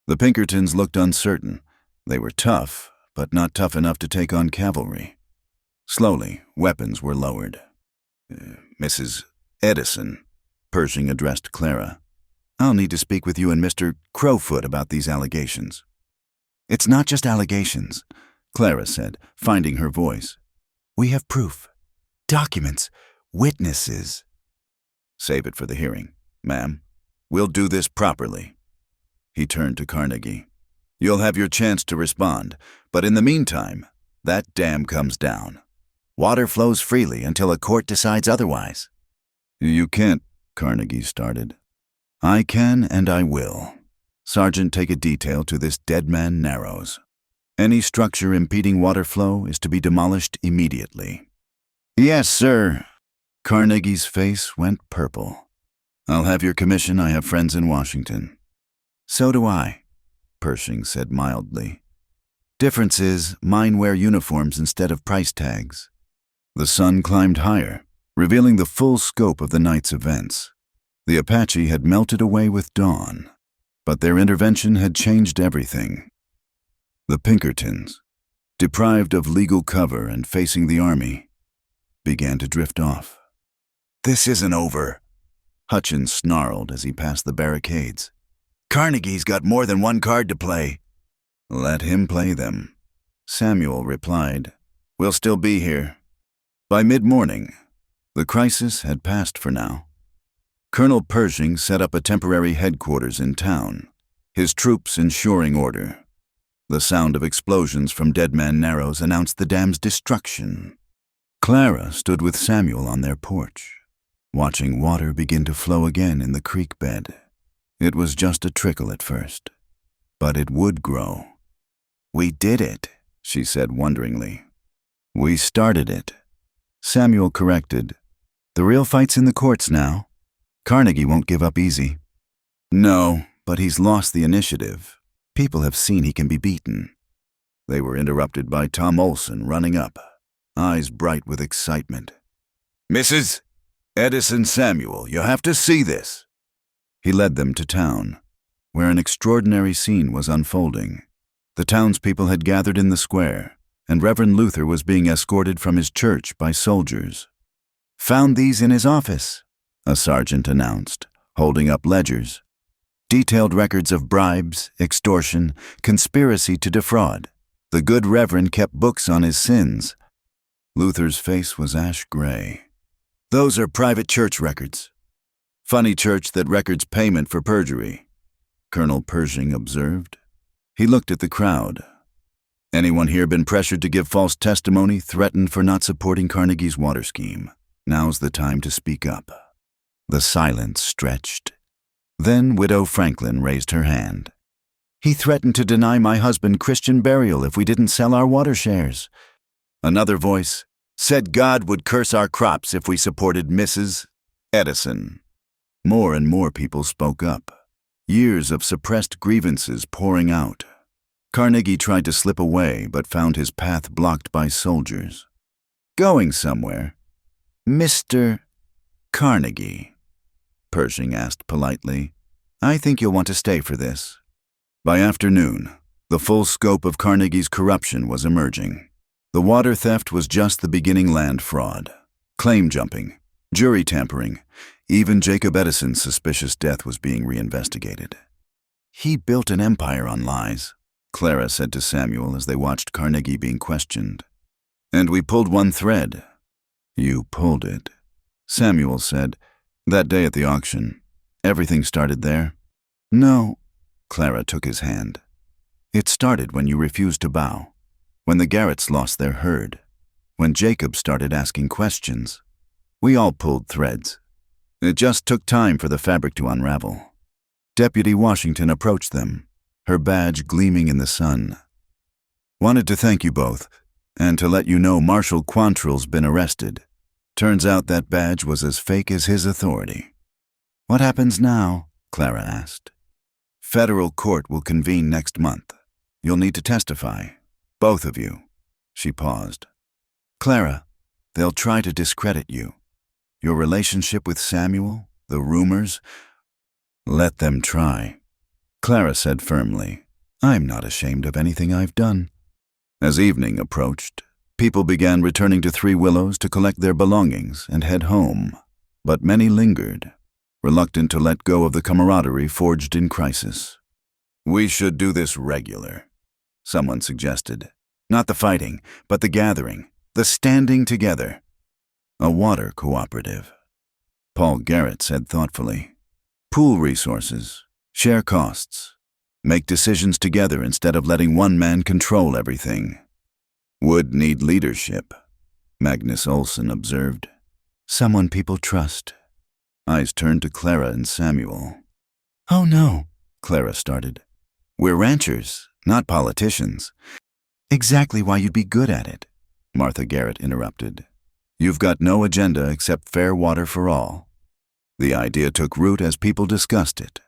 The Pinkertons looked uncertain. They were tough, but not tough enough to take on cavalry. Slowly, weapons were lowered. Mrs. Edison, Pershing addressed Clara. I'll need to speak with you and Mr. Crowfoot about these allegations. It's not just allegations, Clara said, finding her voice. We have proof, documents, witnesses. Save it for the hearing, ma'am. We'll do this properly. He turned to Carnegie. You'll have your chance to respond, but in the meantime, that dam comes down. Water flows freely until a court decides otherwise. You can't, Carnegie started. I can and I will. Sergeant, take a detail to this Dead Man Narrows. Any structure impeding water flow is to be demolished immediately. Yes, sir. Carnegie's face went purple. I'll have your commission. I have friends in Washington. So do I, Pershing said mildly. Difference is, mine wear uniforms instead of price tags. The sun climbed higher, revealing the full scope of the night's events. The Apache had melted away with dawn, but their intervention had changed everything. The Pinkertons, deprived of legal cover and facing the army, began to drift off. This isn't over, Hutchins snarled as he passed the barricades. Carnegie's got more than one card to play. Let him play them, Samuel replied. We'll still be here. By mid-morning, the crisis had passed for now. Colonel Pershing set up a temporary headquarters in town, his troops ensuring order. The sound of explosions from Dead Man Narrows announced the dam's destruction. Clara stood with Samuel on their porch, watching water begin to flow again in the creek bed. It was just a trickle at first, but it would grow. We did it, she said wonderingly. We started it. Samuel corrected. The real fight's in the courts now. Carnegie won't give up easy. No, but he's lost the initiative. People have seen he can be beaten. They were interrupted by Tom Olson running up, eyes bright with excitement. Mrs. Edison Samuel, you have to see this. He led them to town, where an extraordinary scene was unfolding. The townspeople had gathered in the square, and Reverend Luther was being escorted from his church by soldiers. Found these in his office, a sergeant announced, holding up ledgers. Detailed records of bribes, extortion, conspiracy to defraud. The good Reverend kept books on his sins. Luther's face was ash-gray. Those are private church records. Funny church that records payment for perjury, Colonel Pershing observed. He looked at the crowd. Anyone here been pressured to give false testimony, threatened for not supporting Carnegie's water scheme? Now's the time to speak up. The silence stretched. Then Widow Franklin raised her hand. He threatened to deny my husband Christian burial if we didn't sell our water shares. Another voice said God would curse our crops if we supported Mrs. Edison. More and more people spoke up. Years of suppressed grievances pouring out. Carnegie tried to slip away, but found his path blocked by soldiers. Going somewhere? Mr. Carnegie, Pershing asked politely. I think you'll want to stay for this. By afternoon, the full scope of Carnegie's corruption was emerging. The water theft was just the beginning. Land fraud, claim jumping, jury tampering, even Jacob Edison's suspicious death was being reinvestigated. He built an empire on lies, Clara said to Samuel as they watched Carnegie being questioned. And we pulled one thread. You pulled it, Samuel said. That day at the auction, everything started there. No, Clara took his hand. It started when you refused to bow, when the Garretts lost their herd, when Jacob started asking questions. We all pulled threads. It just took time for the fabric to unravel. Deputy Washington approached them, her badge gleaming in the sun. Wanted to thank you both, and to let you know Marshal Quantrill's been arrested. Turns out that badge was as fake as his authority. What happens now? Clara asked. Federal court will convene next month. You'll need to testify, both of you, She paused. Clara, they'll try to discredit you. Your relationship with Samuel, the rumors, let them try. Clara said firmly, I'm not ashamed of anything I've done. As evening approached, people began returning to Three Willows to collect their belongings and head home, but many lingered, reluctant to let go of the camaraderie forged in crisis. We should do this regular, someone suggested. Not the fighting, but the gathering, the standing together. A water cooperative. Paul Garrett said thoughtfully. Pool resources, share costs, make decisions together instead of letting one man control everything. Would need leadership, Magnus Olsson observed. Someone people trust. Eyes turned to Clara and Samuel. Oh no, Clara started. We're ranchers, not politicians. Exactly why you'd be good at it, Martha Garrett interrupted. You've got no agenda except fair water for all. The idea took root as people discussed it.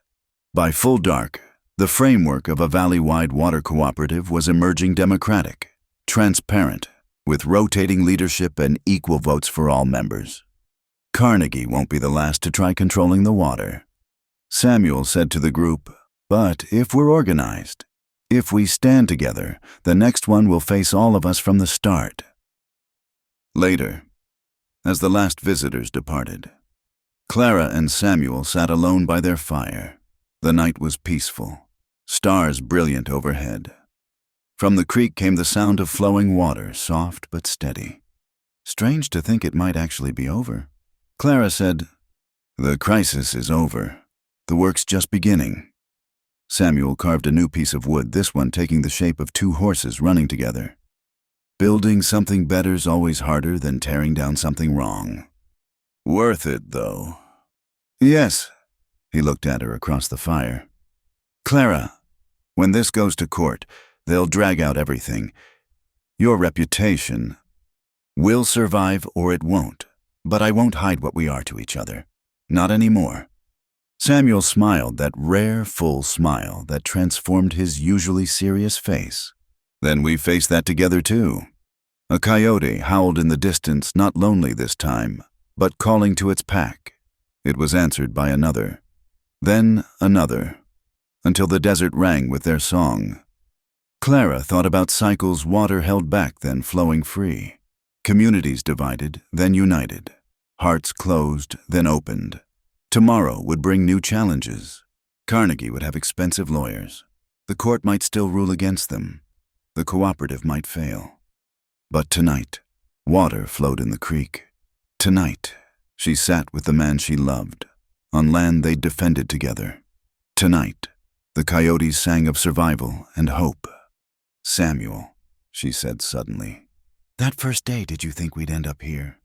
By full dark, the framework of a valley-wide water cooperative was emerging democratic, transparent, with rotating leadership and equal votes for all members. Carnegie won't be the last to try controlling the water. Samuel said to the group, but if we're organized, if we stand together, the next one will face all of us from the start. Later, as the last visitors departed, Clara and Samuel sat alone by their fire. The night was peaceful, stars brilliant overhead. From the creek came the sound of flowing water, soft but steady. Strange to think it might actually be over. Clara said, The crisis is over. The work's just beginning. Samuel carved a new piece of wood, this one taking the shape of two horses running together. Building something better's always harder than tearing down something wrong. Worth it, though. Yes, he looked at her across the fire. Clara, when this goes to court, they'll drag out everything. Your reputation will survive or it won't, but I won't hide what we are to each other. Not anymore. Samuel smiled, that rare, full smile that transformed his usually serious face. Then we faced that together too. A coyote howled in the distance, not lonely this time, but calling to its pack. It was answered by another, then another, until the desert rang with their song. Clara thought about cycles, water held back, then flowing free. Communities divided, then united. Hearts closed, then opened. Tomorrow would bring new challenges. Carnegie would have expensive lawyers. The court might still rule against them. The cooperative might fail. But tonight, water flowed in the creek. Tonight, she sat with the man she loved, on land they'd defended together. Tonight, the coyotes sang of survival and hope. Samuel, she said suddenly, that first day did you think we'd end up here?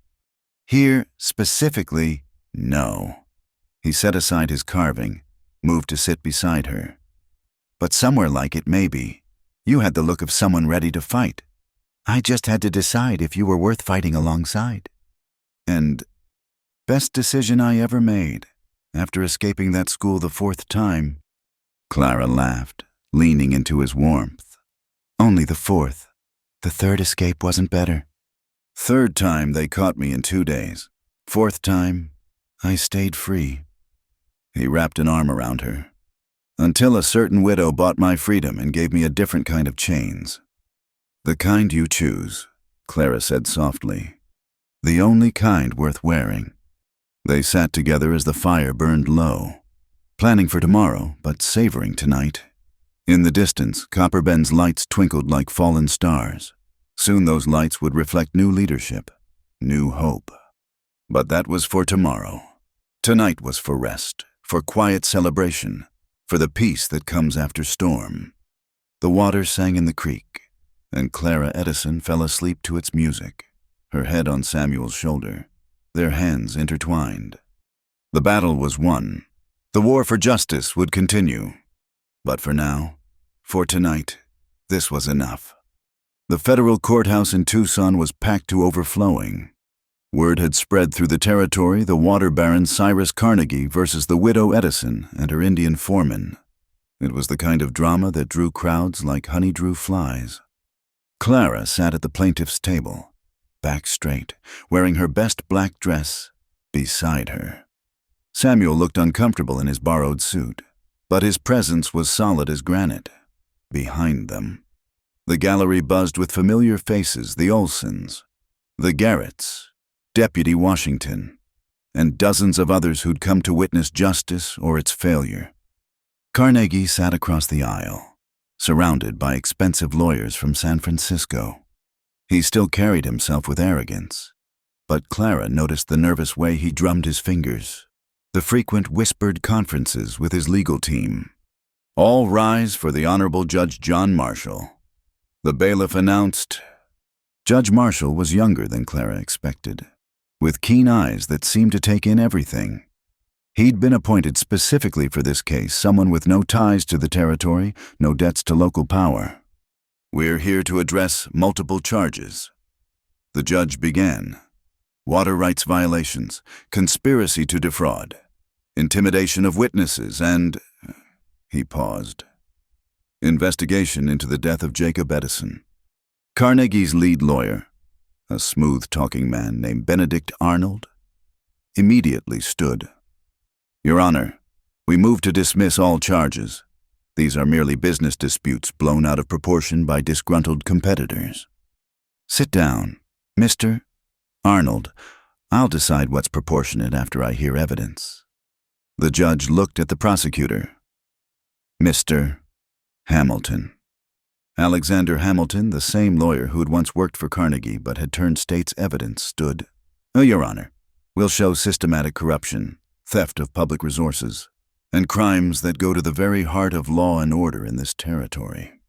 Here, specifically, no. He set aside his carving, moved to sit beside her. But somewhere like it, maybe. You had the look of someone ready to fight. I just had to decide if you were worth fighting alongside. And best decision I ever made, after escaping that school the fourth time. Clara laughed, leaning into his warmth. Only the fourth. The third escape wasn't better. Third time they caught me in 2 days. Fourth time, I stayed free. He wrapped an arm around her. Until a certain widow bought my freedom and gave me a different kind of chains. The kind you choose, Clara said softly. The only kind worth wearing. They sat together as the fire burned low, planning for tomorrow, but savoring tonight. In the distance, Copper Bend's lights twinkled like fallen stars. Soon those lights would reflect new leadership, new hope. But that was for tomorrow. Tonight was for rest, for quiet celebration, for the peace that comes after storm. The water sang in the creek, and Clara Edison fell asleep to its music, her head on Samuel's shoulder, their hands intertwined. The battle was won. The war for justice would continue. But for now, for tonight, this was enough. The federal courthouse in Tucson was packed to overflowing. Word had spread through the territory, the water baron Cyrus Carnegie versus the widow Edison and her Indian foreman. It was the kind of drama that drew crowds like honey drew flies. Clara sat at the plaintiff's table, back straight, wearing her best black dress, beside her. Samuel looked uncomfortable in his borrowed suit, but his presence was solid as granite, behind them. The gallery buzzed with familiar faces: the Olsons, the Garretts, Deputy Washington, and dozens of others who'd come to witness justice or its failure. Carnegie sat across the aisle, surrounded by expensive lawyers from San Francisco. He still carried himself with arrogance, but Clara noticed the nervous way he drummed his fingers, the frequent whispered conferences with his legal team. "All rise for the Honorable Judge John Marshall," the bailiff announced. Judge Marshall was younger than Clara expected, with keen eyes that seemed to take in everything. He'd been appointed specifically for this case, someone with no ties to the territory, no debts to local power. "We're here to address multiple charges," the judge began. "Water rights violations, conspiracy to defraud, intimidation of witnesses, and—" he paused. "Investigation into the death of Jacob Edison." Carnegie's lead lawyer, a smooth-talking man named Benedict Arnold, immediately stood. "Your Honor, we move to dismiss all charges. These are merely business disputes blown out of proportion by disgruntled competitors." "Sit down, Mr. Arnold. I'll decide what's proportionate after I hear evidence." The judge looked at the prosecutor. "Mr. Hamilton." Alexander Hamilton, the same lawyer who had once worked for Carnegie but had turned state's evidence, stood. "Your Honor, we'll show systematic corruption, theft of public resources, and crimes that go to the very heart of law and order in this territory."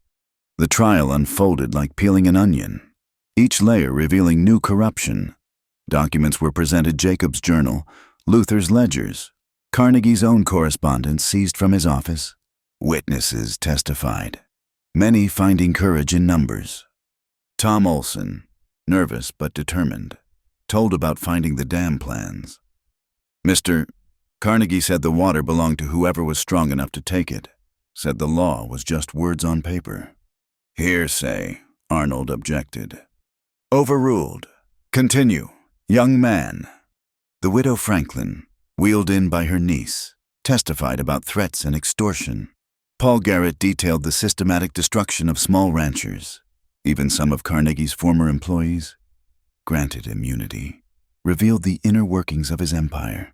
The trial unfolded like peeling an onion, each layer revealing new corruption. Documents were presented: Jacob's journal, Luther's ledgers, Carnegie's own correspondence seized from his office. Witnesses testified, many finding courage in numbers. Tom Olson, nervous but determined, told about finding the dam plans. "Mr. Carnegie said the water belonged to whoever was strong enough to take it, said the law was just words on paper." "Hearsay," Arnold objected. "Overruled. Continue, young man." The widow Franklin, wheeled in by her niece, testified about threats and extortion. Paul Garrett detailed the systematic destruction of small ranchers, even some of Carnegie's former employees. Granted immunity, revealed the inner workings of his empire.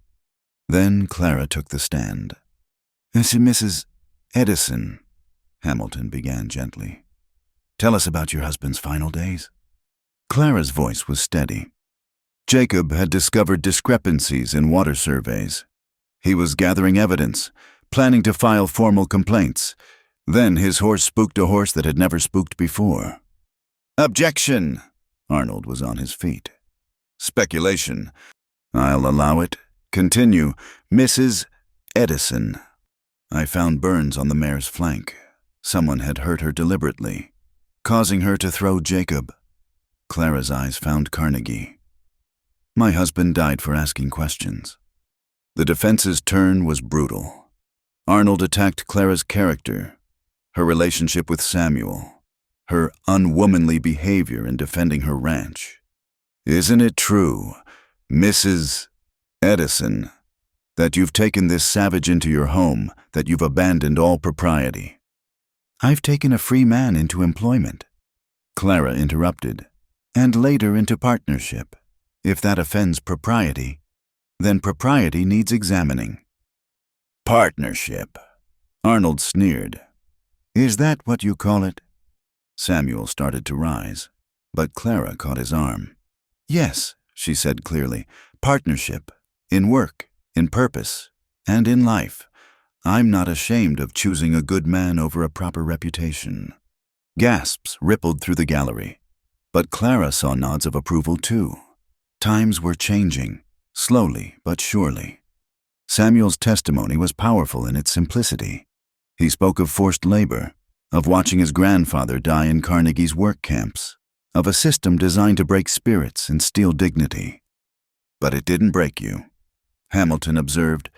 Then Clara took the stand. "Mrs. Edison," Hamilton began gently, "tell us about your husband's final days." Clara's voice was steady. Jacob had discovered discrepancies in water surveys. He was gathering evidence, planning to file formal complaints. Then his horse spooked a horse that had never spooked before. "Objection!" Arnold was on his feet. "Speculation. I'll allow it. Continue, Mrs. Edison." "I found burns on the mare's flank. Someone had hurt her deliberately, causing her to throw Jacob." Clara's eyes found Carnegie. "My husband died for asking questions." The defense's turn was brutal. Arnold attacked Clara's character, her relationship with Samuel, her unwomanly behavior in defending her ranch. "Isn't it true, Mrs. Edison, that you've taken this savage into your home, that you've abandoned all propriety?" "I've taken a free man into employment," Clara interrupted, "and later into partnership. If that offends propriety, then propriety needs examining." "Partnership," Arnold sneered. "Is that what you call it?" Samuel started to rise, but Clara caught his arm. "Yes," she said clearly, "partnership. In work, in purpose, and in life. I'm not ashamed of choosing a good man over a proper reputation." Gasps rippled through the gallery, but Clara saw nods of approval too. Times were changing, slowly but surely. Samuel's testimony was powerful in its simplicity. He spoke of forced labor, of watching his grandfather die in Carnegie's work camps, of a system designed to break spirits and steal dignity. "But it didn't break you," Hamilton observed.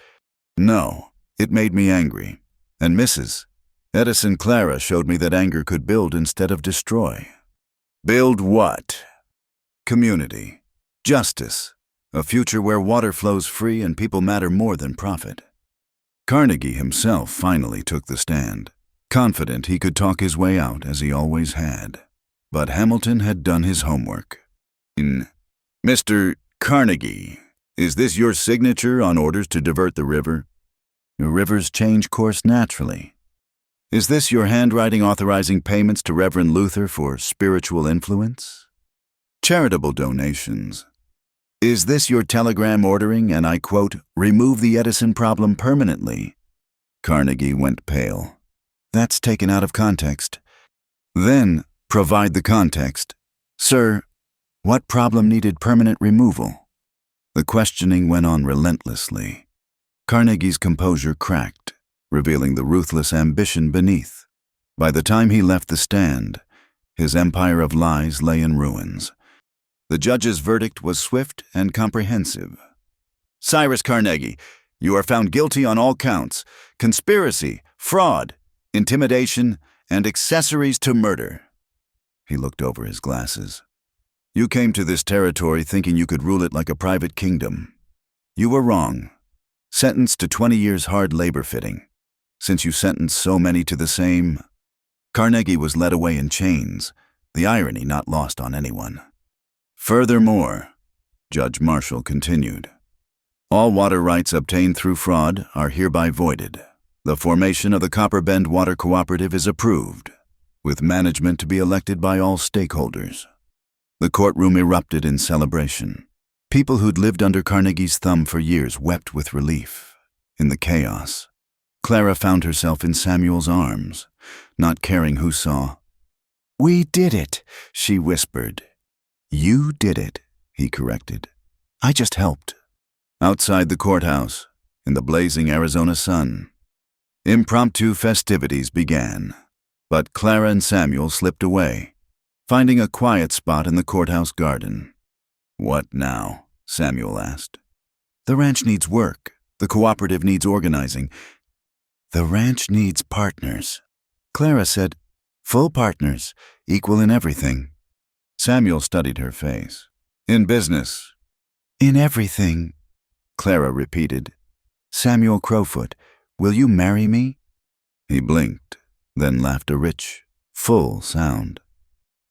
"No, it made me angry. And Mrs. Edison, Clara showed me that anger could build instead of destroy." Build what? Community. Justice. A future where water flows free and people matter more than profit. Carnegie himself finally took the stand, confident he could talk his way out as he always had. But Hamilton had done his homework. Mr. Carnegie, is this your signature on orders to divert the river? Rivers change course naturally. Is this your handwriting authorizing payments to Reverend Luther for spiritual influence? Charitable donations. Is this your telegram ordering, and I quote, remove the Edison problem permanently? Carnegie went pale. That's taken out of context. Then, provide the context. Sir, what problem needed permanent removal? The questioning went on relentlessly. Carnegie's composure cracked, revealing the ruthless ambition beneath. By the time he left the stand, his empire of lies lay in ruins. The judge's verdict was swift and comprehensive. Cyrus Carnegie, you are found guilty on all counts: conspiracy, fraud, intimidation, and accessories to murder. He looked over his glasses. You came to this territory thinking you could rule it like a private kingdom. You were wrong. Sentenced to 20 years hard labor fitting. Since you sentenced so many to the same... Carnegie was led away in chains, the irony not lost on anyone. Furthermore, Judge Marshall continued, all water rights obtained through fraud are hereby voided. The formation of the Copper Bend Water Cooperative is approved, with management to be elected by all stakeholders. The courtroom erupted in celebration. People who'd lived under Carnegie's thumb for years wept with relief. In the chaos, Clara found herself in Samuel's arms, not caring who saw. We did it, she whispered. You did it, he corrected. I just helped. Outside the courthouse, in the blazing Arizona sun, impromptu festivities began. But Clara and Samuel slipped away, finding a quiet spot in the courthouse garden. What now? Samuel asked. The ranch needs work. The cooperative needs organizing. The ranch needs partners. Clara said, full partners, equal in everything. Samuel studied her face. In business. In everything, Clara repeated. Samuel Crowfoot, will you marry me? He blinked, then laughed a rich, full sound.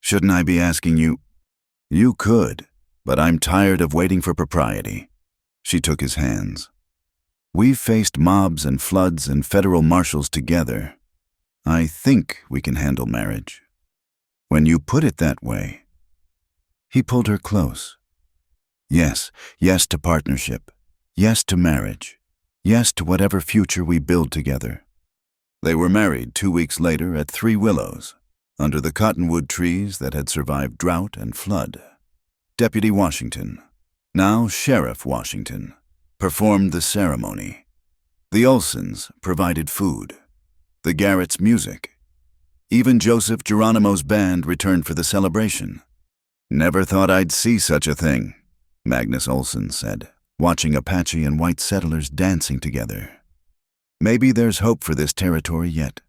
Shouldn't I be asking you? You could, but I'm tired of waiting for propriety. She took his hands. We've faced mobs and floods and federal marshals together. I think we can handle marriage. When you put it that way. He pulled her close. Yes, yes to partnership. Yes to marriage. Yes to whatever future we build together. They were married 2 weeks later at Three Willows, under the cottonwood trees that had survived drought and flood. Deputy Washington, now Sheriff Washington, performed the ceremony. The Olsons provided food. The Garretts music. Even Joseph Geronimo's band returned for the celebration. Never thought I'd see such a thing, Magnus Olson said, watching Apache and white settlers dancing together. Maybe there's hope for this territory yet.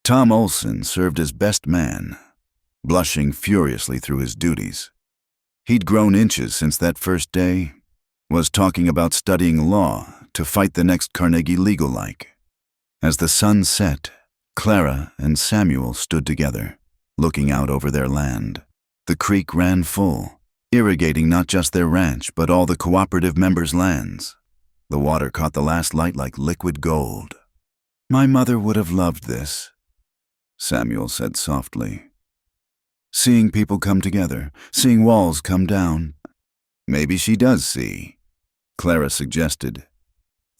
Tom Olson served as best man, blushing furiously through his duties. He'd grown inches since that first day, was talking about studying law to fight the next Carnegie legal-like. As the sun set, Clara and Samuel stood together, looking out over their land. The creek ran full, irrigating not just their ranch, but all the cooperative members' lands. The water caught the last light like liquid gold. My mother would have loved this, Samuel said softly. Seeing people come together, seeing walls come down. Maybe she does see, Clara suggested.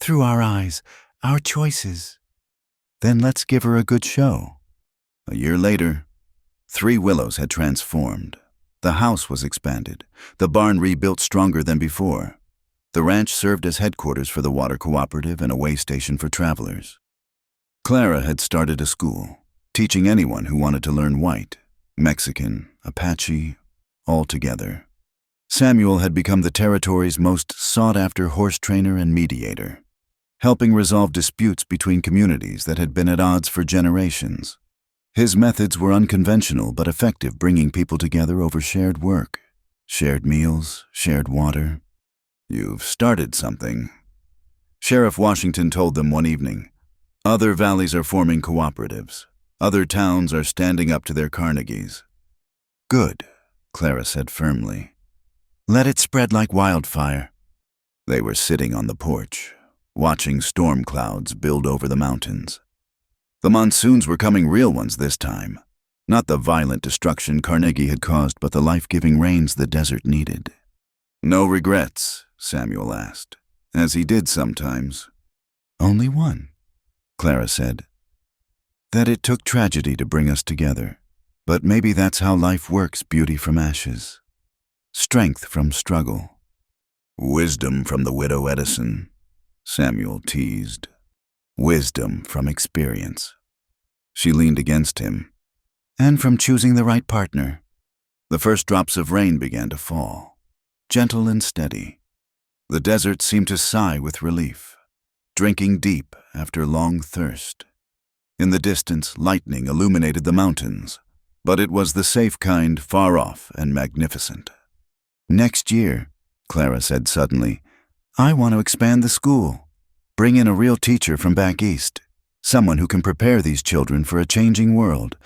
Through our eyes, our choices. Then let's give her a good show. A year later, Three Willows had transformed. The house was expanded, the barn rebuilt stronger than before. The ranch served as headquarters for the water cooperative and a way station for travelers. Clara had started a school, teaching anyone who wanted to learn white, Mexican, Apache, all together. Samuel had become the territory's most sought-after horse trainer and mediator, helping resolve disputes between communities that had been at odds for generations. His methods were unconventional but effective, bringing people together over shared work, shared meals, shared water. "You've started something," Sheriff Washington told them one evening. "Other valleys are forming cooperatives. Other towns are standing up to their Carnegies." "Good," Clara said firmly. "Let it spread like wildfire." They were sitting on the porch, watching storm clouds build over the mountains. The monsoons were coming, real ones this time. Not the violent destruction Carnegie had caused, but the life-giving rains the desert needed. "No regrets?" Samuel asked, as he did sometimes. "Only one," Clara said. "That it took tragedy to bring us together. But maybe that's how life works, beauty from ashes. Strength from struggle." "Wisdom from the widow Edison," Samuel teased. "Wisdom from experience." She leaned against him. "And from choosing the right partner." The first drops of rain began to fall, gentle and steady. The desert seemed to sigh with relief, drinking deep after long thirst. In the distance, lightning illuminated the mountains, but it was the safe kind, far off and magnificent. "Next year," Clara said suddenly, "I want to expand the school. Bring in a real teacher from back east, someone who can prepare these children for a changing world."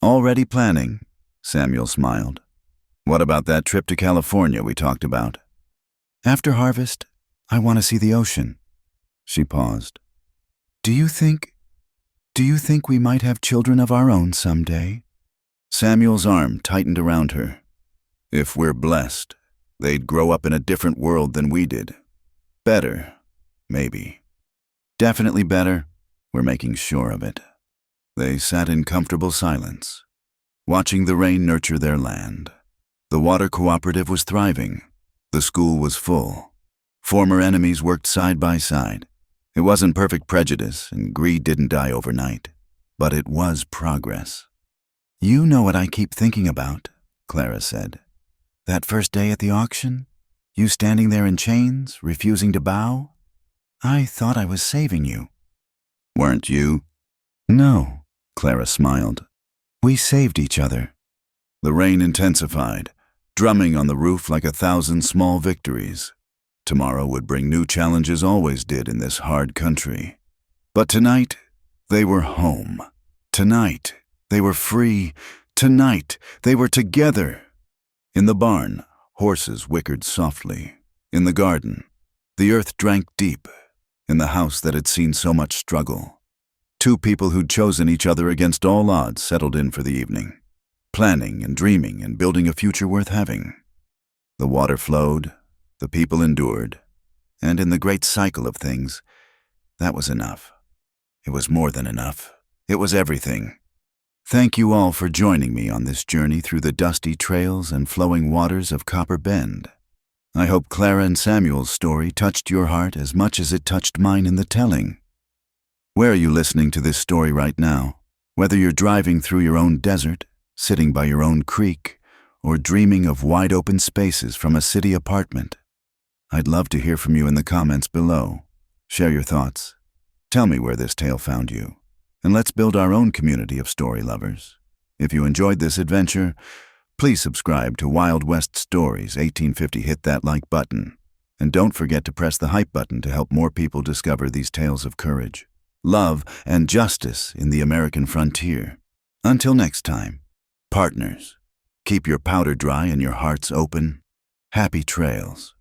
"Already planning," Samuel smiled. "What about that trip to California we talked about?" "After harvest, I want to see the ocean." She paused. Do you think we might have children of our own someday?" Samuel's arm tightened around her. "If we're blessed, they'd grow up in a different world than we did. Better, maybe." "Definitely better. We're making sure of it." They sat in comfortable silence, watching the rain nurture their land. The water cooperative was thriving. The school was full. Former enemies worked side by side. It wasn't perfect prejudice, and greed didn't die overnight, but it was progress. "You know what I keep thinking about," Clara said. "That first day at the auction? You standing there in chains, refusing to bow? I thought I was saving you." "Weren't you?" "No," Clara smiled. "We saved each other." The rain intensified, drumming on the roof like 1,000 small victories. Tomorrow would bring new challenges, always did in this hard country. But tonight, they were home. Tonight, they were free. Tonight, they were together. In the barn, horses whickered softly. In the garden, the earth drank deep. In the house that had seen so much struggle, two people who'd chosen each other against all odds settled in for the evening, planning and dreaming and building a future worth having. The water flowed, the people endured, and in the great cycle of things, that was enough. It was more than enough. It was everything. Thank you all for joining me on this journey through the dusty trails and flowing waters of Copper Bend. I hope Clara and Samuel's story touched your heart as much as it touched mine in the telling. Where are you listening to this story right now? Whether you're driving through your own desert, sitting by your own creek, or dreaming of wide-open spaces from a city apartment, I'd love to hear from you in the comments below. Share your thoughts. Tell me where this tale found you, and let's build our own community of story lovers. If you enjoyed this adventure, please subscribe to Wild West Stories 1850. Hit that like button, and don't forget to press the hype button to help more people discover these tales of courage, love, and justice in the American frontier. Until next time, partners, keep your powder dry and your hearts open. Happy trails.